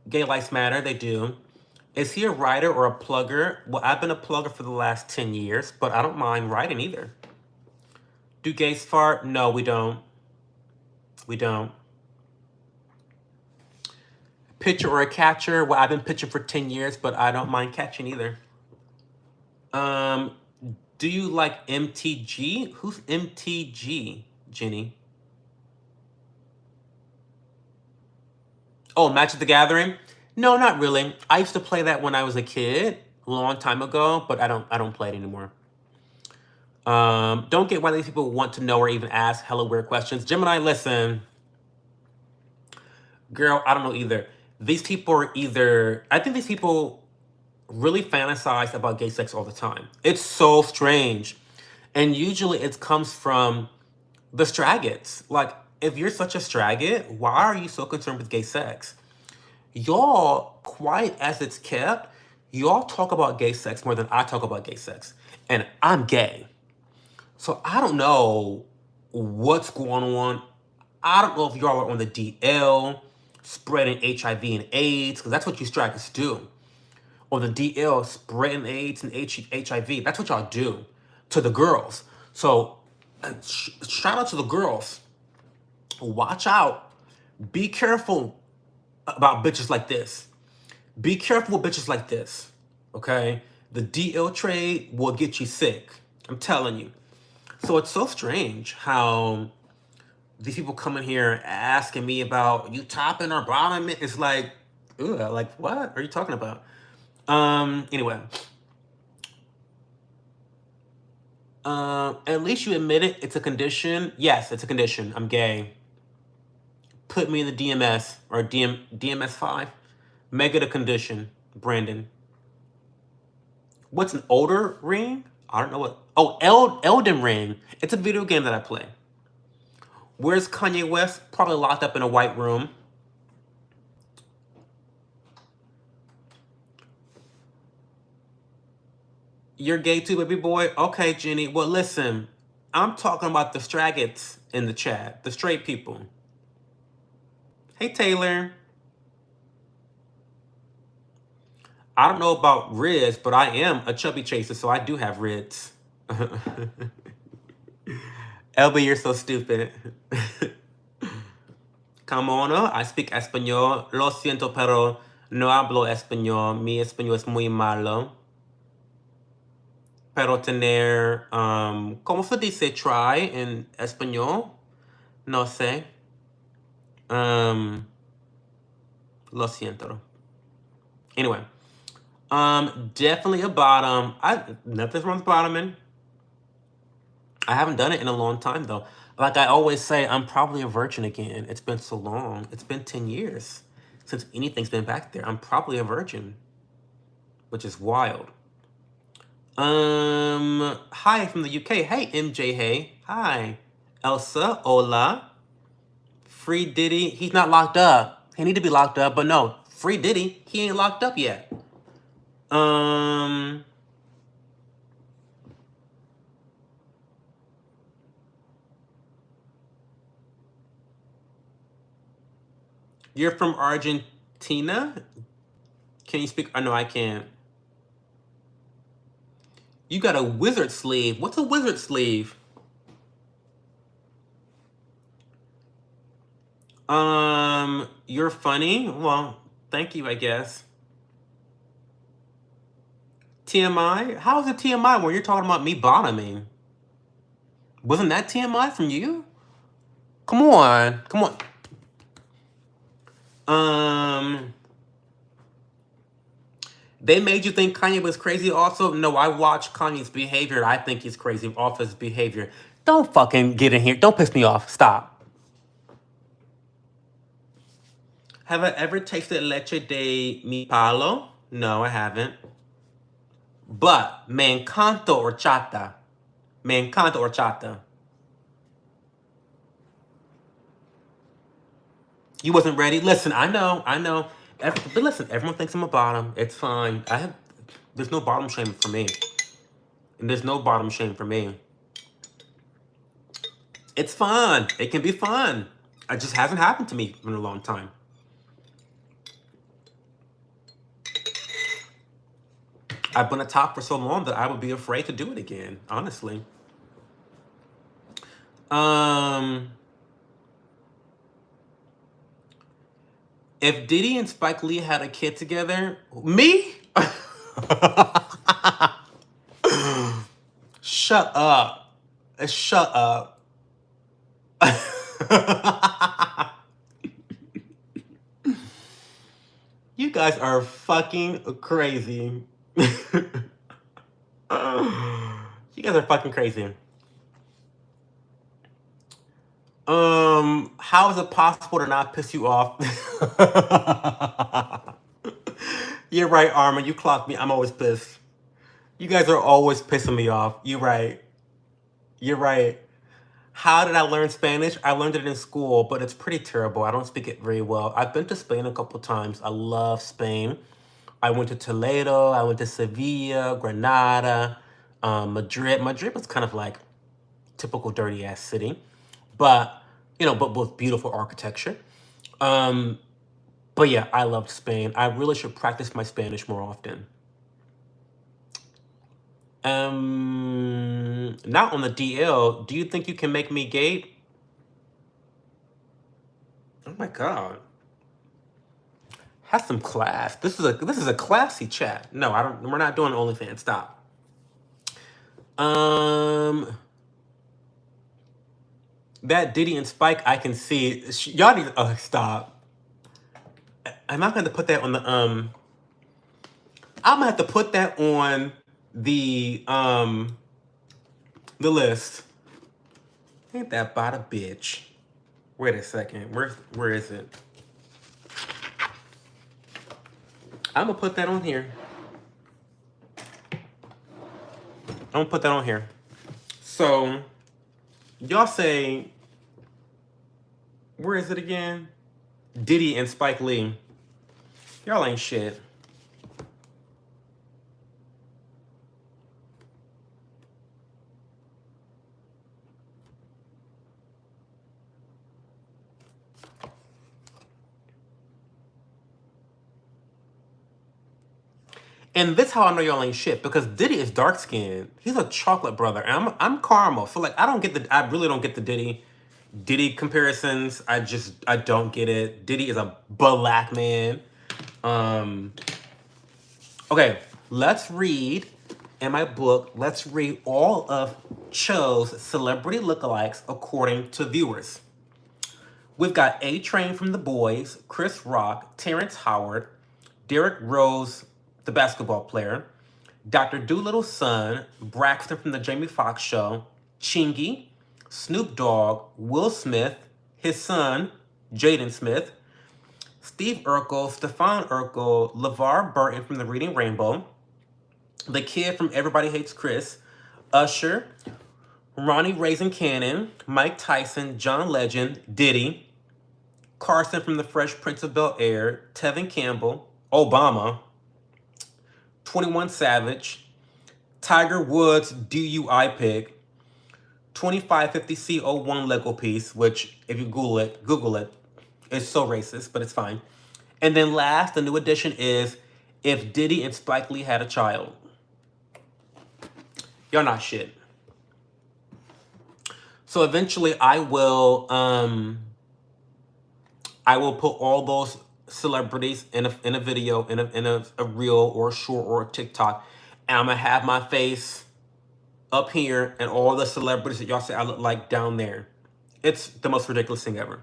S1: Gay Lives Matter, they do. Is he a writer or a plugger? Well, I've been a plugger for the last 10 years, but I don't mind writing either. Do gays fart? No, we don't. We don't. Pitcher or a catcher? Well, I've been pitching for 10 years, but I don't mind catching either. Do you like MTG? Who's MTG, Jenny? Oh, Magic the Gathering? No, not really. I used to play that when I was a kid, a long time ago, but I don't play it anymore. Don't get why these people want to know or even ask hella weird questions. Gemini, listen. Girl, I don't know either. These people are either... I think these people really fantasize about gay sex all the time. It's so strange. And usually it comes from the straggots. Like, if you're such a straggot, why are you so concerned with gay sex? Y'all, quiet as it's kept, y'all talk about gay sex more than I talk about gay sex. And I'm gay. So I don't know what's going on. I don't know if y'all are on the DL, spreading HIV and AIDS, because that's what you straggots do. On the DL, spreading AIDS and HIV. That's what y'all do to the girls. So shout out to the girls. Watch out. Be careful about bitches like this. Be careful with bitches like this. Okay? The DL trade will get you sick. I'm telling you. So it's so strange how these people come in here asking me about you topping or bottoming. It's like, ugh, like what are you talking about? Anyway. At least you admit it. It's a condition. Yes, it's a condition. I'm gay. Put me in the DMS or DMS5. Make it a condition, Brandon. What's an older ring? I don't know what. Oh, Elden Ring. It's a video game that I play. Where's Kanye West? Probably locked up in a white room. You're gay too, baby boy? Okay, Jenny. Well, listen. I'm talking about the straggots in the chat. The straight people. Hey, Taylor. I don't know about Riz, but I am a chubby chaser, so I do have Riz. Elby, you're so stupid. Come on, I speak español. Lo siento, pero no hablo español. Mi español es muy malo. Pero tener, ¿cómo se dice try en español? No sé. Lo siento. Anyway, definitely a bottom. Nothing's wrong with bottoming. I haven't done it in a long time though. Like I always say, I'm probably a virgin again. It's been so long. It's been 10 years since anything's been back there. I'm probably a virgin, which is wild. Hi from the UK. Hey, MJ. Hey. Hi. Elsa. Hola. Free Diddy. He's not locked up. He need to be locked up, but no. Free Diddy. He ain't locked up yet. You're from Argentina? Can you speak? Oh, no, I can't. You got a wizard sleeve. What's a wizard sleeve? You're funny? Well, thank you, I guess. TMI? How is it TMI when you're talking about me bottoming? Wasn't that TMI from you? Come on. Come on. They made you think Kanye was crazy also? No, I watched Kanye's behavior. I think he's crazy off his behavior. Don't fucking get in here. Don't piss me off. Stop. Have I ever tasted leche de mi palo? No, I haven't. But me encanta horchata. Me encanta horchata. You wasn't ready? Listen, I know. But listen, everyone thinks I'm a bottom. It's fine. There's no bottom shame for me. And there's no bottom shame for me. It's fun. It can be fun. It just hasn't happened to me in a long time. I've been a top for so long that I would be afraid to do it again, honestly. If Diddy and Spike Lee had a kid together, me? Shut up. Shut up. You guys are fucking crazy. You guys are fucking crazy. How is it possible to not piss you off? You're right, Armor. You clocked me. I'm always pissed. You guys are always pissing me off. You're right. You're right. How did I learn Spanish? I learned it in school, but it's pretty terrible. I don't speak it very well. I've been to Spain a couple times. I love Spain. I went to Toledo. I went to Sevilla, Granada, Madrid. Madrid was kind of like typical dirty ass city, but but with beautiful architecture. But yeah, I loved Spain. I really should practice my Spanish more often. Not on the DL. Do you think you can make me gay? Oh my god. Have some class. This is a classy chat. No, I don't. We're not doing OnlyFans. Stop. That Diddy and Spike, I can see. Y'all need. Oh, stop. I'm not going to put that on the I'm gonna have to put that on the list. Ain't that about a bitch? Wait a second. Where is it? I'm gonna put that on here. I'm gonna put that on here. So y'all say, where is it again? Diddy and Spike Lee. Y'all ain't shit. And this how I know y'all ain't shit, because Diddy is dark skinned. He's a chocolate brother, and I'm caramel. So like I really don't get the Diddy comparisons. I don't get it. Diddy is a black man. Okay, let's read in my book. Let's read all of Cho's celebrity lookalikes according to viewers. We've got A Train from The Boys, Chris Rock, Terrence Howard, Derrick Rose, the basketball player, Dr. Doolittle's son, Braxton from the Jamie Foxx Show, Chingy, Snoop Dogg, Will Smith, his son, Jaden Smith, Steve Urkel, Stefan Urkel, LeVar Burton from the Reading Rainbow, the kid from Everybody Hates Chris, Usher, Ronnie Raisin Cannon, Mike Tyson, John Legend, Diddy, Carson from the Fresh Prince of Bel-Air, Tevin Campbell, Obama, 21 Savage, Tiger Woods DUI pick, 2550C01 Lego piece, which if you Google it, it's so racist, but it's fine. And then last, the new addition is if Diddy and Spike Lee had a child. Y'all not shit. So eventually I will put all those celebrities in a video, in a reel or a short or a TikTok, and I'm gonna have my face up here and all the celebrities that y'all say I look like down there. It's the most ridiculous thing ever.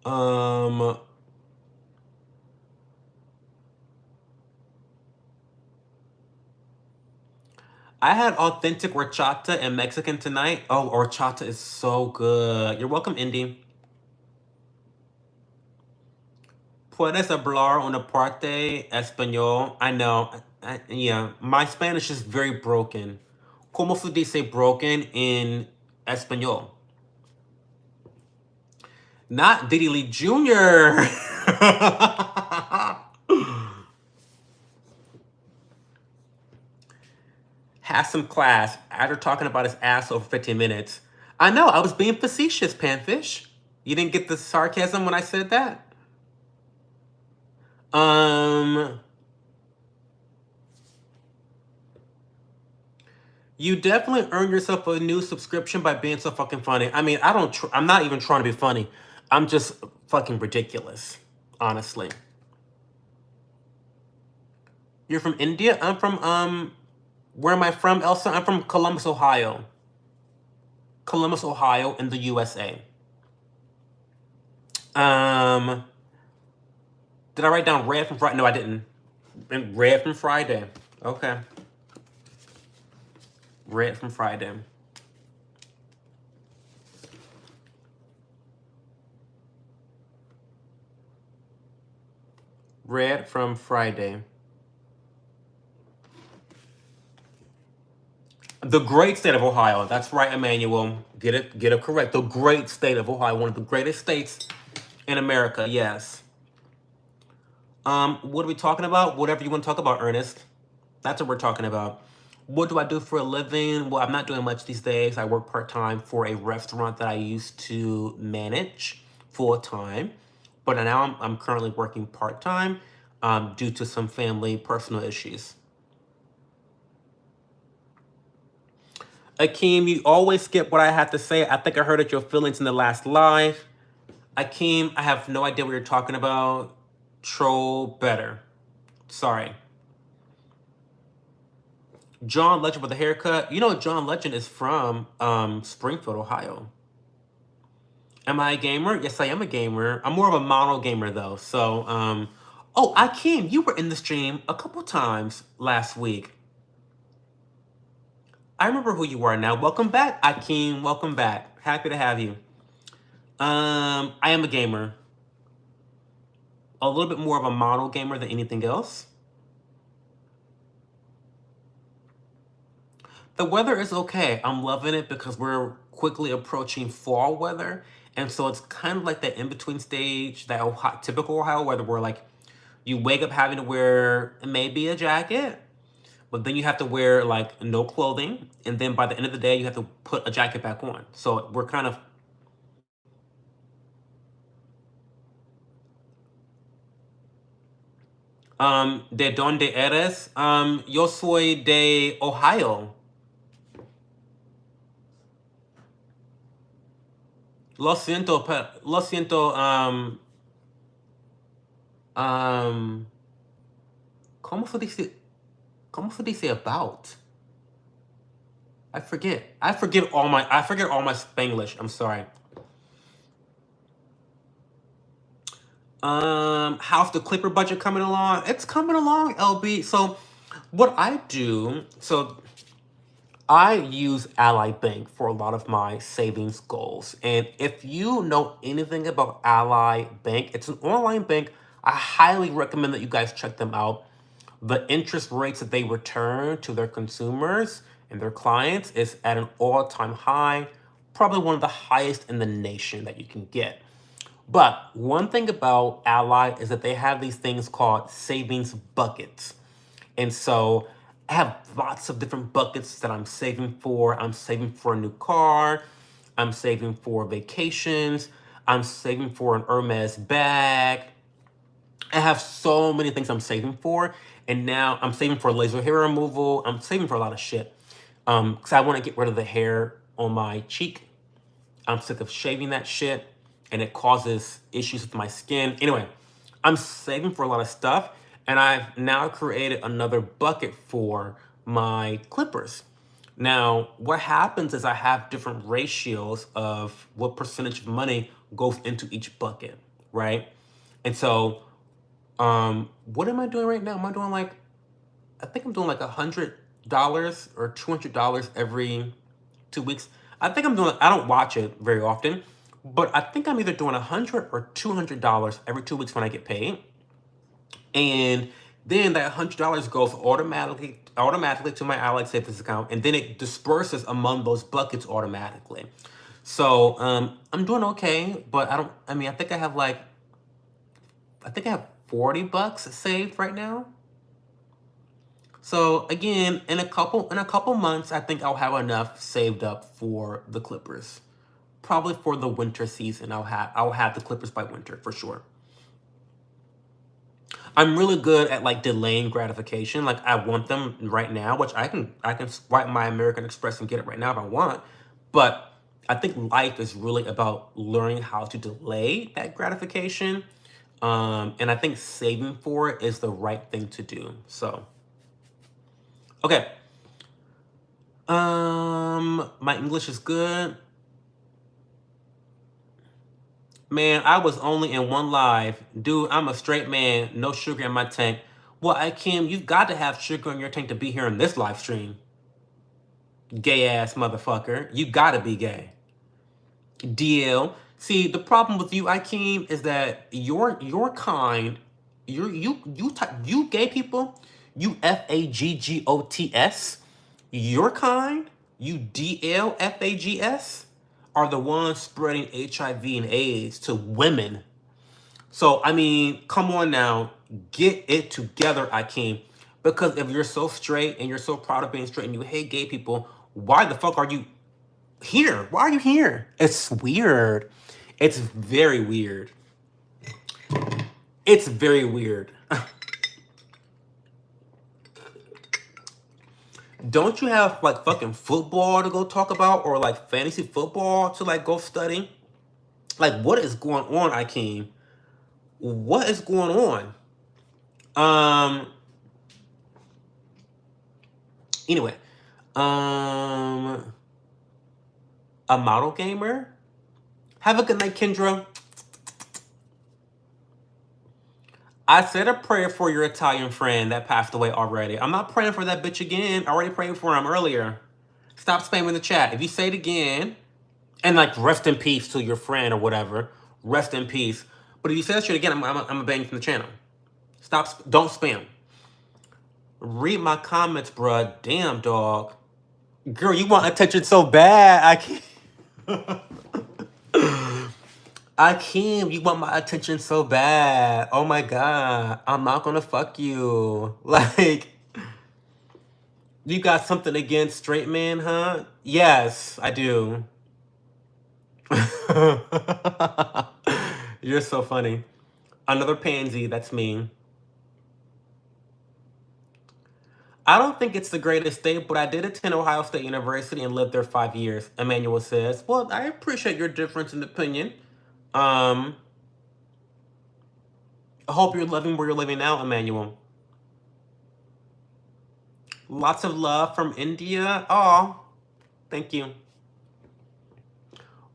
S1: I had authentic horchata and Mexican tonight. Oh, horchata is so good. You're welcome, Indy. Puedes hablar una parte español? I know. Yeah, my Spanish is very broken. ¿Cómo se dice broken in español? Not Diddy Lee Jr. Have some class after talking about his ass over 15 minutes. I know, I was being facetious, Panfish. You didn't get the sarcasm when I said that? You definitely earned yourself a new subscription by being so fucking funny. I mean, I'm not even trying to be funny. I'm just fucking ridiculous, honestly. You're from India? I'm from, where am I from, Elsa? I'm from Columbus, Ohio. Columbus, Ohio in the USA. Did I write down Red from Friday? No, I didn't. Red from Friday. Okay. Red from Friday. Red from Friday. The great state of Ohio. That's right, Emmanuel. Get it correct. The great state of Ohio, one of the greatest states in America. Yes. What are we talking about? Whatever you want to talk about, Ernest. That's what we're talking about. What do I do for a living? Well, I'm not doing much these days. I work part-time for a restaurant that I used to manage full-time. But now I'm currently working part-time due to some family personal issues. Akeem, you always skip what I have to say. I think I heard your feelings in the last live. Akeem, I have no idea what you're talking about. Troll better. Sorry. John Legend with a haircut. You know John Legend is from Springfield, Ohio. Am I a gamer? Yes, I am a gamer. I'm more of a mono gamer though. So, oh, Akeem, you were in the stream a couple times last week. I remember who you are now. Welcome back, Akeem. Welcome back. Happy to have you. I am a gamer. A little bit more of a mono gamer than anything else. The weather is okay. I'm loving it because we're quickly approaching fall weather. And so it's kind of like that in-between stage, that typical Ohio weather where like you wake up having to wear maybe a jacket, but then you have to wear like no clothing. And then by the end of the day, you have to put a jacket back on. So we're kind of... ¿De dónde eres? Yo soy de Ohio. Lo siento, lo siento, ¿cómo se dice about? I forget all my Spanglish. I'm sorry. How's the Clipper budget coming along? It's coming along, LB. So what I do, so I use Ally Bank for a lot of my savings goals. And if you know anything about Ally Bank, it's an online bank. I highly recommend that you guys check them out. The interest rates that they return to their consumers and their clients is at an all-time high, probably one of the highest in the nation that you can get. But one thing about Ally is that they have these things called savings buckets. And so I have lots of different buckets that I'm saving for. I'm saving for a new car. I'm saving for vacations. I'm saving for an Hermes bag. I have so many things I'm saving for. And now I'm saving for laser hair removal. I'm saving for a lot of shit. Because I want to get rid of the hair on my cheek. I'm sick of shaving that shit. And it causes issues with my skin. Anyway, I'm saving for a lot of stuff. And I've now created another bucket for my clippers. Now, what happens is I have different ratios of what percentage of money goes into each bucket, right? And so, what am I doing right now? Am I doing like, I think I'm doing like $100 or $200 every 2 weeks. I think I'm doing, I don't watch it very often, but I think I'm either doing $100 or $200 every 2 weeks when I get paid. And then that $100 goes automatically to my Ally Savings account, and then it disperses among those buckets automatically. So I'm doing okay, but I think I have $40 saved right now. So again, in a couple months, I think I'll have enough saved up for the clippers. Probably for the winter season, I'll have the clippers by winter for sure. I'm really good at like delaying gratification. Like I want them right now, which I can swipe my American Express and get it right now if I want. But I think life is really about learning how to delay that gratification. And I think saving for it is the right thing to do. So, okay. My English is good. Man, I was only in one live. Dude, I'm a straight man, no sugar in my tank. Well, Kim, you've got to have sugar in your tank to be here in this live stream. Gay ass motherfucker. You gotta be gay. DL. See, the problem with you, Akeem, is that your kind, you gay people, you FAGGOTS, your kind, you DLFAGS, are the ones spreading HIV and AIDS to women. So I mean, come on now, get it together, Akeem. Because if you're so straight and you're so proud of being straight and you hate gay people, why the fuck are you here? Why are you here? It's weird. It's very weird. It's very weird. Don't you have like fucking football to go talk about, or like fantasy football to like go study? Like, what is going on, Akeem? What is going on? Anyway, a model gamer. Have a good night, Kendra. I said a prayer for your Italian friend that passed away already. I'm not praying for that bitch again. I already prayed for him earlier. Stop spamming the chat. If you say it again, and like rest in peace to your friend or whatever, rest in peace. But if you say that shit again, I'm gonna ban you from the channel. Stop. Don't spam. Read my comments, bruh. Damn, dog. Girl, you want attention so bad. I can't. Akeem, you want my attention so bad. Oh my god. I'm not gonna fuck you. Like, you got something against straight men, huh? Yes, I do. You're so funny. Another pansy, that's me. I don't think it's the greatest state, but I did attend Ohio State University and lived there 5 years, Emmanuel says. Well, I appreciate your difference in opinion. I hope you're living where you're living now, Emmanuel. Lots of love from India. Oh, thank you.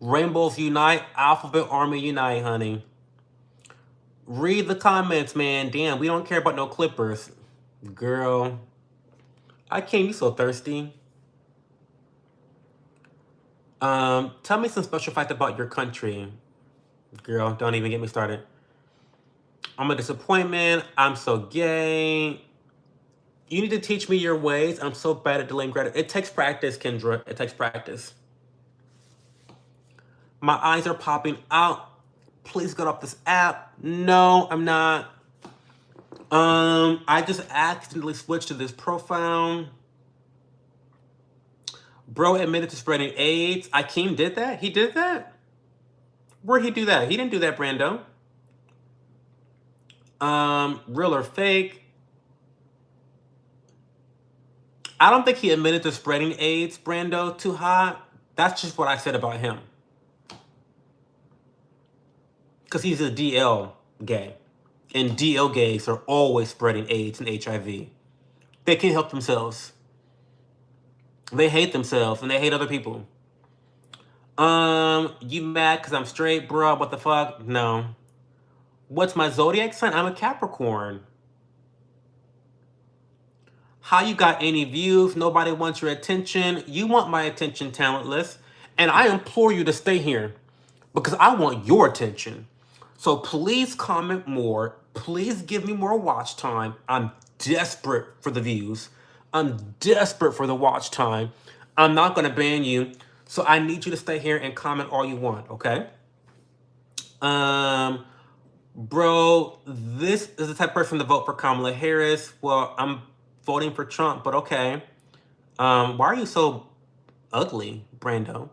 S1: Rainbows unite, Alphabet Army unite, honey. Read the comments, man. Damn, we don't care about no Clippers. Girl. I can't be so thirsty. Tell me some special fact about your country. Girl, don't even get me started. I'm a disappointment. I'm so gay. You need to teach me your ways. I'm so bad at delaying gratitude. It takes practice, Kendra. It takes practice. My eyes are popping out. Please get off this app. No, I'm not. I just accidentally switched to this profile. Bro admitted to spreading AIDS. Akeem did that? He did that? Where'd he do that? He didn't do that, Brando. Real or fake? I don't think he admitted to spreading AIDS, Brando. Too hot. That's just what I said about him. Because he's a DL gay. And DL gays are always spreading AIDS and HIV. They can't help themselves. They hate themselves and they hate other people. You mad because I'm straight, bro? What the fuck? No. What's my zodiac sign? I'm a Capricorn. How you got any views? Nobody wants your attention. You want my attention, talentless. And I implore you to stay here because I want your attention. So please comment more. Please give me more watch time. I'm desperate for the views. I'm desperate for the watch time. I'm not going to ban you. So I need you to stay here and comment all you want, okay? Bro, this is the type of person to vote for Kamala Harris. Well, I'm voting for Trump, but okay. Why are you so ugly, Brando?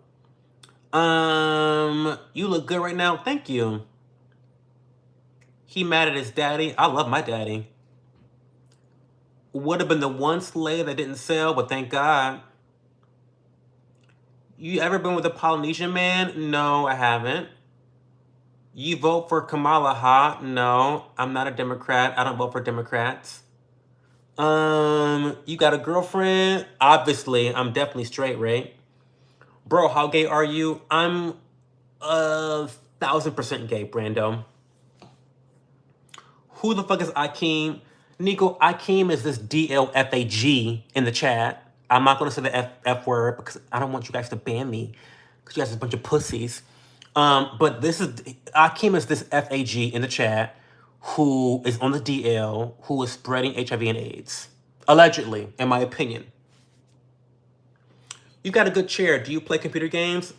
S1: You look good right now. Thank you. He mad at his daddy. I love my daddy. Would have been the one slave that didn't sell, but thank God. You ever been with a Polynesian man? No, I haven't. You vote for Kamala, huh? No, I'm not a Democrat. I don't vote for Democrats. You got a girlfriend? Obviously, I'm definitely straight, right? Bro, how gay are you? I'm 1,000% gay, Brando. Who the fuck is Akeem? Nico, Akeem is this DLFAG in the chat. I'm not going to say the F word because I don't want you guys to ban me because you guys are a bunch of pussies. But this is, Akeem is this FAG in the chat who is on the DL, who is spreading HIV and AIDS. Allegedly, in my opinion. You got a good chair. Do you play computer games?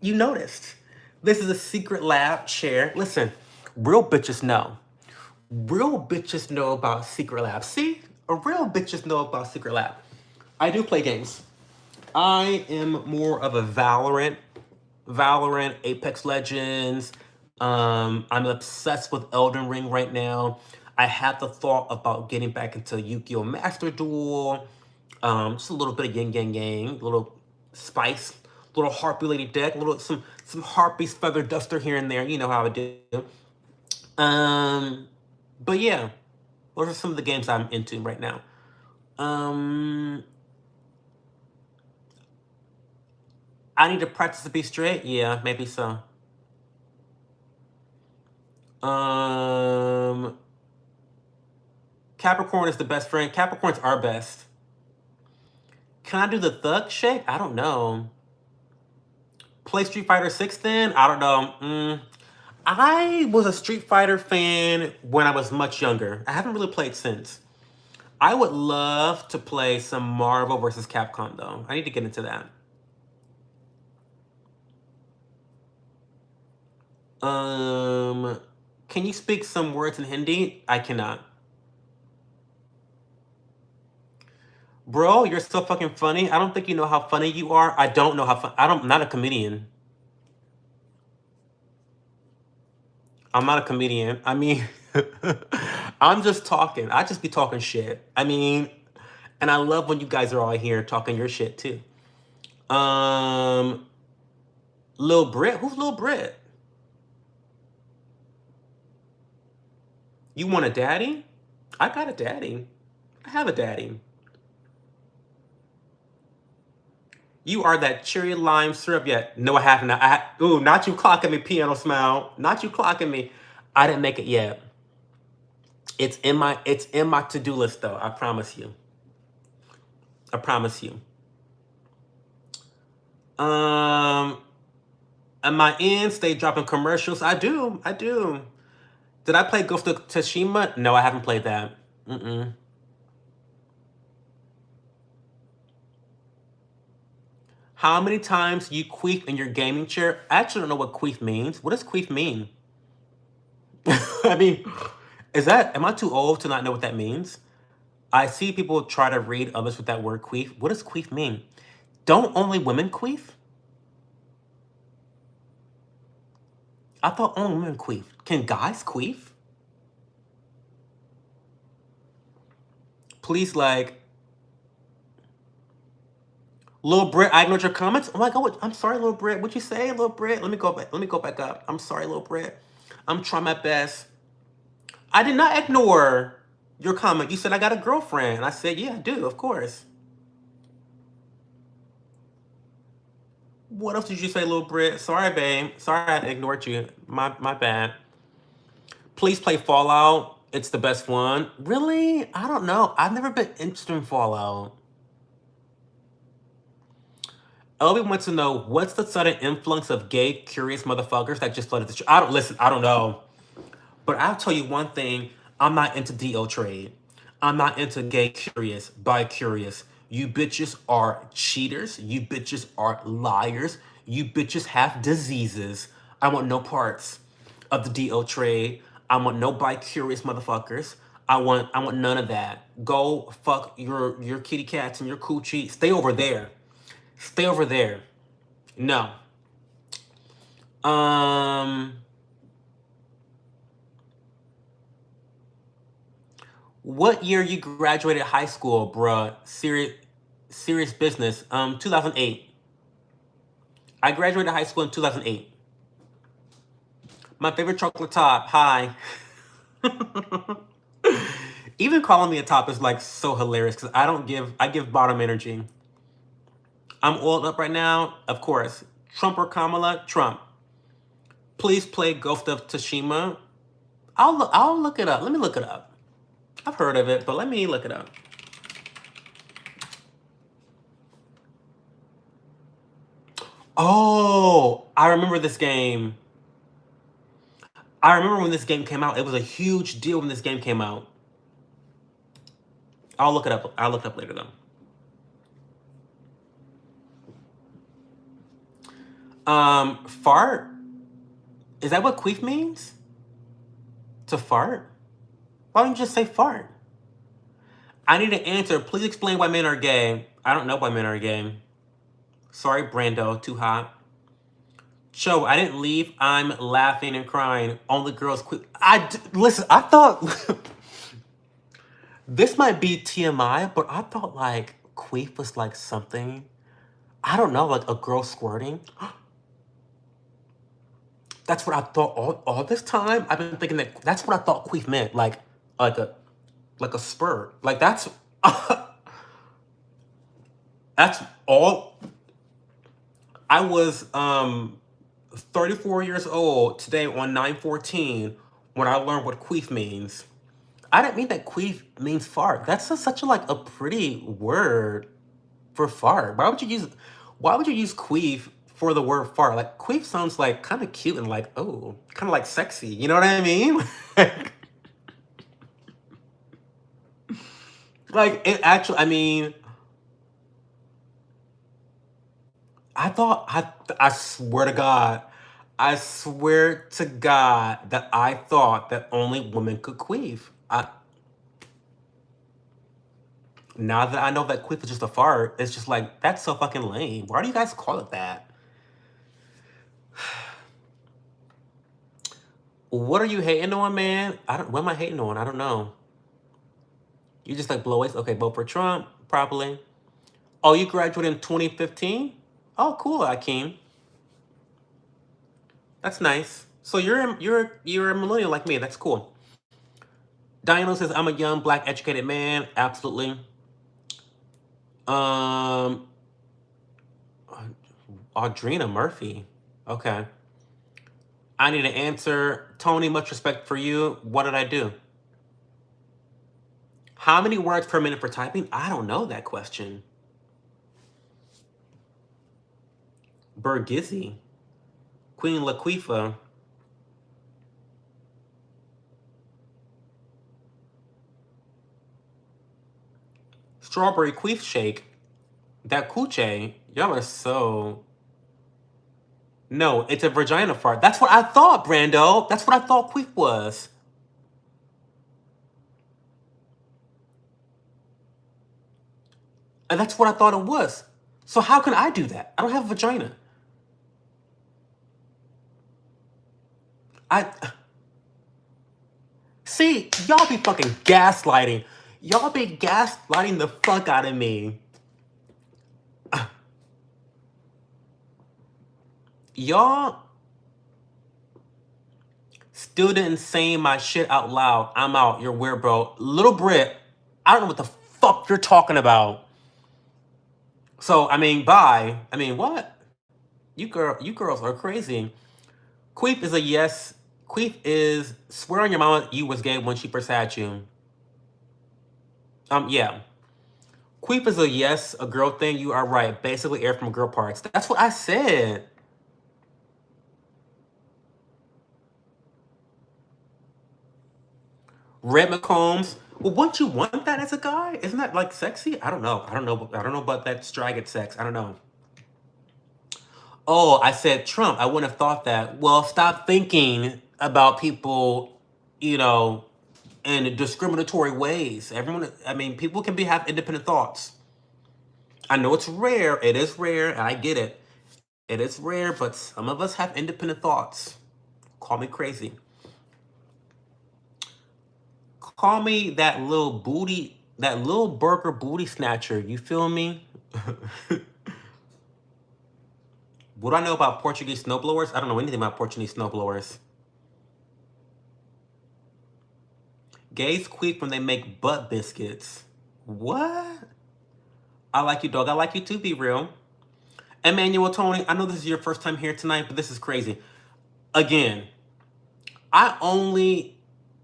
S1: You noticed. This is a secret lab chair. Listen, real bitches know. Real bitches know about secret lab. See? Real bitches know about secret lab. I do play games. I am more of a Valorant, Apex Legends. I'm obsessed with Elden Ring right now. I had the thought about getting back into Yu-Gi-Oh! Master Duel. Just a little bit of yin yang yang, a little spice, a little harpy lady deck, a little some harpies feather duster here and there. You know how I do. But yeah, those are some of the games I'm into right now. I need to practice to be straight. Yeah, maybe so. Capricorn is the best friend. Capricorn's our best. Can I do the thug shake? I don't know. Play Street Fighter 6 then? I don't know. I was a Street Fighter fan when I was much younger. I haven't really played since. I would love to play some Marvel vs. Capcom though. I need to get into that. Can you speak some words in Hindi? I cannot. Bro, you're so fucking funny. I don't think you know how funny you are. I don't know how fun. I'm not a comedian. I'm not a comedian. I mean, I'm just talking. I just be talking shit. I mean, and I love when you guys are all here talking your shit too. Lil Brit? Who's Lil Brit? You want a daddy? I got a daddy. I have a daddy. You are that cherry lime syrup yet? No, I haven't. Ooh, not you clocking me, piano smile. Not you clocking me. I didn't make it yet. It's in my to-do list though. I promise you. I promise you. Am I in? Stay dropping commercials? I do. Did I play Ghost of Tsushima? No, I haven't played that. How many times you queef in your gaming chair? I actually don't know what queef means. What does queef mean? I mean, am I too old to not know what that means? I see people try to read others with that word queef. What does queef mean? Don't only women queef? I thought only women queef. Can guys queef? Please, like, Lil Brit, I ignored your comments. Oh my god, I'm sorry, Lil Brit. What you say, Lil Brit? Let me go back up. I'm sorry, Lil Brit. I'm trying my best. I did not ignore your comment. You said I got a girlfriend. And I said, yeah, I do, of course. What else did you say, Lil Brit? Sorry, babe. Sorry I ignored you. My bad. Please play Fallout. It's the best one. Really? I don't know. I've never been interested in Fallout. Elby wants to know, what's the sudden influx of gay, curious motherfuckers that just flooded the show? I don't know. But I'll tell you one thing. I'm not into DO trade. I'm not into gay curious, bi curious. You bitches are cheaters. You bitches are liars. You bitches have diseases. I want no parts of the DO trade. I want no bi curious motherfuckers. I want none of that. Go fuck your kitty cats and your coochie. Stay over there. Stay over there. No. What year you graduated high school, bruh? Serious business. 2008. I graduated high school in 2008. My favorite chocolate top. Hi. Even calling me a top is like so hilarious because I give bottom energy. I'm oiled up right now, of course. Trump or Kamala? Trump. Please play Ghost of Tsushima. I'll look it up. Let me look it up. I've heard of it, but let me look it up. Oh, I remember this game. I remember when this game came out. It was a huge deal when this game came out. I'll look it up. I'll look it up later though. Fart? Is that what queef means? To fart? Why don't you just say fart? I need an answer. Please explain why men are gay. I don't know why men are gay. Sorry, Brando. Too hot. Cho, I didn't leave. I'm laughing and crying. Only girls queef. Listen, I thought... this might be TMI, but I thought like queef was like something... I don't know, like a girl squirting. That's what I thought all this time. I've been thinking that's what I thought queef meant, like a spurt. Like that's that's all. I was 34 years old today on 9/14 when I learned what queef means. I didn't mean that queef means fart. That's such a like a pretty word for fart. Why would you use queef for the word fart? Like queef sounds like kind of cute and like, oh, kind of like sexy. You know what I mean? Like it actually, I mean, I swear to God, I swear to God that I thought that only women could queef. Now that I know that queef is just a fart, it's just like, that's so fucking lame. Why do you guys call it that? What are you hating on, man? What am I hating on? I don't know. You just like blow it? Okay, vote for Trump, probably. Oh, you graduated in 2015? Oh, cool, Akeem. That's nice. So you're a millennial like me. That's cool. Diana says I'm a young black educated man. Absolutely. Um, Audrina Murphy. Okay. I need an answer. Tony, much respect for you. What did I do? How many words per minute for typing? I don't know that question. Burgizzy. Queen Laquifa. Strawberry queef shake. That coochie. Y'all are so... No, it's a vagina fart. That's what I thought, Brando. That's what I thought queef was. And that's what I thought it was. So how can I do that? I don't have a vagina. See, y'all be fucking gaslighting. Y'all be gaslighting the fuck out of me. Y'all still didn't say my shit out loud. I'm out. You're weird, bro. Little Brit, I don't know what the fuck you're talking about. So, I mean, bye. I mean, what? You girls are crazy. Queef is a yes. Queef is swear on your mama you was gay when she first had you. Yeah. Queef is a yes, a girl thing. You are right. Basically air from girl parts. That's what I said. Red McCombs. Well, wouldn't you want that as a guy? Isn't that like sexy? I don't know. I don't know about that stragged sex. I don't know. Oh, I said Trump. I wouldn't have thought that. Well, stop thinking about people, you know, in discriminatory ways. I mean, people can have independent thoughts. I know it's rare. It is rare, and I get it. It is rare, but some of us have independent thoughts. Call me crazy. Call me that little booty, that little burger booty snatcher. You feel me? What do I know about Portuguese snowblowers? I don't know anything about Portuguese snowblowers. Gays queef when they make butt biscuits. What? I like you, dog. I like you too, be real. Emmanuel Tony, I know this is your first time here tonight, but this is crazy. Again, I only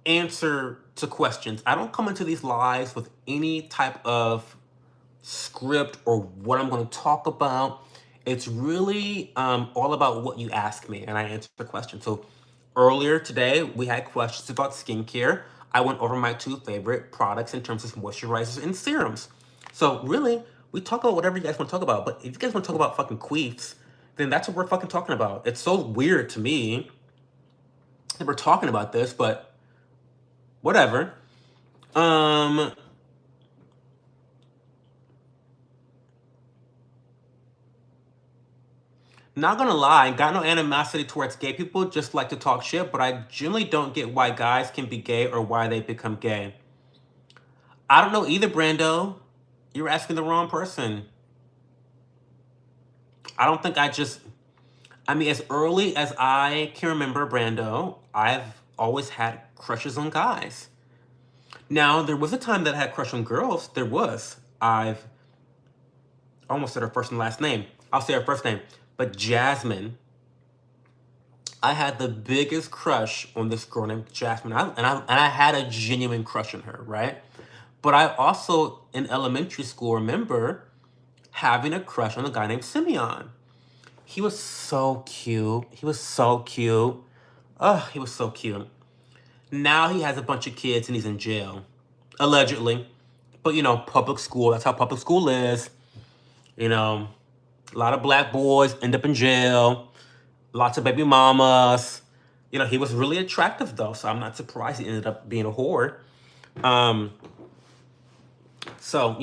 S1: answer to questions. I don't come into these lives with any type of script or what I'm going to talk about. It's really all about what you ask me, and I answer the question. So earlier today, we had questions about skincare. I went over my 2 favorite products in terms of moisturizers and serums. So really, we talk about whatever you guys want to talk about. But if you guys want to talk about fucking queefs, then that's what we're fucking talking about. It's so weird to me that we're talking about this, but whatever. Um, Not gonna lie, got no animosity towards gay people, just like to talk shit, but I generally don't get why guys can be gay or why they become gay. I don't know either, Brando. You're asking the wrong person. I don't think I mean, as early as I can remember, Brando, I've always had crushes on guys. Now, there was a time that I had crush on girls. There was. I've almost said her first and last name. I'll say her first name. But Jasmine, I had the biggest crush on this girl named Jasmine. And I had a genuine crush on her, right? But I also, in elementary school, remember having a crush on a guy named Simeon. He was so cute. He was so cute. Oh, he was so cute. Now he has a bunch of kids and he's in jail, allegedly. But public school, that's how public school is. You know, a lot of black boys end up in jail, lots of baby mamas. He was really attractive though, so I'm not surprised he ended up being a whore. Um, so,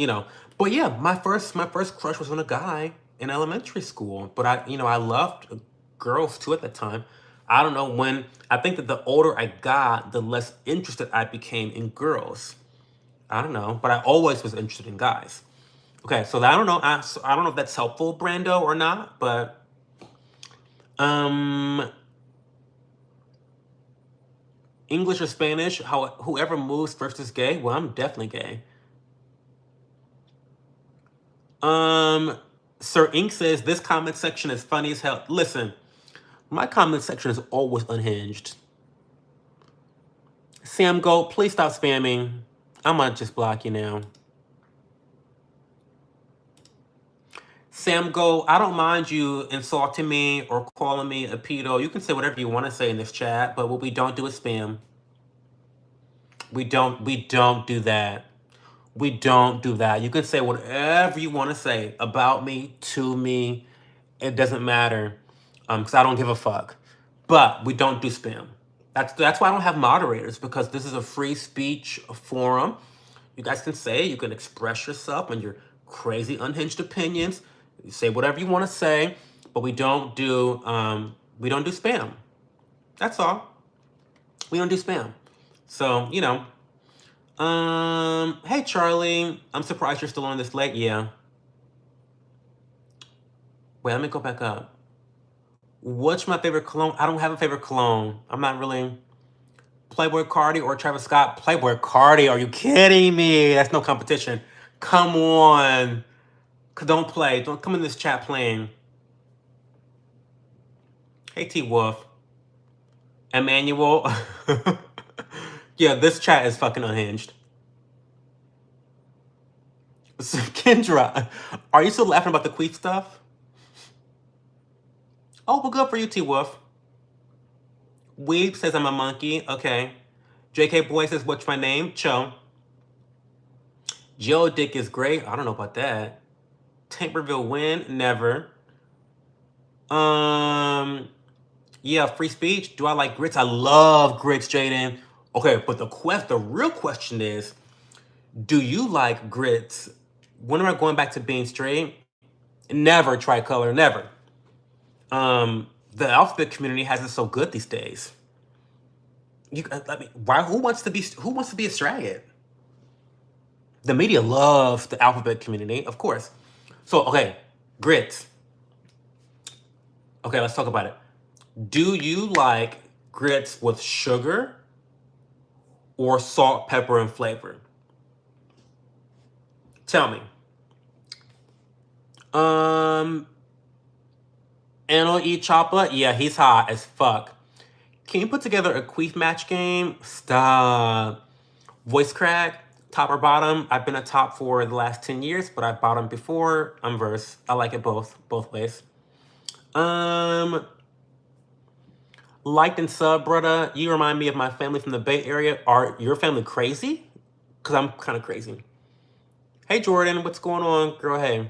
S1: but yeah, my first crush was on a guy in elementary school. But I loved girls too at the time. I don't know when. I think that the older I got, the less interested I became in girls. I don't know, but I always was interested in guys. Okay, so I don't know. I don't know if that's helpful, Brando, or not. But um, English or Spanish, whoever moves first is gay. Well, I'm definitely gay. Um, Sir Ink says this comment section is funny as hell. Listen, my comment section is always unhinged. Sam Gold, please stop spamming. I'm gonna just block you now. Sam Gold, I don't mind you insulting me or calling me a pedo. You can say whatever you want to say in this chat, but what we don't do is spam. We don't do that. We don't do that. You can say whatever you want to say about me, to me. It doesn't matter. Because I don't give a fuck. But we don't do spam. That's why I don't have moderators, because this is a free speech forum. You guys can say, you can express yourself and your crazy unhinged opinions. You say whatever you want to say, but we don't do spam. That's all. We don't do spam. So, hey Charlie, I'm surprised you're still on this late. Yeah. Wait, let me go back up. What's my favorite cologne? I don't have a favorite cologne. I'm not really. Playboy Cardi or Travis Scott? Playboy Cardi, are you kidding me? That's no competition. Come on. Don't play. Don't come in this chat playing. Hey T Wolf. Emmanuel. Yeah, this chat is fucking unhinged. So, Kendra, are you still laughing about the queef stuff? Oh, well, good for you, T Wolf. Weeb says I'm a monkey. Okay. JK Boy says, what's my name? Cho. Joe Dick is great. I don't know about that. Tamperville win? Never. Yeah, free speech. Do I like grits? I love grits, Jaden. Okay, but the real question is, do you like grits? When am I going back to being straight? Never, Tricolor, never. The alphabet community has it so good these days. Who wants to be a straggit? The media loves the alphabet community, of course. So, okay, grits. Okay, let's talk about it. Do you like grits with sugar or salt, pepper, and flavor? Tell me. Anno E Choppa? Yeah, he's hot as fuck. Can you put together a queef match game? Stop. Voice crack? Top or bottom? I've been a top for the last 10 years, but I've bottomed before. I'm verse. I like it both ways. Liked and sub, brother. You remind me of my family from the Bay Area. Are your family crazy? Because I'm kind of crazy. Hey, Jordan, what's going on? Girl, hey.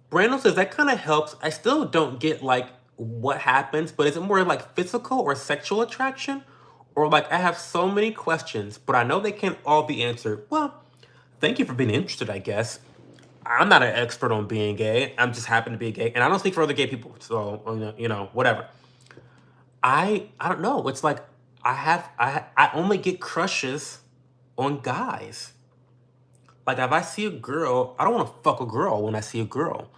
S1: Brandon says that kind of helps. I still don't get like what happens, but is it more like physical or sexual attraction? Or like I have so many questions, but I know they can't all be answered. Well, thank you for being interested, I guess. I'm not an expert on being gay. I'm just happen to be gay, and I don't speak for other gay people. So whatever. I don't know. It's like I only get crushes on guys. Like if I see a girl, I don't want to fuck a girl when I see a girl.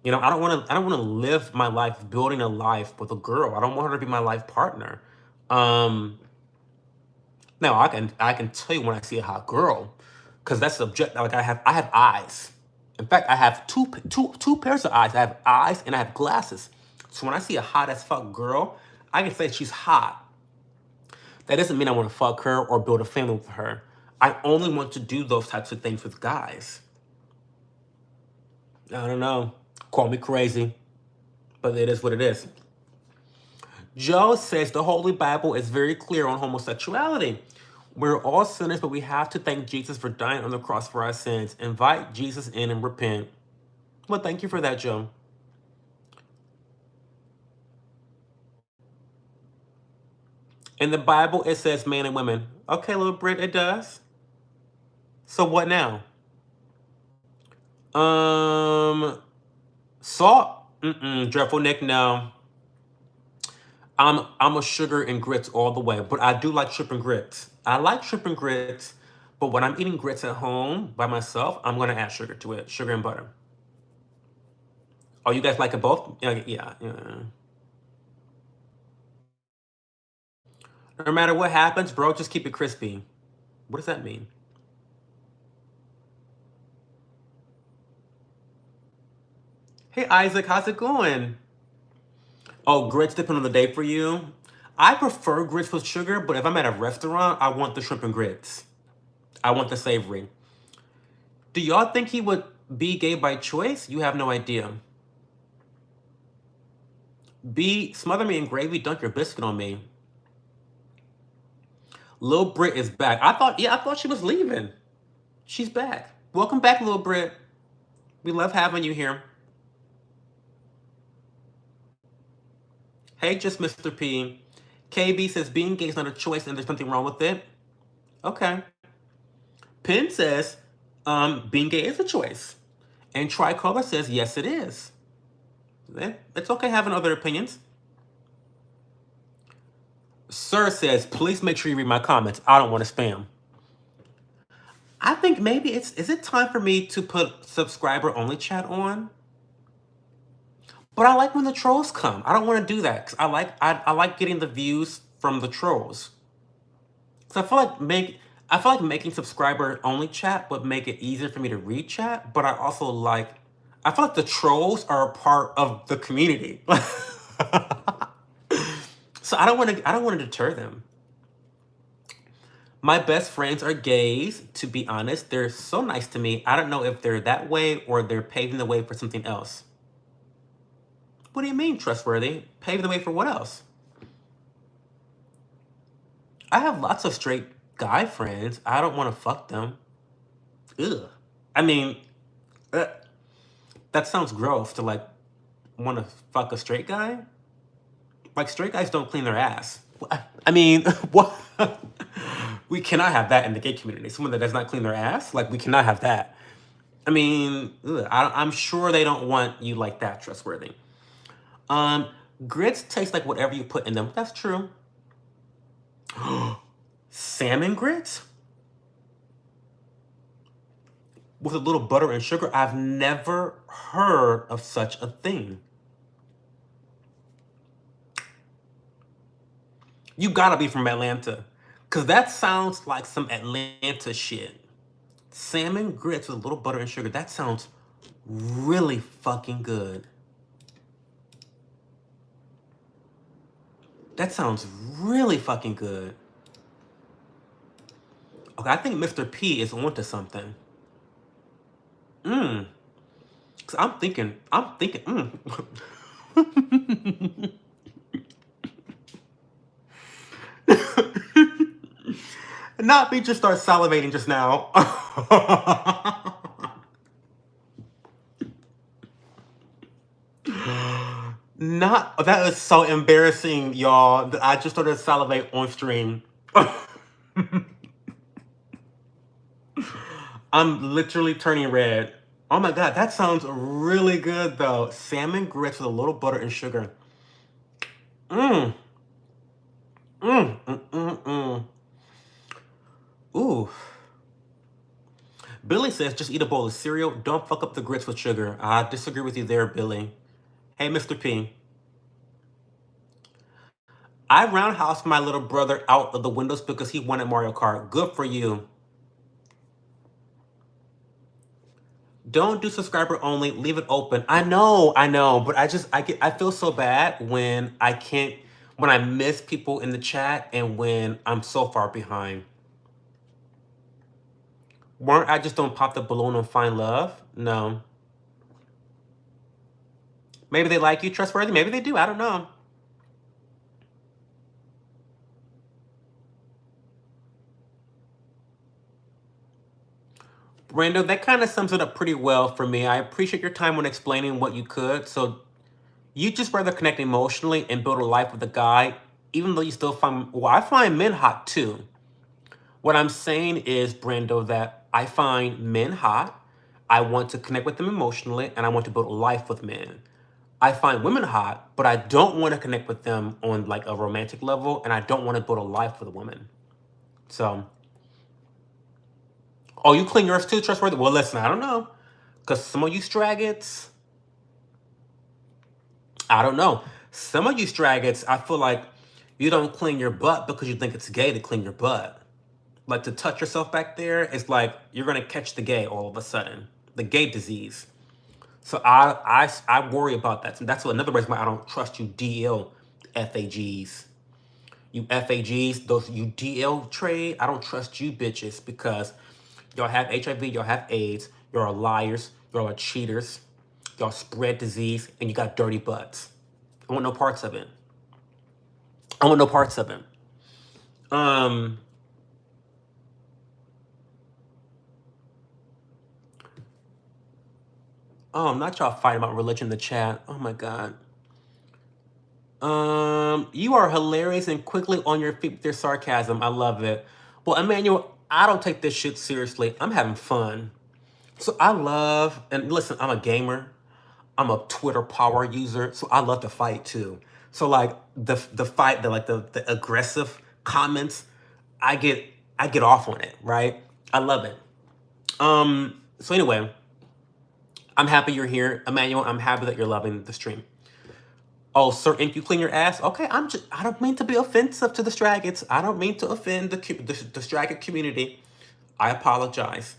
S1: I don't want to live my life building a life with a girl. I don't want her to be my life partner. Um Now I can tell you when I see a hot girl, because that's subjective. Like I have eyes. In fact, I have two pairs of eyes. I have eyes and I have glasses. So when I see a hot as fuck girl, I can say she's hot. That doesn't mean I want to fuck her or build a family with her. I only want to do those types of things with guys. I don't know. Call me crazy, but it is what it is. Joe says the Holy Bible is very clear on homosexuality. We're all sinners, but we have to thank Jesus for dying on the cross for our sins. Invite Jesus in and repent. Well, thank you for that, Joe. In the Bible, it says man and women. Okay, little Brit, it does. So what now? Salt? Dreadful Nick, no. I'm a sugar and grits all the way, but I do like shrimp and grits. I like shrimp and grits, but when I'm eating grits at home by myself, I'm gonna add sugar to it, sugar and butter. Oh, you guys like it both? Yeah. No matter what happens, bro, just keep it crispy. What does that mean? Hey, Isaac, how's it going? Oh, grits depend on the day for you. I prefer grits with sugar, but if I'm at a restaurant, I want the shrimp and grits. I want the savory. Do y'all think he would be gay by choice? You have no idea. B, smother me in gravy, dunk your biscuit on me. Lil Brit is back. I thought she was leaving. She's back. Welcome back, Lil Brit. We love having you here. Hey, just Mr. P. KB says being gay is not a choice and there's nothing wrong with it. Okay. Penn says being gay is a choice. And Tricolor says yes, it is. It's okay having other opinions. Sir says, please make sure you read my comments. I don't want to spam. I think maybe is it time for me to put subscriber only chat on? But I like when the trolls come. I don't want to do that because I like getting the views from the trolls. So I feel like making subscriber only chat would make it easier for me to read chat. But I feel like the trolls are a part of the community. So I don't want to deter them. My best friends are gays, to be honest. They're so nice to me. I don't know if they're that way or they're paving the way for something else. What do you mean, trustworthy? Paving the way for what else? I have lots of straight guy friends. I don't want to fuck them. Ugh. I mean, that sounds gross to like want to fuck a straight guy. Like straight guys don't clean their ass. I mean, what? We cannot have that in the gay community. Someone that does not clean their ass, like we cannot have that. I mean, I'm sure they don't want you like that, trustworthy. Grits taste like whatever you put in them. That's true. Salmon grits? With a little butter and sugar? I've never heard of such a thing. You gotta be from Atlanta. Because that sounds like some Atlanta shit. Salmon grits with a little butter and sugar. That sounds really fucking good. That sounds really fucking good. Okay, I think Mr. P is onto something. Cause I'm thinking, Not me just start salivating just now. Not, that is so embarrassing, y'all, that I just started to salivate on stream. I'm literally turning red. Oh my God, that sounds really good though. Salmon grits with a little butter and sugar. Mmm. Mmm. Mm, mm, mm. Ooh. Billy says, just eat a bowl of cereal. Don't fuck up the grits with sugar. I disagree with you there, Billy. Hey, Mr. P. I roundhoused my little brother out of the windows because he wanted Mario Kart. Good for you. Don't do subscriber only. Leave it open. I know, but I feel so bad when when I miss people in the chat and when I'm so far behind. Weren't I just don't pop the balloon and find love? No. Maybe they like you, trustworthy. Maybe they do. I don't know. Brando, that kind of sums it up pretty well for me. I appreciate your time when explaining what you could. So you just rather connect emotionally and build a life with a guy, even though you still find, well, I find men hot too. What I'm saying is, Brando, that I find men hot. I want to connect with them emotionally, and I want to build a life with men. I find women hot, but I don't want to connect with them on like a romantic level, and I don't want to build a life with a woman. So, oh, you clean yours too, trustworthy? Well, listen, I don't know, because some of you straggots, I don't know. Some of you straggots, I feel like you don't clean your butt because you think it's gay to clean your butt. Like to touch yourself back there, it's like you're gonna catch the gay all of a sudden, the gay disease. So I worry about that. So that's another reason why I don't trust you DL FAGs. You FAGs, those you DL trade, I don't trust you bitches because y'all have HIV, y'all have AIDS, y'all are liars, y'all are cheaters, y'all spread disease, and you got dirty butts. I want no parts of it. I want no parts of it. Oh, not y'all fighting about religion in the chat. Oh my God. You are hilarious and quickly on your feet with your sarcasm. I love it. Well, Emmanuel, I don't take this shit seriously. I'm having fun. So I love, and listen, I'm a gamer. I'm a Twitter power user, so I love to fight too. So like the fight, the aggressive comments, I get off on it, right? I love it. So anyway, I'm happy you're here, Emmanuel. I'm happy that you're loving the stream. Oh, sir, if you clean your ass, okay. I don't mean to be offensive to the Straggots. I don't mean to offend the Straggot community. I apologize.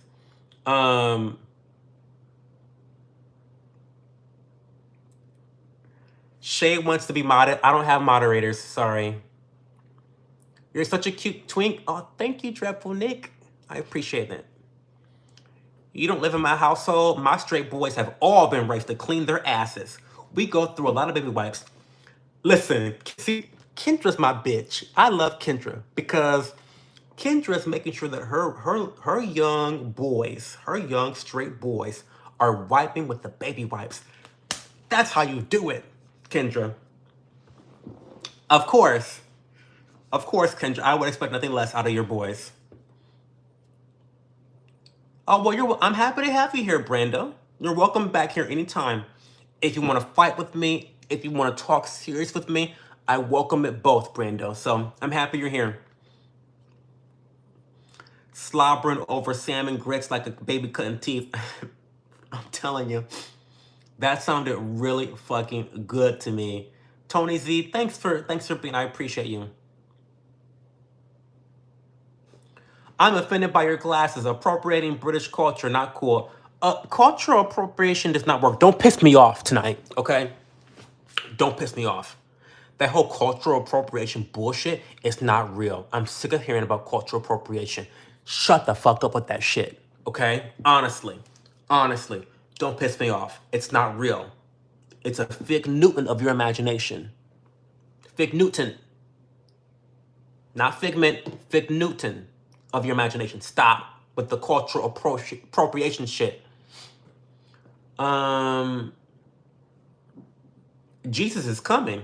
S1: Shay wants to be modded. I don't have moderators. Sorry. You're such a cute twink. Oh, thank you, Dreadful Nick. I appreciate it. You don't live in my household. My straight boys have all been raised to clean their asses. We go through a lot of baby wipes. Listen, see, Kendra's my bitch. I love Kendra because Kendra's making sure that her young boys, her young straight boys, are wiping with the baby wipes. That's how you do it, Kendra. Of course, Kendra, I would expect nothing less out of your boys. Oh, well, I'm happy to have you here, Brando. You're welcome back here anytime. If you want to fight with me, if you want to talk serious with me, I welcome it both, Brando. So I'm happy you're here. Slobbering over salmon grits like a baby cutting teeth. I'm telling you, that sounded really fucking good to me. Tony Z, thanks for being. I appreciate you. I'm offended by your glasses. Appropriating British culture, not cool. Cultural appropriation does not work. Don't piss me off tonight, okay? Don't piss me off. That whole cultural appropriation bullshit is not real. I'm sick of hearing about cultural appropriation. Shut the fuck up with that shit, okay? Honestly, don't piss me off. It's not real. It's a fig Newton of your imagination. Fig Newton. Not figment, fig Newton of your imagination. Stop with the cultural appropriation shit. Jesus is coming.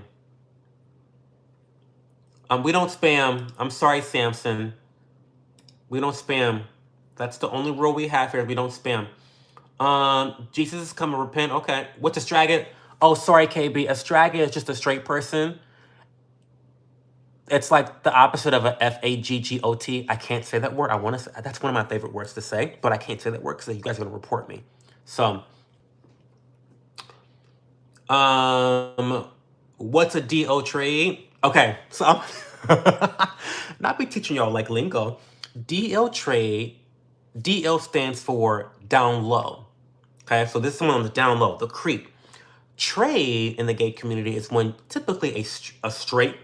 S1: We don't spam. I'm sorry, Samson. We don't spam. That's the only rule we have here. We don't spam. Jesus is coming. Repent. Okay. What's astraga? Oh, sorry, KB. Astraga is just a straight person. It's like the opposite of a F-A-G-G-O-T. I can't say that word. I want to say that's one of my favorite words to say, but I can't say that word because you guys are gonna report me. So, what's a DO trade? Okay, so I'm not be teaching y'all like lingo. DL trade. DL stands for down low. Okay, so this is someone on the down low, the creep. Trade in the gay community is when typically a straight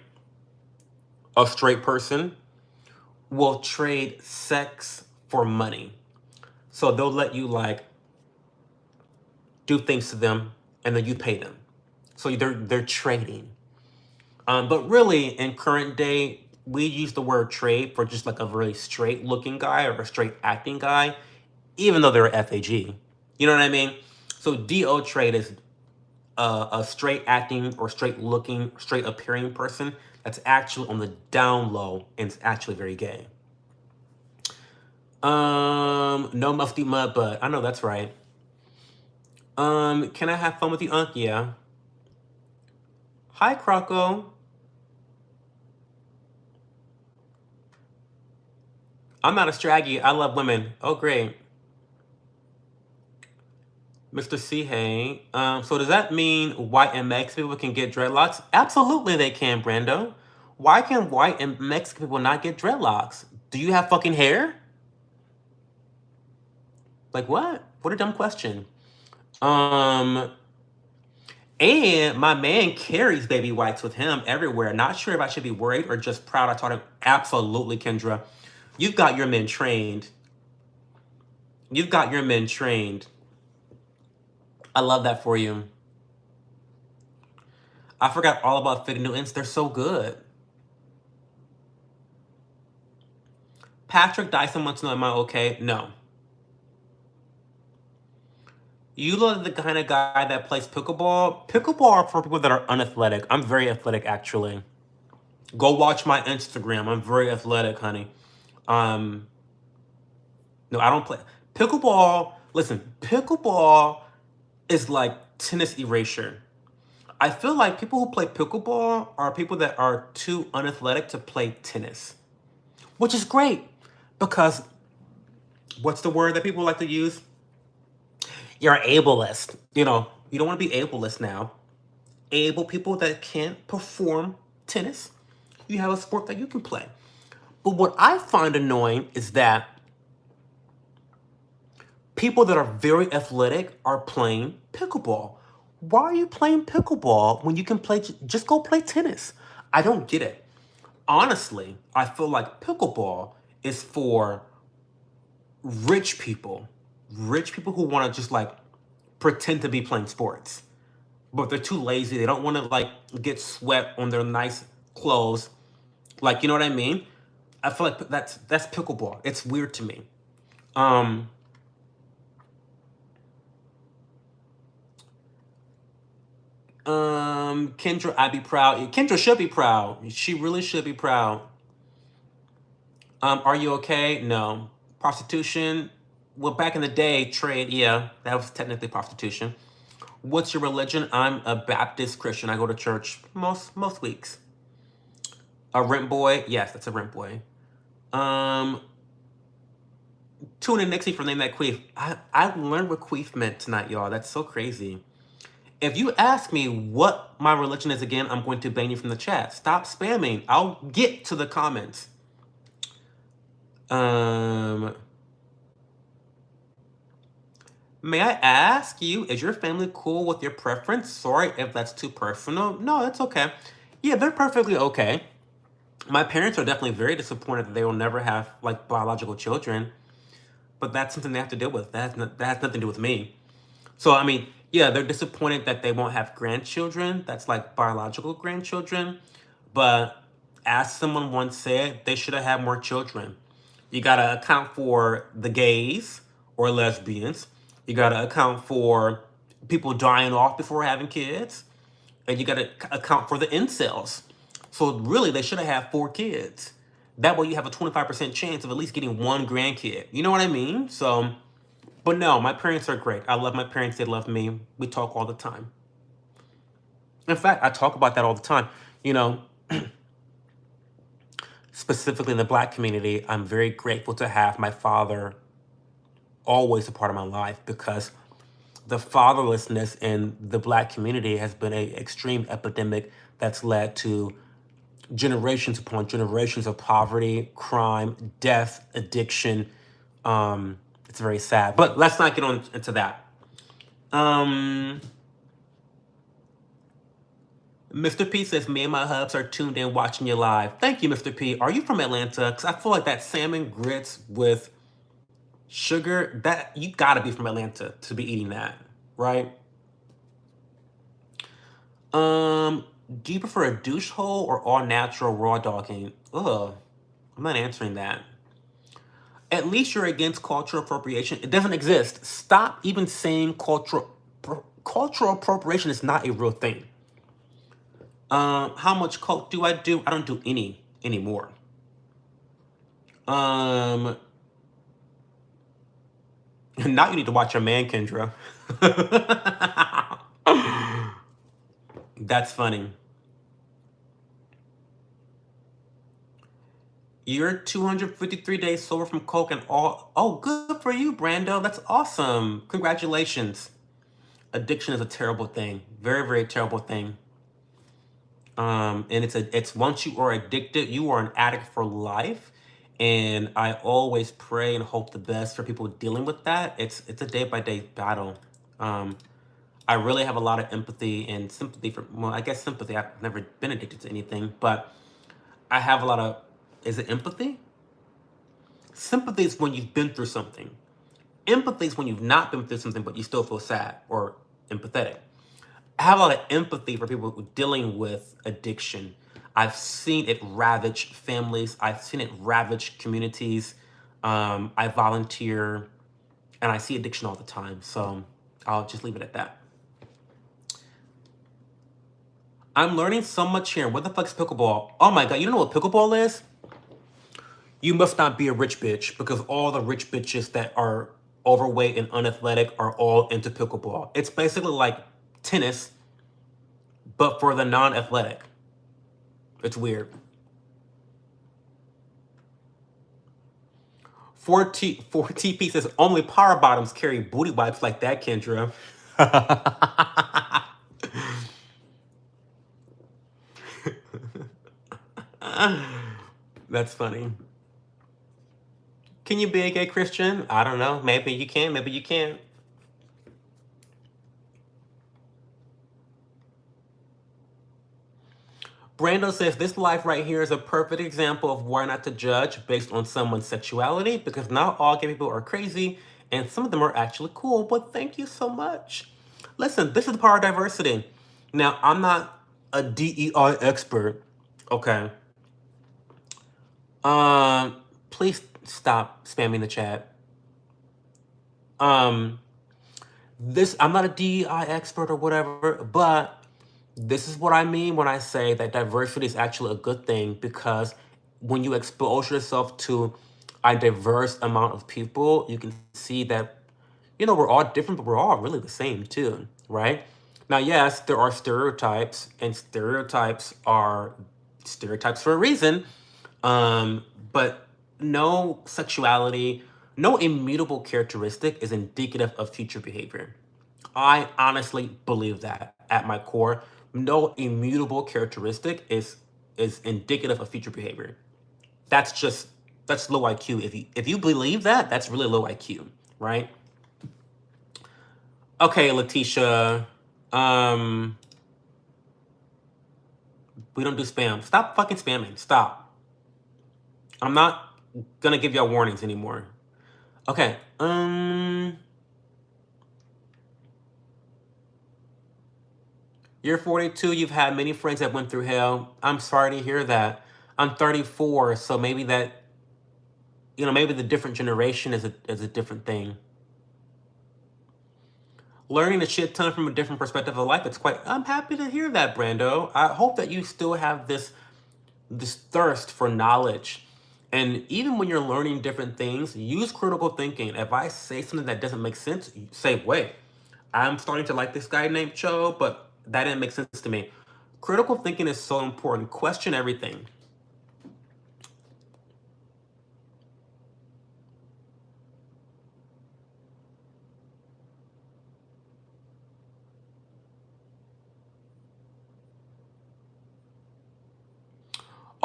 S1: person will trade sex for money. So they'll let you like do things to them and then you pay them. So they're trading. But really in current day, we use the word trade for just like a really straight looking guy or a straight acting guy, even though they're FAG. You know what I mean? So DO trade is a straight acting or straight looking, straight appearing person that's actually on the down low and it's actually very gay. No musty mud butt. I know that's right. Can I have fun with you, Unc? Yeah. Hi, Croco. I'm not a straggy. I love women. Oh, great. Mr. C. Hey. So does that mean white and Mexican people can get dreadlocks? Absolutely they can, Brando. Why can white and Mexican people not get dreadlocks? Do you have fucking hair? Like what? What a dumb question. And my man carries baby wipes with him everywhere. Not sure if I should be worried or just proud I taught him. Absolutely, Kendra. You've got your men trained. You've got your men trained. I love that for you. I forgot all about fig Newtons. They're so good. Patrick Dyson wants to know, am I okay? No. You look the kind of guy that plays pickleball. Pickleball are for people that are unathletic. I'm very athletic, actually. Go watch my Instagram. I'm very athletic, honey. No, I don't play. Pickleball, listen, pickleball is like tennis erasure. I feel like people who play pickleball are people that are too unathletic to play tennis. Which is great because what's the word that people like to use? You're ableist. You know, you don't want to be ableist now. Able people that can't perform tennis, you have a sport that you can play. But what I find annoying is that people that are very athletic are playing pickleball. Why are you playing pickleball when you can play, just go play tennis? I don't get it. Honestly, I feel like pickleball is for rich people who want to just like pretend to be playing sports, but they're too lazy. They don't want to like get sweat on their nice clothes. Like, you know what I mean? I feel like that's pickleball. It's weird to me. Kendra, I'd be proud. Kendra should be proud. She really should be proud. Are you okay? No. Prostitution? Well, back in the day, trade, yeah, that was technically prostitution. What's your religion? I'm a Baptist Christian. I go to church most weeks. A rent boy? Yes, that's a rent boy. Tune in Nixie for Name That Queef. I learned what queef meant tonight, y'all. That's so crazy. If you ask me what my religion is again, I'm going to ban you from the chat. Stop spamming. I'll get to the comments. May I ask you, is your family cool with your preference? Sorry if that's too personal. No, that's okay. Yeah, they're perfectly okay. My parents are definitely very disappointed that they will never have like biological children, but that's something they have to deal with. That has nothing to do with me. So I mean, yeah, they're disappointed that they won't have grandchildren. That's like biological grandchildren. But as someone once said, they should have had more children. You gotta account for the gays or lesbians. You gotta account for people dying off before having kids, and you gotta account for the incels. So really, they should have had 4 kids. That way, you have a 25% chance of at least getting one grandkid. You know what I mean? So, but no, my parents are great. I love my parents. They love me. We talk all the time. In fact, I talk about that all the time. You know, specifically in the Black community, I'm very grateful to have my father always a part of my life, because the fatherlessness in the Black community has been an extreme epidemic that's led to generations upon generations of poverty, crime, death, addiction. It's very sad. But let's not get on into that. Um, Mr. P says, me and my hubs are tuned in watching you live. Thank you, Mr. P. Are you from Atlanta? Because I feel like that salmon grits with sugar, that you gotta be from Atlanta to be eating that, right? Do you prefer a douche hole or all natural raw dogging? Ugh, I'm not answering that. At least you're against cultural appropriation. It doesn't exist. Stop even saying cultural appropriation is not a real thing. How much coke do I do? I don't do any anymore. Now you need to watch your man, Kendra. That's funny. You're 253 days sober from coke and all. Oh, good for you, Brando. That's awesome. Congratulations. Addiction is a terrible thing. Very, very terrible thing. And it's once you are addicted, you are an addict for life. And I always pray and hope the best for people dealing with that. It's a day by day battle. I really have a lot of empathy and sympathy for, well, I guess sympathy. I've never been addicted to anything, but I have a lot of, is it empathy? Sympathy is when you've been through something. Empathy is when you've not been through something, but you still feel sad or empathetic. I have a lot of empathy for people who dealing with addiction. I've seen it ravage families. I've seen it ravage communities. I volunteer, and I see addiction all the time. So I'll just leave it at that. I'm learning so much here. What the fuck's pickleball? Oh my god, you don't know what pickleball is? You must not be a rich bitch, because all the rich bitches that are overweight and unathletic are all into pickleball. It's basically like tennis, but for the non-athletic. It's weird. 4TP says, only power bottoms carry booty wipes like that, Kendra. That's funny. Can you be a gay Christian? I don't know. Maybe you can, maybe you can't. Brando says, this life right here is a perfect example of why not to judge based on someone's sexuality, because not all gay people are crazy, and some of them are actually cool. But thank you so much. Listen, this is the power of diversity. Now, I'm not a DEI expert, okay? Please stop spamming the chat. I'm not a DEI expert or whatever, but this is what I mean when I say that diversity is actually a good thing, because when you expose yourself to a diverse amount of people, you can see that, you know, we're all different, but we're all really the same too, right? Now, yes, there are stereotypes, and stereotypes are stereotypes for a reason. But no sexuality, no immutable characteristic is indicative of future behavior. I honestly believe that at my core. No immutable characteristic is indicative of future behavior. That's low IQ. If you believe that, that's really low IQ, right? Okay, Letitia. We don't do spam. Stop fucking spamming. Stop. I'm not gonna give y'all warnings anymore. Okay. You're 42. You've had many friends that went through hell. I'm sorry to hear that. I'm 34, so maybe that, maybe the different generation is a different thing. Learning a shit ton from a different perspective of life. I'm happy to hear that, Brando. I hope that you still have this thirst for knowledge. And even when you're learning different things, use critical thinking. If I say something that doesn't make sense, you say, wait, I'm starting to like this guy named Cho, but that didn't make sense to me. Critical thinking is so important. Question everything.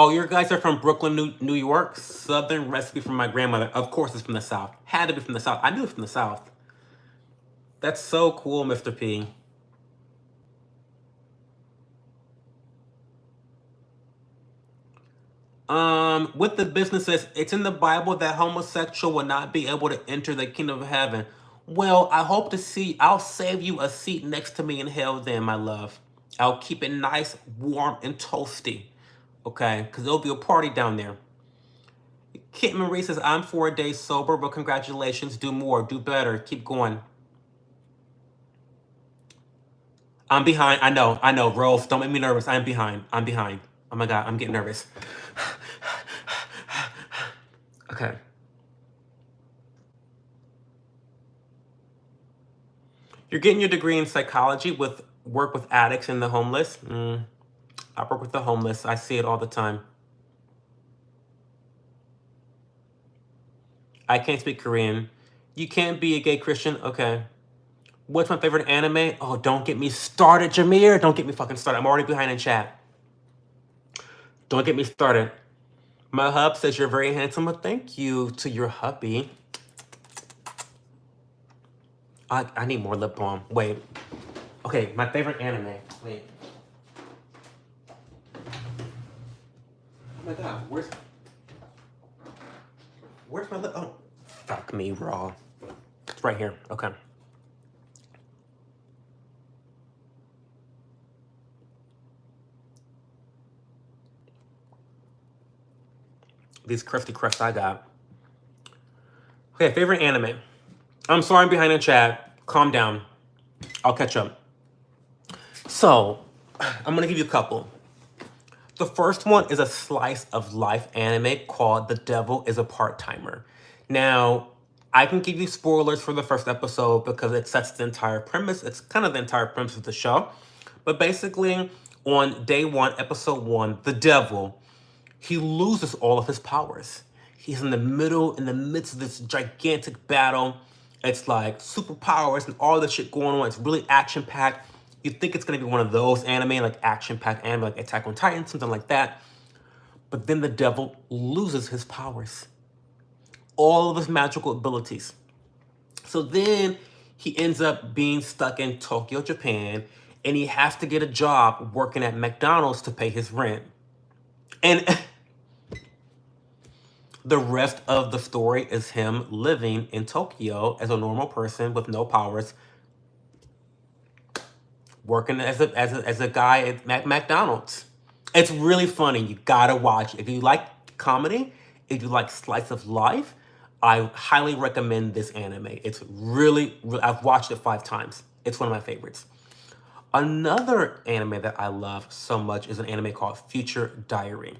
S1: Oh, your guys are from Brooklyn, New York? Southern recipe from my grandmother. Of course it's from the South. Had to be from the South. I knew it from the South. That's so cool, Mr. P. With the businesses, it's in the Bible that homosexual will not be able to enter the kingdom of heaven. Well, I'll save you a seat next to me in hell then, my love. I'll keep it nice, warm, and toasty. Okay? Because there'll be a party down there. Kit Marie says, I'm 4 days sober, but congratulations. Do more. Do better. Keep going. I'm behind. I know. Rose, don't make me nervous. I'm behind. Oh my God, I'm getting nervous. Okay. You're getting your degree in psychology with work with addicts and the homeless. I work with the homeless. I see it all the time. I can't speak Korean. You can't be a gay Christian? Okay. What's my favorite anime? Oh, don't get me started, Jameer. Don't get me fucking started. I'm already behind in chat. Don't get me started. My hub says you're very handsome. Well, thank you to your hubby. I need more lip balm. Wait. Okay, my favorite anime. Wait. Oh my God, where's my lip? Oh, fuck me raw. It's right here. Okay. These crusty crusts I got. Okay, favorite anime. I'm sorry I'm behind in chat. Calm down. I'll catch up. So, I'm gonna give you a couple. The first one is a slice of life anime called The Devil is a Part-Timer. Now, I can give you spoilers for the first episode because it sets the entire premise. It's kind of the entire premise of the show. But basically, on day 1, episode 1, the devil, he loses all of his powers. He's in the midst of this gigantic battle. It's like superpowers and all this shit going on. It's really action-packed. You think it's gonna be one of those anime, like action-packed anime, like Attack on Titan, something like that. But then the devil loses his powers. All of his magical abilities. So then he ends up being stuck in Tokyo, Japan, and he has to get a job working at McDonald's to pay his rent. And the rest of the story is him living in Tokyo as a normal person with no powers, working as a guy at McDonald's. It's really funny. You gotta watch. If you like comedy, if you like slice of life, I highly recommend this anime. It's really, I've watched it 5 times. It's one of my favorites. Another anime that I love so much is an anime called Future Diary.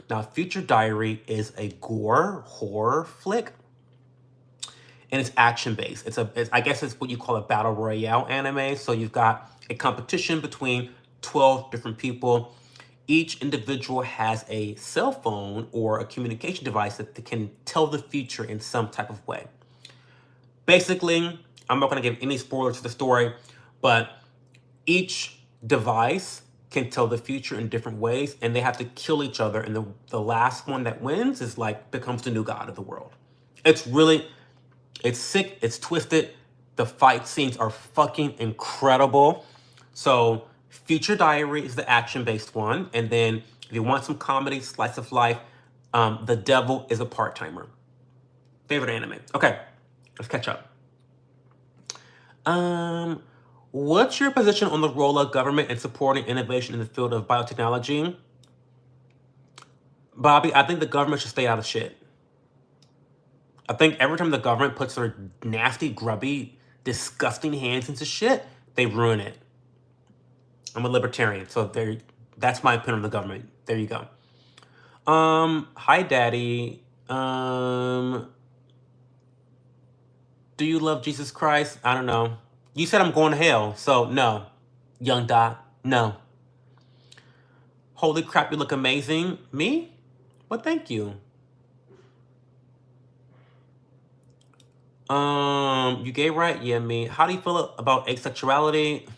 S1: Now, Future Diary is a gore horror flick, and it's action-based. I guess it's what you call a battle royale anime. So you've got a competition between 12 different people. Each individual has a cell phone or a communication device that can tell the future in some type of way. Basically, I'm not going to give any spoilers to the story, but each device can tell the future in different ways, and they have to kill each other, and the last one that wins is like becomes the new god of the world. It's sick, it's twisted. The fight scenes are fucking incredible. So Future Diary is the action-based one, and then if you want some comedy, slice of life, The Devil is a Part-Timer. Favorite anime. Okay, let's catch up. What's your position on the role of government in supporting innovation in the field of biotechnology? Bobby, I think the government should stay out of shit. I think every time the government puts their nasty, grubby, disgusting hands into shit, they ruin it. I'm a libertarian, so that's my opinion on the government. There you go. Hi, Daddy. Do you love Jesus Christ? I don't know. You said I'm going to hell, so no. Young Doc, no. Holy crap, you look amazing. Me? Well, thank you. You gay, right? Yeah, me. How do you feel about asexuality?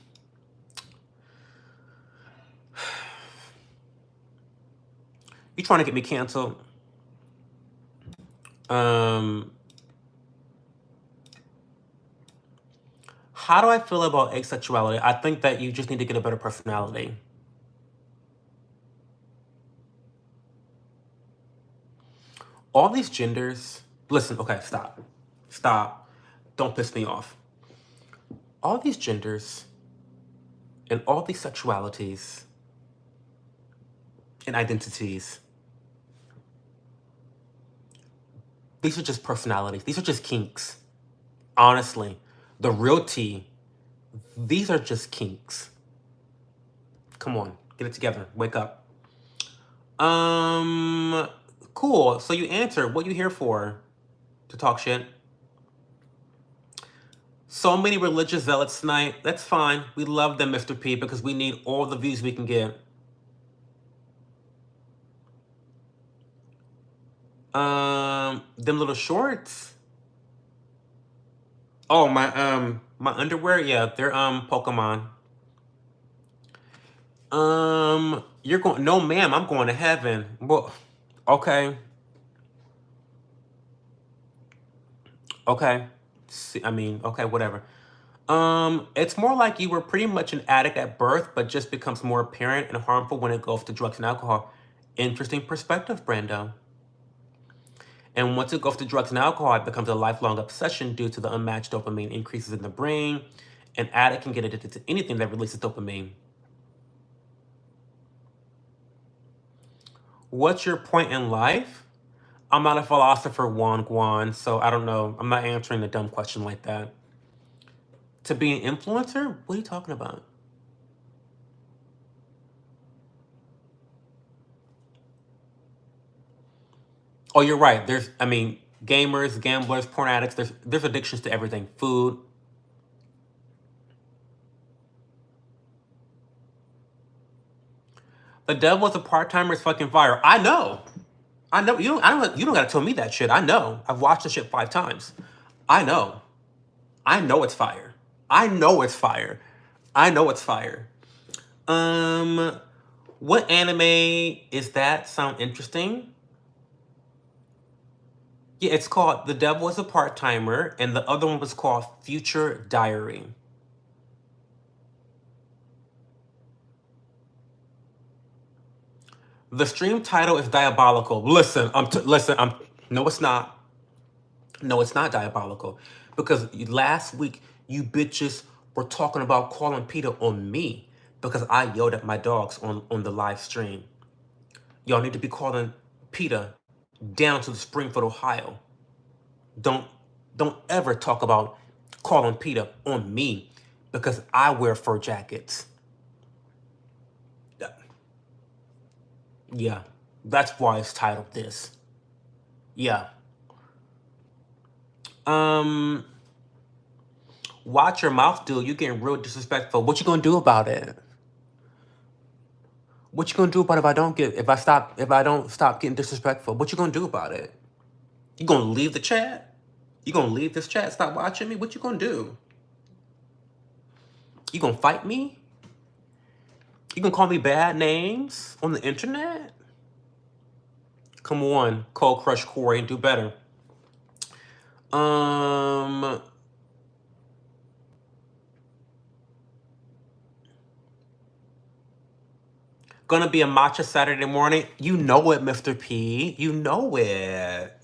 S1: You trying to get me canceled? How do I feel about asexuality? I think that you just need to get a better personality. All these genders, listen, okay, stop. Stop. Don't piss me off. All these genders and all these sexualities and identities, these are just personalities. These are just kinks. Honestly, the real tea, these are just kinks. Come on, get it together. Wake up. Cool. So you answered. What you here for? To talk shit? So many religious zealots tonight. That's fine. We love them, Mr. P, because we need all the views we can get. Them little shorts. Oh, my underwear. Yeah, they're Pokemon. You're going? No, ma'am. I'm going to heaven. Well, okay. Okay. See, I mean, okay, whatever. It's more like you were pretty much an addict at birth, but just becomes more apparent and harmful when it goes to drugs and alcohol. Interesting perspective, Brando. And once it goes to drugs and alcohol, it becomes a lifelong obsession due to the unmatched dopamine increases in the brain. An addict can get addicted to anything that releases dopamine. What's your point in life? I'm not a philosopher, Juan Guan, so I don't know. I'm not answering a dumb question like that. To be an influencer? What are you talking about? Oh, you're right. I mean, gamers, gamblers, porn addicts, there's addictions to everything. Food. The devil is a part-timer is fucking fire. I know. I know. You don't gotta tell me that shit. I know. I've watched the shit 5 times. I know. I know it's fire. I know it's fire. I know it's fire. What anime is that? Sound interesting? Yeah, it's called The Devil is a Part-Timer, and the other one was called Future Diary. The stream title is diabolical. Listen, no, it's not. No, it's not diabolical. Because last week, you bitches were talking about calling PETA on me because I yelled at my dogs on the live stream. Y'all need to be calling PETA down to the Springfield, Ohio. Don't ever talk about calling PETA on me because I wear fur jackets. Yeah, that's why it's titled this. Yeah. Watch your mouth, dude. You getting real disrespectful. What you gonna do about it? What you gonna do about it if I don't stop getting disrespectful? What you gonna do about it? You gonna leave the chat? You gonna leave this chat? Stop watching me? What you gonna do? You gonna fight me? You gonna call me bad names on the internet? Come on, Cold Crush Corey, do better. gonna be a matcha Saturday morning. You know it, Mr. P. You know it.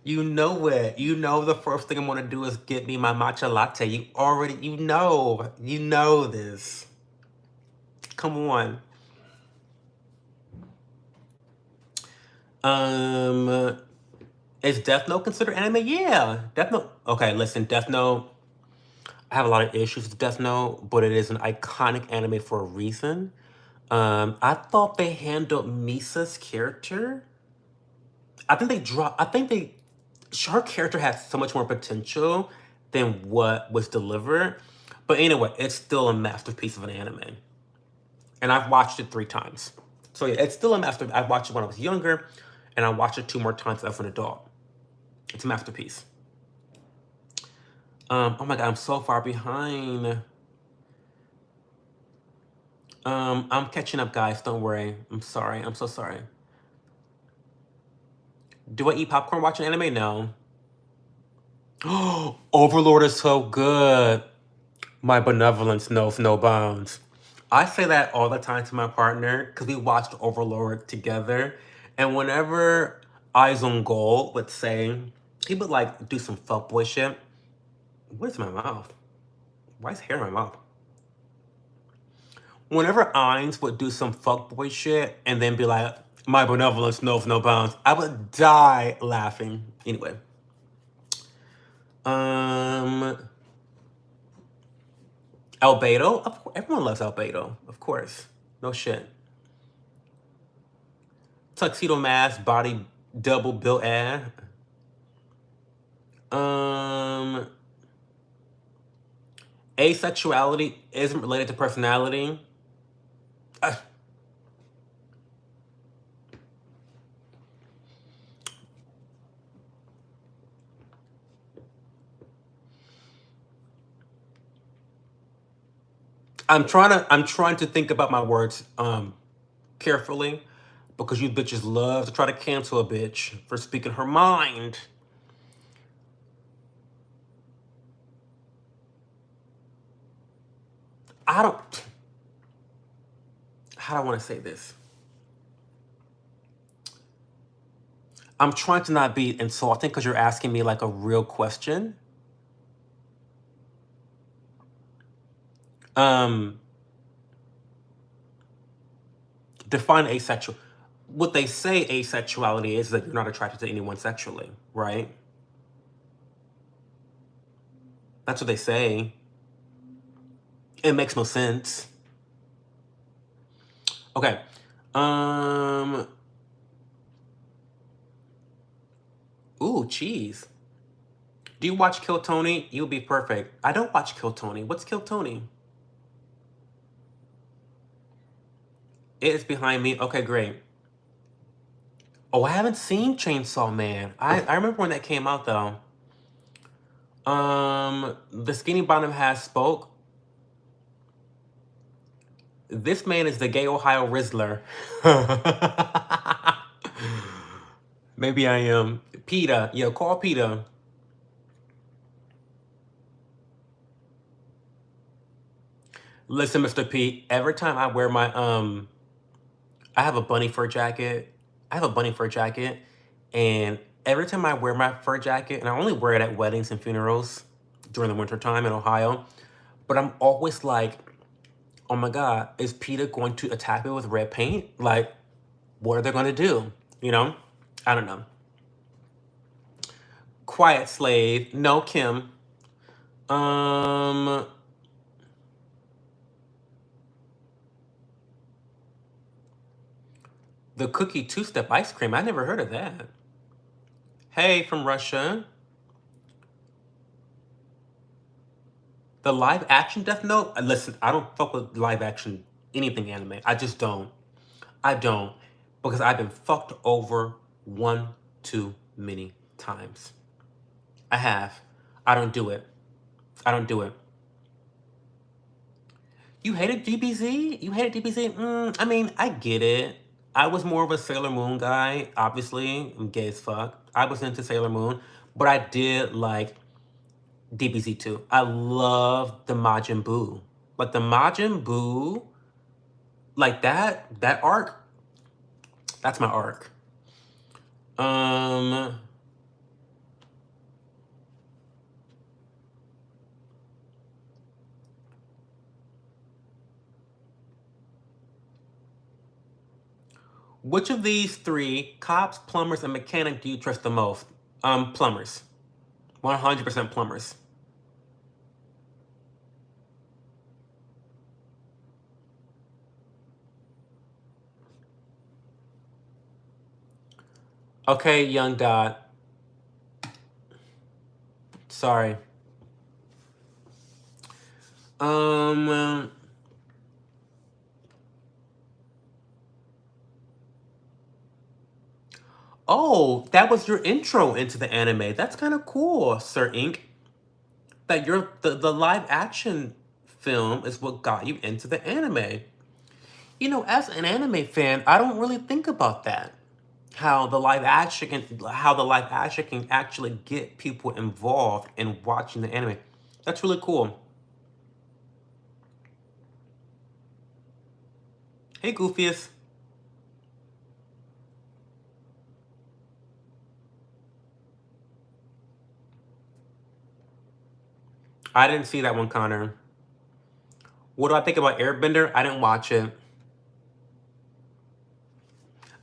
S1: You know it. You know the first thing I'm gonna do is get me my matcha latte. You know this. Come on. Is Death Note considered anime? Yeah, Death Note. Okay, listen, Death Note. I have a lot of issues with Death Note, but it is an iconic anime for a reason. I thought they handled Misa's character. I think they dropped. I think they. Her character had so much more potential than what was delivered. But anyway, it's still a masterpiece of an anime, and I've watched it 3 times. So yeah, it's still a master. I watched it when I was younger, and I watched it 2 more times as an adult. It's a masterpiece. Oh my god, I'm so far behind. I'm catching up, guys. Don't worry. I'm sorry. I'm so sorry. Do I eat popcorn watching anime? No. Overlord is so good. My benevolence knows no bounds. I say that all the time to my partner because we watched Overlord together. And whenever Eyes on Goal would say, he would like do some fuckboy shit. What is my mouth? Why is hair in my mouth? Whenever Ainz would do some fuckboy shit and then be like, my benevolence knows no bounds, I would die laughing. Anyway. Albedo? Of course, everyone loves Albedo. Of course. No shit. Tuxedo mask, body double built ass. Asexuality isn't related to personality. I'm trying to think about my words carefully because you bitches love to try to cancel a bitch for speaking her mind. How do I want to say this? I'm trying to not be insulting because you're asking me like a real question. Define asexual. What they say asexuality is that you're not attracted to anyone sexually, right? That's what they say. It makes no sense. Okay. Ooh, cheese. Do you watch Kill Tony? You'll be perfect. I don't watch Kill Tony. What's Kill Tony? It is behind me. Okay, great. Oh, I haven't seen Chainsaw Man. I remember when that came out though. The Skinny Bottom has spoke. This man is the gay Ohio Rizzler. Maybe I am. PETA. Yeah, call PETA. Listen, Mr. P, every time I wear my I have a bunny fur jacket. And every time I wear my fur jacket, and I only wear it at weddings and funerals during the winter time in Ohio, but I'm always like, oh my God, is PETA going to attack me with red paint? Like, what are they going to do? You know? I don't know. Quiet Slave. No, Kim. The Cookie Two-Step Ice Cream. I never heard of that. Hey, from Russia. The live action Death Note? Listen, I don't fuck with live action anything anime. I just don't. I don't. Because I've been fucked over one too many times. I have. I don't do it. I don't do it. You hated DBZ? You hated DBZ? I mean, I get it. I was more of a Sailor Moon guy, obviously. I'm gay as fuck. I was into Sailor Moon, but I did like DBZ too. I love the Majin Buu. Like the Majin Buu Like that arc, that's my arc. Which of these three, cops, plumbers, and mechanic, do you trust the most? Plumbers. 100% plumbers. Okay, young Dot. Sorry. Um. Oh, that was your intro into the anime. That's kind of cool, Sir Ink. That the live action film is what got you into the anime. You know, as an anime fan, I don't really think about that. How the live action can actually get people involved in watching the anime. That's really cool. Hey, Goofiest. I didn't see that one, Connor. What do I think about Airbender? I didn't watch it.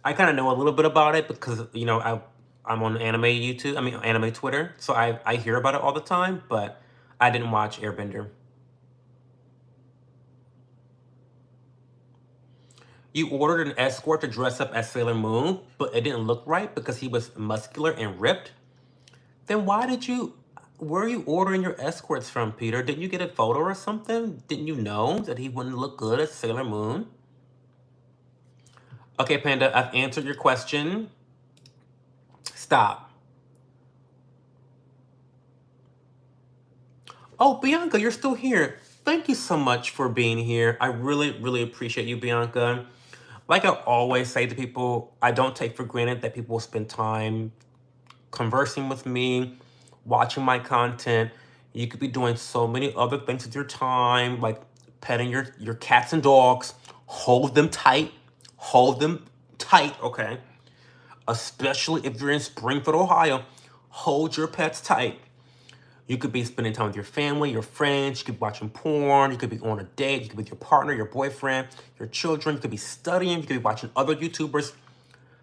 S1: I kind of know a little bit about it because I'm on anime YouTube. I mean anime Twitter, so I hear about it all the time. But I didn't watch Airbender. You ordered an escort to dress up as Sailor Moon, but it didn't look right because he was muscular and ripped. Then why did you? Where are you ordering your escorts from, Peter? Didn't you get a photo or something? Didn't you know that he wouldn't look good as Sailor Moon? Okay, Panda, I've answered your question. Stop. Oh, Bianca, you're still here. Thank you so much for being here. I really, really appreciate you, Bianca. Like I always say to people, I don't take for granted that people will spend time conversing with me, watching my content. You could be doing so many other things with your time, like petting your cats and dogs. Hold them tight. Hold them tight, okay? Especially if you're in Springfield, Ohio. Hold your pets tight. You could be spending time with your family, your friends. You could be watching porn. You could be on a date. You could be with your partner, your boyfriend, your children. You could be studying. You could be watching other YouTubers.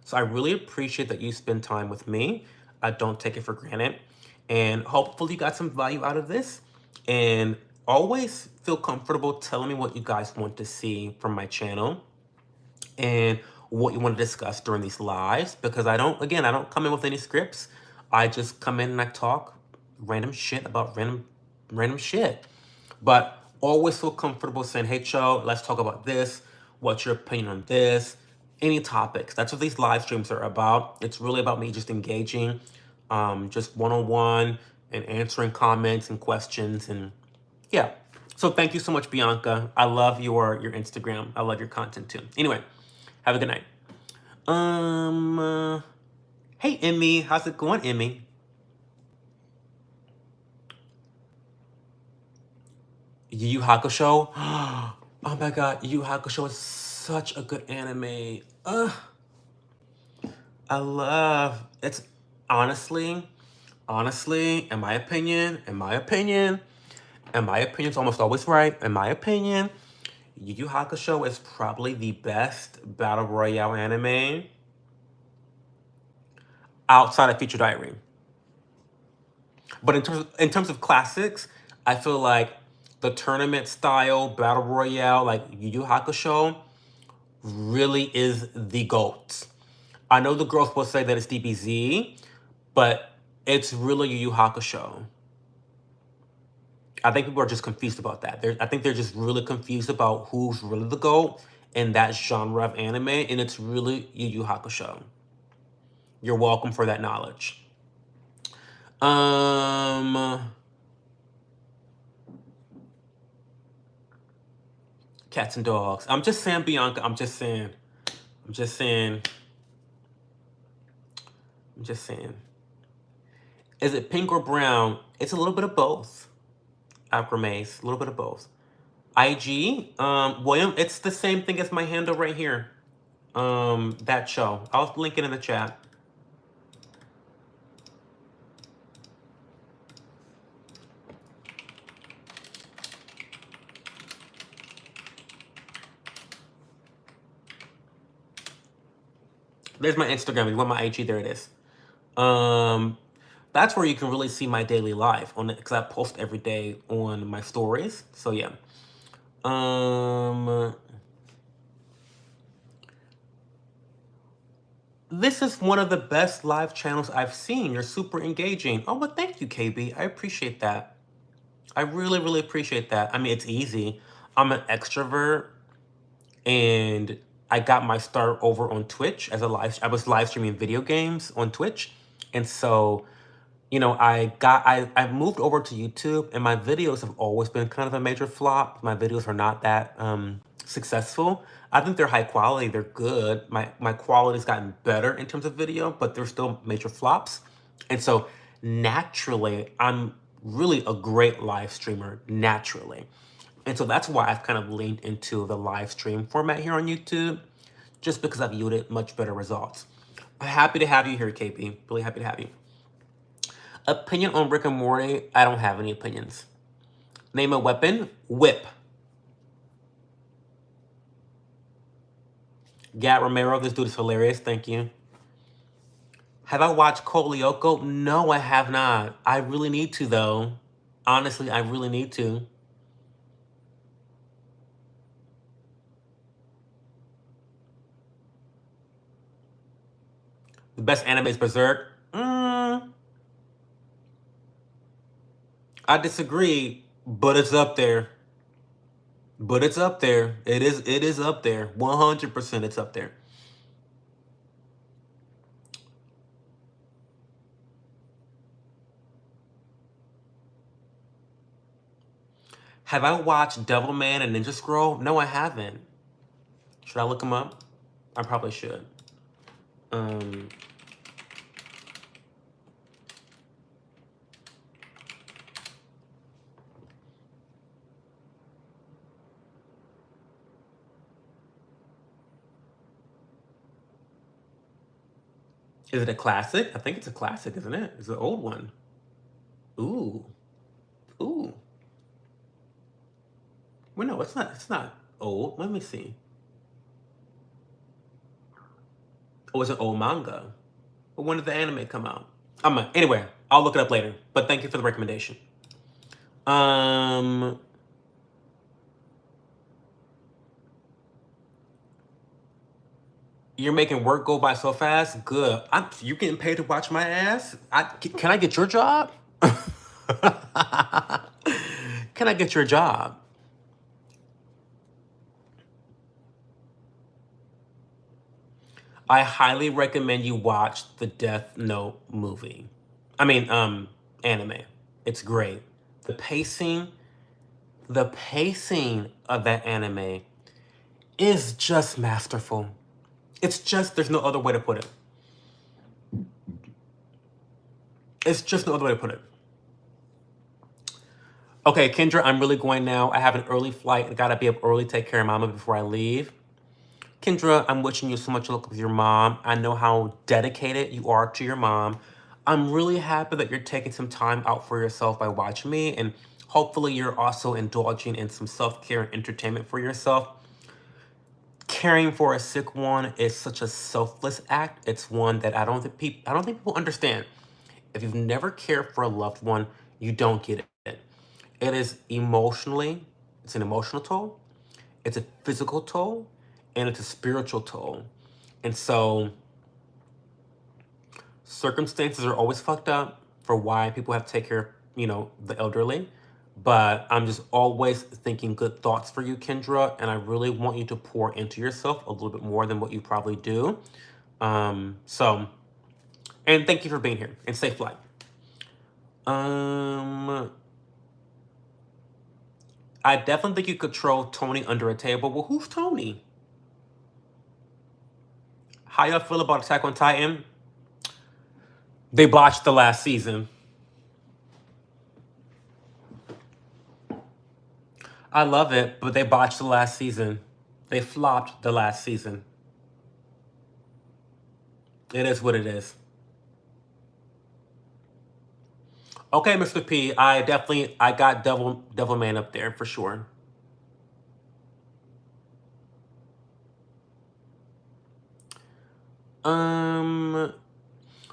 S1: So I really appreciate that you spend time with me. I don't take it for granted. And hopefully you got some value out of this. And always feel comfortable telling me what you guys want to see from my channel and what you want to discuss during these lives. Because I don't come in with any scripts. I just come in and I talk random shit about random shit. But always feel comfortable saying, hey, Cho, let's talk about this. What's your opinion on this? Any topics. That's what these live streams are about. It's really about me just engaging, just one-on-one and answering comments and questions. And yeah. So thank you so much, Bianca. I love your Instagram. I love your content too. Anyway, have a good night. Hey, Emmy. How's it going, Emmy? Yu Yu Hakusho. Oh my god, Yu Yu Hakusho is such a good anime. I love it's honestly, in my opinion's almost always right. In my opinion, Yu Yu Hakusho is probably the best battle royale anime outside of Feature Diary. But in terms of classics, I feel like the tournament style battle royale, like Yu Yu Hakusho, really is the GOAT. I know the girls will say that it's DBZ, but it's really Yu Yu Hakusho. I think people are just confused about that. I think they're just really confused about who's really the GOAT in that genre of anime, and it's really Yu Yu Hakusho. You're welcome for that knowledge. Cats and dogs. I'm just saying, Bianca. I'm just saying. I'm just saying. I'm just saying. Is it pink or brown? It's a little bit of both. Maze, a little bit of both. IG, William, it's the same thing as my handle right here. That show. I'll link it in the chat. There's my Instagram. You want my IG? There it is. That's where you can really see my daily life on it because I post every day on my stories. So yeah. This is one of the best live channels I've seen. You're super engaging. Oh, well, thank you, KB. I appreciate that. I really, really appreciate that. I mean, it's easy. I'm an extrovert, and I got my start over on Twitch as I was live streaming video games on Twitch, and so I moved over to YouTube, and my videos have always been kind of a major flop. My videos are not that successful. I think they're high quality, they're good. My quality's gotten better in terms of video, but they're still major flops. And so naturally, I'm really a great live streamer naturally. And so that's why I've kind of leaned into the live stream format here on YouTube, just because I've yielded much better results. I'm happy to have you here, KP. Really happy to have you. Opinion on Rick and Morty? I don't have any opinions. Name a weapon? Whip. Gat Romero, this dude is hilarious. Thank you. Have I watched Cole Lyoko? No, I have not. I really need to, though. Honestly, I really need to. The best anime is Berserk. I disagree, but it's up there. But it's up there. It is up there. 100% it's up there. Have I watched Devilman and Ninja Scroll? No, I haven't. Should I look them up? I probably should. Is it a classic? I think it's a classic, isn't it? It's an old one. Ooh. Ooh. Well, no, it's not. It's not old. Let me see. Oh, it's an old manga. But when did the anime come out? Anyway, I'll look it up later. But thank you for the recommendation. You're making work go by so fast? Good. You getting paid to watch my ass? Can I get your job? Can I get your job? I highly recommend you watch the Death Note movie. I mean, anime. It's great. The pacing of that anime is just masterful. It's just, there's no other way to put it. It's just no other way to put it. Okay, Kendra, I'm really going now. I have an early flight. I gotta be up early, take care of mama before I leave. Kendra, I'm wishing you so much luck with your mom. I know how dedicated you are to your mom. I'm really happy that you're taking some time out for yourself by watching me, and hopefully you're also indulging in some self-care and entertainment for yourself. Caring for a sick one is such a selfless act. It's one that I don't think people understand. If you've never cared for a loved one, you don't get it. It is it's an emotional toll, it's a physical toll, and it's a spiritual toll. And so circumstances are always fucked up for why people have to take care of, the elderly. But I'm just always thinking good thoughts for you, Kendra, and I really want you to pour into yourself a little bit more than what you probably do. And thank you for being here, and safe flight. I definitely think you could troll Tony under a table. Well, who's Tony? How y'all feel about Attack on Titan? They botched the last season. I love it, but they botched the last season. They flopped the last season. It is what it is. Okay, Mr. P, I got Devil Man up there for sure.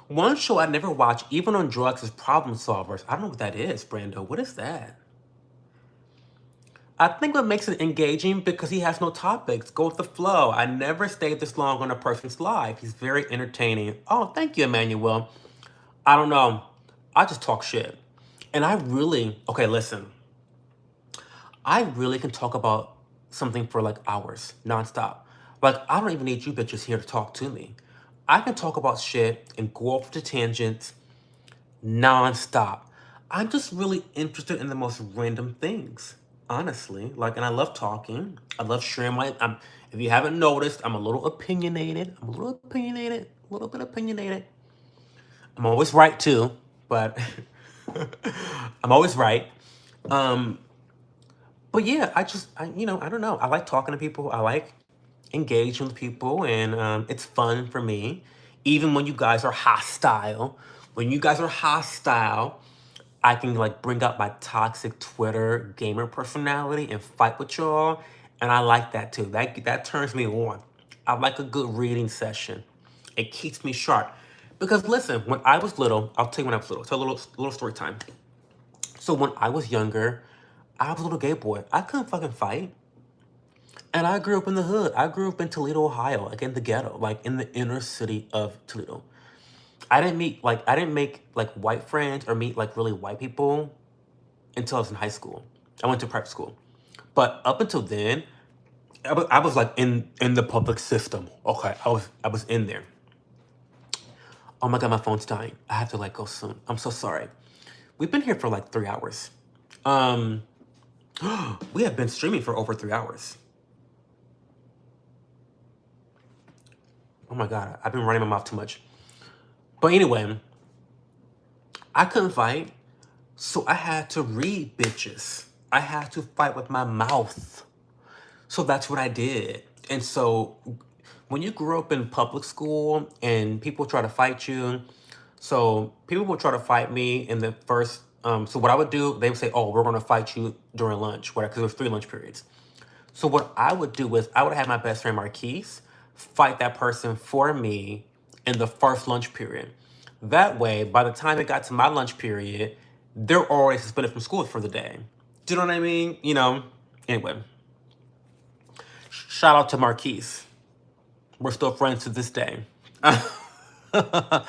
S1: One show I never watched, even on drugs, is Problem Solvers. I don't know what that is, Brando. What is that? I think what makes it engaging because he has no topics. Go with the flow. I never stayed this long on a person's life. He's very entertaining. Oh, thank you, Emmanuel. I don't know. I just talk shit. And okay, listen. I really can talk about something for like hours, nonstop. Like, I don't even need you bitches here to talk to me. I can talk about shit and go off the tangents nonstop. I'm just really interested in the most random things, honestly. Like, and I love talking. I love sharing if you haven't noticed, I'm a little opinionated. I'm a little opinionated, a little bit opinionated. I'm always right too, but I'm always right. Um, but yeah, I don't know. I like talking to people. I like engaging with people, and it's fun for me. Even when you guys are hostile, I can like bring up my toxic Twitter gamer personality and fight with y'all, and I like that too. That turns me on. I like a good reading session. It keeps me sharp. Because listen, when I was little, I'll tell you when I was little. It's a little story time. So when I was younger, I was a little gay boy. I couldn't fucking fight. And I grew up in the hood. I grew up in Toledo, Ohio, like in the ghetto, like in the inner city of Toledo. I didn't make like white friends or meet like really white people until I was in high school. I went to prep school. But up until then, I was like in the public system. Okay, I was in there. Oh my god, my phone's dying. I have to like go soon. I'm so sorry. We've been here for like 3 hours. Um, we have been streaming for over 3 hours. Oh my god, I've been running my mouth too much. But anyway, I couldn't fight, so I had to read bitches. I had to fight with my mouth. So that's what I did. And so when you grew up in public school and people try to fight you, so people would try to fight me in the first. So what I would do, they would say, "Oh, we're gonna fight you during lunch," because there was 3 lunch periods. So what I would do is I would have my best friend Marquise fight that person for me in the first lunch period. That way, by the time it got to my lunch period, they're already suspended from school for the day. Do you know what I mean? Anyway, shout out to Marquise. We're still friends to this day. But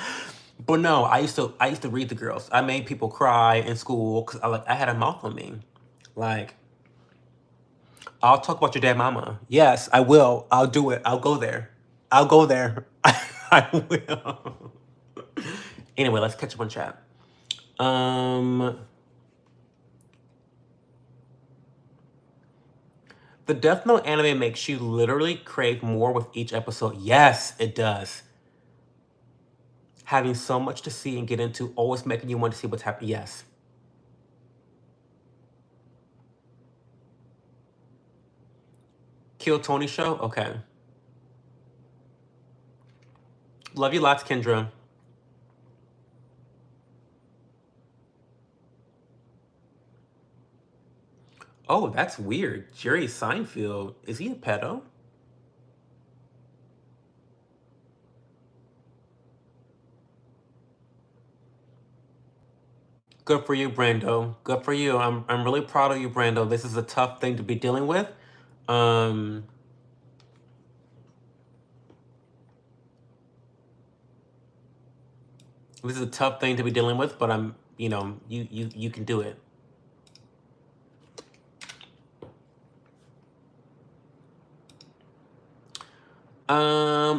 S1: no, I used to read the girls. I made people cry in school because I had a mouth on me. Like, I'll talk about your dead mama. Yes, I will. I'll do it. I'll go there. I'll go there. I will. Anyway, let's catch up on chat. The Death Note anime makes you literally crave more with each episode. Yes, it does. Having so much to see and get into, always making you want to see what's happening. Yes. Kill Tony show? Okay. Love you lots, Kendra. Oh, that's weird. Jerry Seinfeld. Is he a pedo? Good for you, Brando. Good for you. I'm really proud of you, Brando. This is a tough thing to be dealing with. Um this is a tough thing to be dealing with, but you can do it.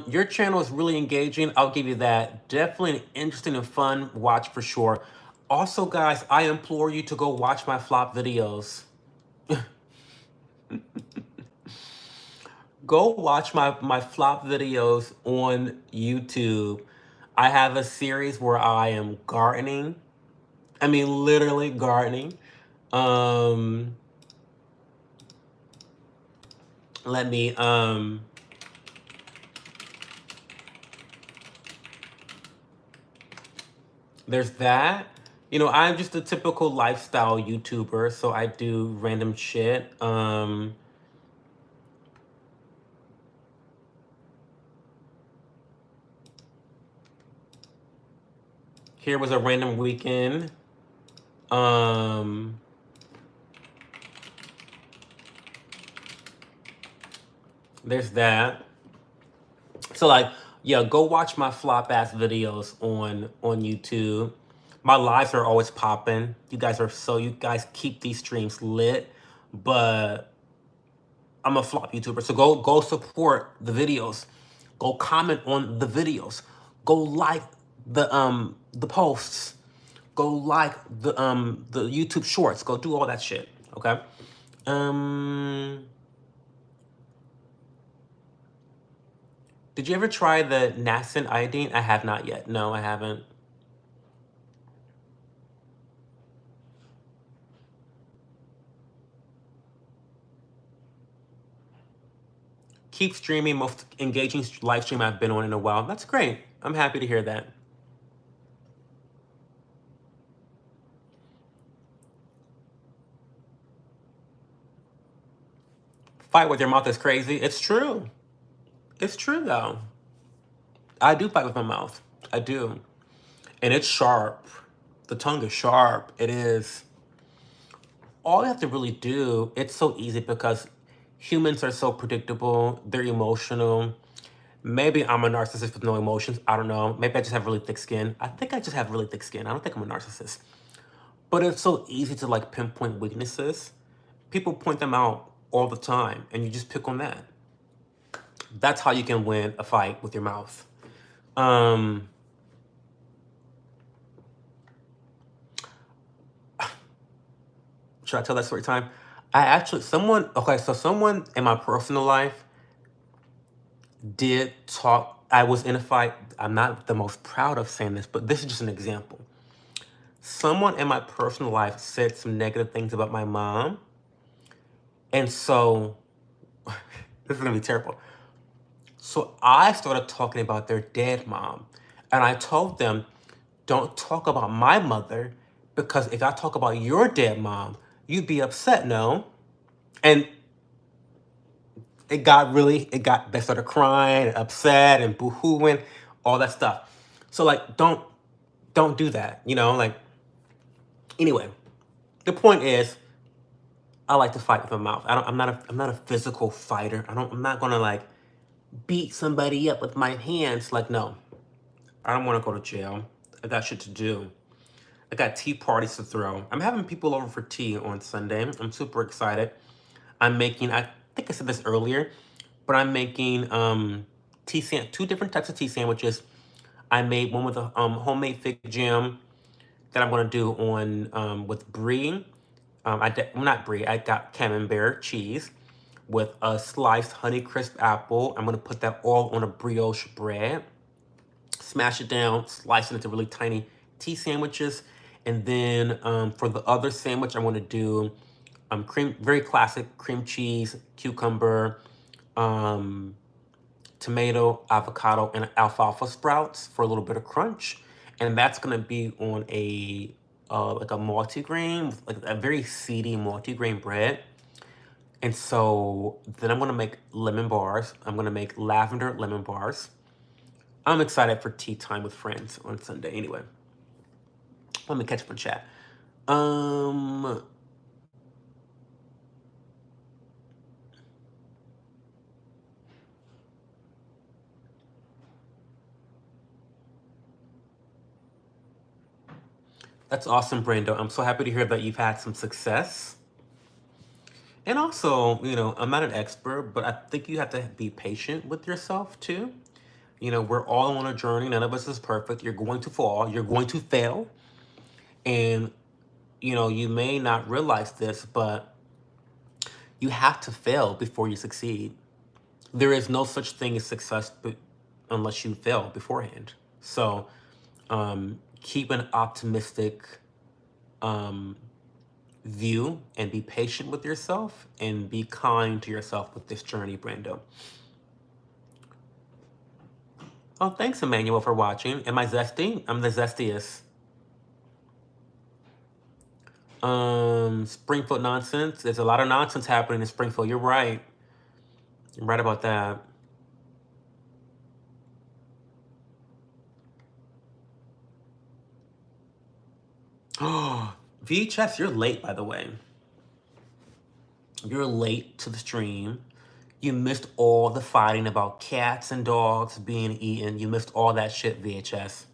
S1: Your channel is really engaging. I'll give you that. Definitely an interesting and fun watch for sure. Also, guys, I implore you to go watch my flop videos. Go watch my flop videos on YouTube. I have a series where I am gardening. I mean, literally gardening. Um, let me, there's that. You know, I'm just a typical lifestyle YouTuber, so I do random shit. Here was a random weekend. There's that. So like, yeah, go watch my flop ass videos on YouTube. My lives are always popping. You guys keep these streams lit, but I'm a flop YouTuber. So go support the videos. Go comment on the videos. Go like the posts. Go like the YouTube shorts. Go do all that shit. Okay. Did you ever try the nascent iodine? I have not yet. No, I haven't. Keep streaming, most engaging live stream I've been on in a while. That's great. I'm happy to hear that. Fight with your mouth is crazy. It's true. It's true though. I do fight with my mouth. I do. And it's sharp. The tongue is sharp. It is. All you have to really do, it's so easy because humans are so predictable. They're emotional. Maybe I'm a narcissist with no emotions. I don't know. Maybe I just have really thick skin. I think I just have really thick skin. I don't think I'm a narcissist. But it's so easy to like pinpoint weaknesses. People point them out all the time and you just pick on that. That's how you can win a fight with your mouth. Should I tell that story time? Someone in my personal life did talk. I was in a fight. I'm not the most proud of saying this, but this is just an example. Someone in my personal life said some negative things about my mom. And so, this is gonna be terrible. So I started talking about their dead mom. And I told them, don't talk about my mother, because if I talk about your dead mom, you'd be upset, no? And they started crying and upset and boo-hooing, all that stuff. So like, don't do that, you know? Like, anyway, the point is, I like to fight with my mouth. I'm not a physical fighter. I'm not gonna like beat somebody up with my hands. Like, no, I don't want to go to jail. I got shit to do. I got tea parties to throw. I'm having people over for tea on Sunday. I'm super excited. I'm making, I think I said this earlier, but I'm making two different types of tea sandwiches. I made one with a homemade fig jam that I'm gonna do on with brie. Not brie. I got camembert cheese with a sliced Honeycrisp apple. I'm gonna put that all on a brioche bread. Smash it down, slice it into really tiny tea sandwiches. And then for the other sandwich, I want to do very classic cream cheese, cucumber, tomato, avocado, and alfalfa sprouts for a little bit of crunch. And that's gonna be on a like a multigrain, like a very seedy multigrain bread. And so then I'm gonna make lemon bars. I'm gonna make lavender lemon bars. I'm excited for tea time with friends on Sunday. Anyway, let me catch up on chat. That's awesome, Brando. I'm so happy to hear that you've had some success. And also, you know, I'm not an expert, but I think you have to be patient with yourself too. You know, we're all on a journey. None of us is perfect. You're going to fall. You're going to fail. And, you know, you may not realize this, but you have to fail before you succeed. There is no such thing as success unless you fail beforehand. So keep an optimistic view and be patient with yourself and be kind to yourself with this journey, Brando. Oh, thanks, Emmanuel, for watching. Am I zesty? I'm the zestiest. Springfield nonsense. There's a lot of nonsense happening in Springfield. You're right. You're right about that. Oh, VHS, you're late, by the way. You're late to the stream. You missed all the fighting about cats and dogs being eaten. You missed all that shit, VHS.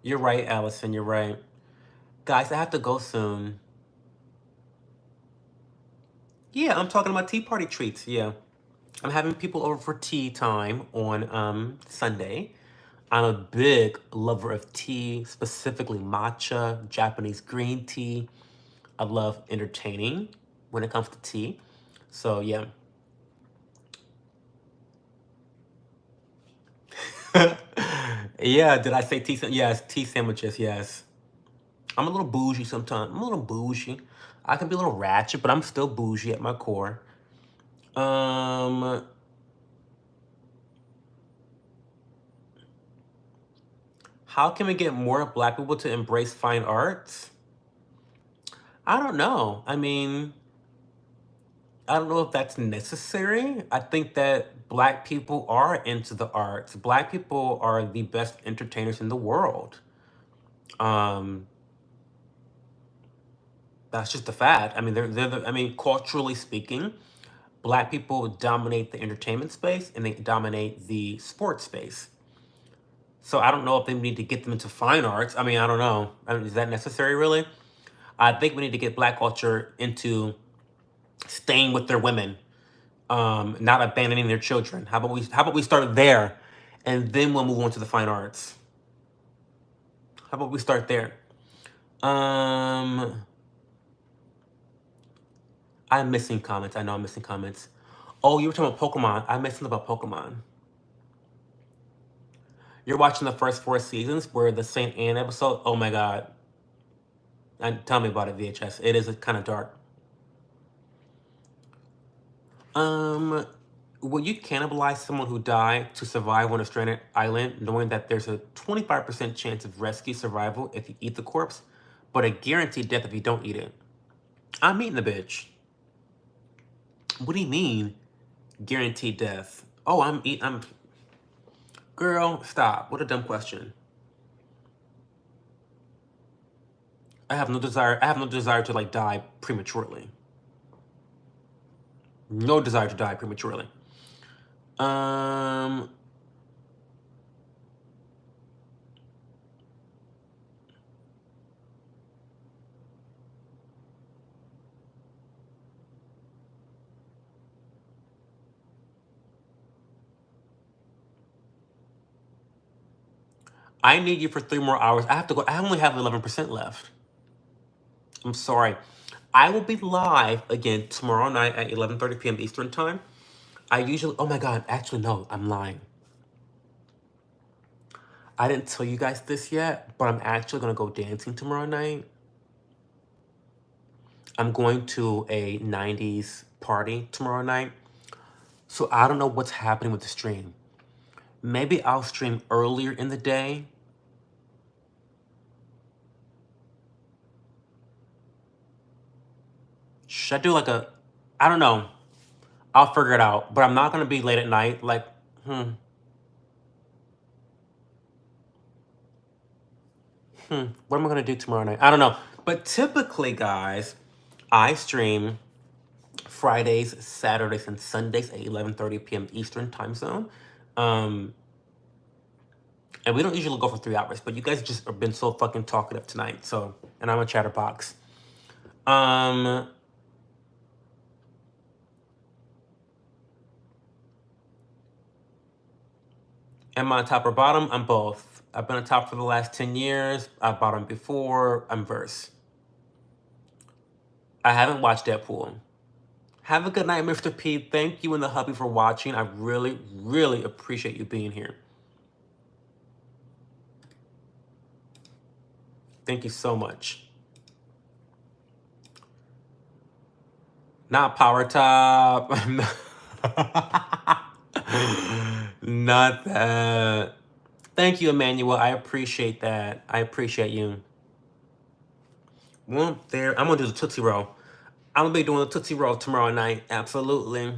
S1: You're right, Allison. You're right. Guys, I have to go soon. Yeah, I'm talking about tea party treats. Yeah. I'm having people over for tea time on Sunday. I'm a big lover of tea, specifically matcha, Japanese green tea. I love entertaining when it comes to tea. So, yeah. Yeah, did I say tea? Yes, tea sandwiches, yes. I'm a little bougie sometimes. I'm a little bougie. I can be a little ratchet, but I'm still bougie at my core. How can we get more Black people to embrace fine arts? I don't know. I mean, I don't know if that's necessary. I think that Black people are into the arts. Black people are the best entertainers in the world. Um, that's just a fact. I mean, I mean, culturally speaking, Black people dominate the entertainment space and they dominate the sports space. So I don't know if they need to get them into fine arts. I mean, I don't know. I mean, is that necessary, really? I think we need to get Black culture into staying with their women, not abandoning their children. How about we start there, and then we'll move on to the fine arts. How about we start there? I'm missing comments. I know I'm missing comments. Oh, you were talking about Pokemon. I missed something about Pokemon. You're watching the first 4 seasons where the Saint Anne episode. Oh my god. And tell me about it, VHS. It is kind of dark. Will you cannibalize someone who died to survive on a stranded island, knowing that there's a 25% chance of rescue survival if you eat the corpse, but a guaranteed death if you don't eat it? I'm eating the bitch. What do you mean, guaranteed death? Oh, I'm. Girl, stop. What a dumb question. I have no desire. I have no desire to like die prematurely. No desire to die prematurely. I need you for 3 more hours. I have to go. I only have 11% left. I'm sorry. I will be live again tomorrow night at 11:30 p.m. Eastern time. I usually. Oh my god! Actually, no. I'm lying. I didn't tell you guys this yet, but I'm actually gonna go dancing tomorrow night. I'm going to a 90s party tomorrow night. So I don't know what's happening with the stream. Maybe I'll stream earlier in the day. Should I do like a, I don't know. I'll figure it out. But I'm not gonna be late at night. Like, What am I gonna do tomorrow night? I don't know. But typically, guys, I stream Fridays, Saturdays, and Sundays at 11:30 p.m. Eastern time zone. And we don't usually go for 3 hours, but you guys just have been so fucking talkative tonight. So, and I'm a chatterbox. Am I on top or bottom? I'm both. I've been on top for the last 10 years. I've bottomed before. I'm verse. I haven't watched Deadpool. Have a good night, Mr. P. Thank you and the hubby for watching. I really, really appreciate you being here. Thank you so much. Not Power Top. Not that. Thank you, Emmanuel. I appreciate that. I appreciate you. Well, there. I'm gonna do the Tootsie Roll. I'm gonna be doing the Tootsie Roll tomorrow night. Absolutely.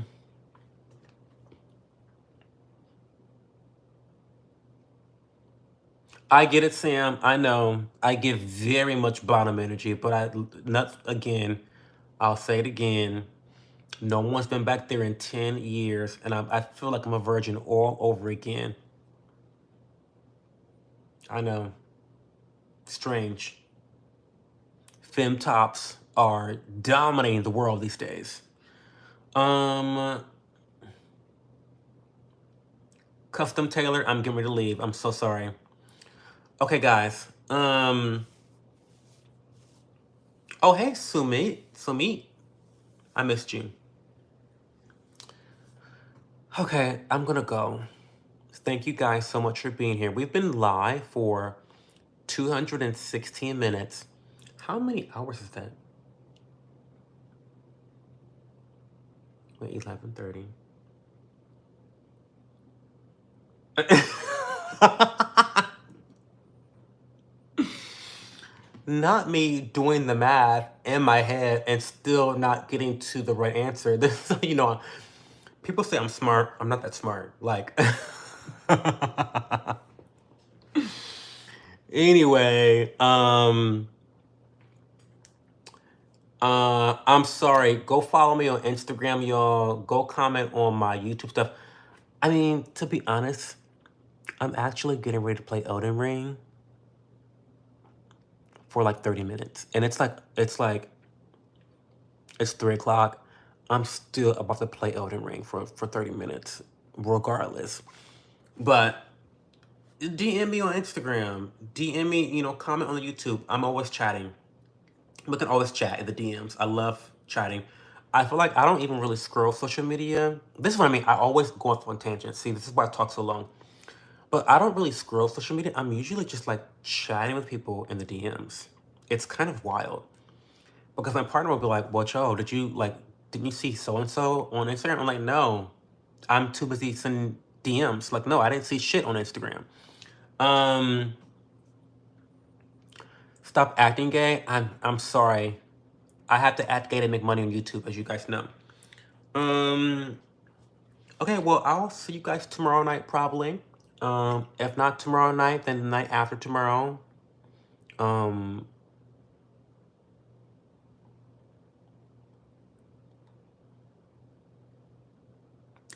S1: I get it, Sam. I know. I give very much bottom energy, but not again. I'll say it again. No one's been back there in 10 years, and I feel like I'm a virgin all over again. I know. Strange. Femme tops are dominating the world these days. Custom Taylor, I'm getting ready to leave. I'm so sorry. Okay, guys. Oh, hey, Sumit. I missed you. Okay, I'm gonna go. Thank you guys so much for being here. We've been live for 216 minutes. How many hours is that? Wait, 11:30. Not me doing the math in my head and still not getting to the right answer. This, people say I'm smart. I'm not that smart. Like, anyway, I'm sorry. Go follow me on Instagram, y'all. Go comment on my YouTube stuff. I mean, to be honest, I'm actually getting ready to play Elden Ring for like 30 minutes. And it's 3 o'clock. I'm still about to play Elden Ring for 30 minutes, regardless. But DM me on Instagram. DM me, comment on the YouTube. I'm always chatting. We can always chat in the DMs. I love chatting. I feel like I don't even really scroll social media. This is what I mean. I always go off on tangents. See, this is why I talk so long. But I don't really scroll social media. I'm usually just like chatting with people in the DMs. It's kind of wild. Because my partner will be like, well, Joe, didn't you see so-and-so on Instagram? I'm like, no, I'm too busy sending DMs. Like, no, I didn't see shit on Instagram. Stop acting gay. I'm sorry. I have to act gay to make money on YouTube, as you guys know. Okay, well, I'll see you guys tomorrow night, probably. If not tomorrow night, then the night after tomorrow.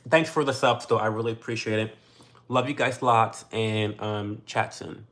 S1: Thanks for the subs, though. I really appreciate it. Love you guys lots, and chat soon.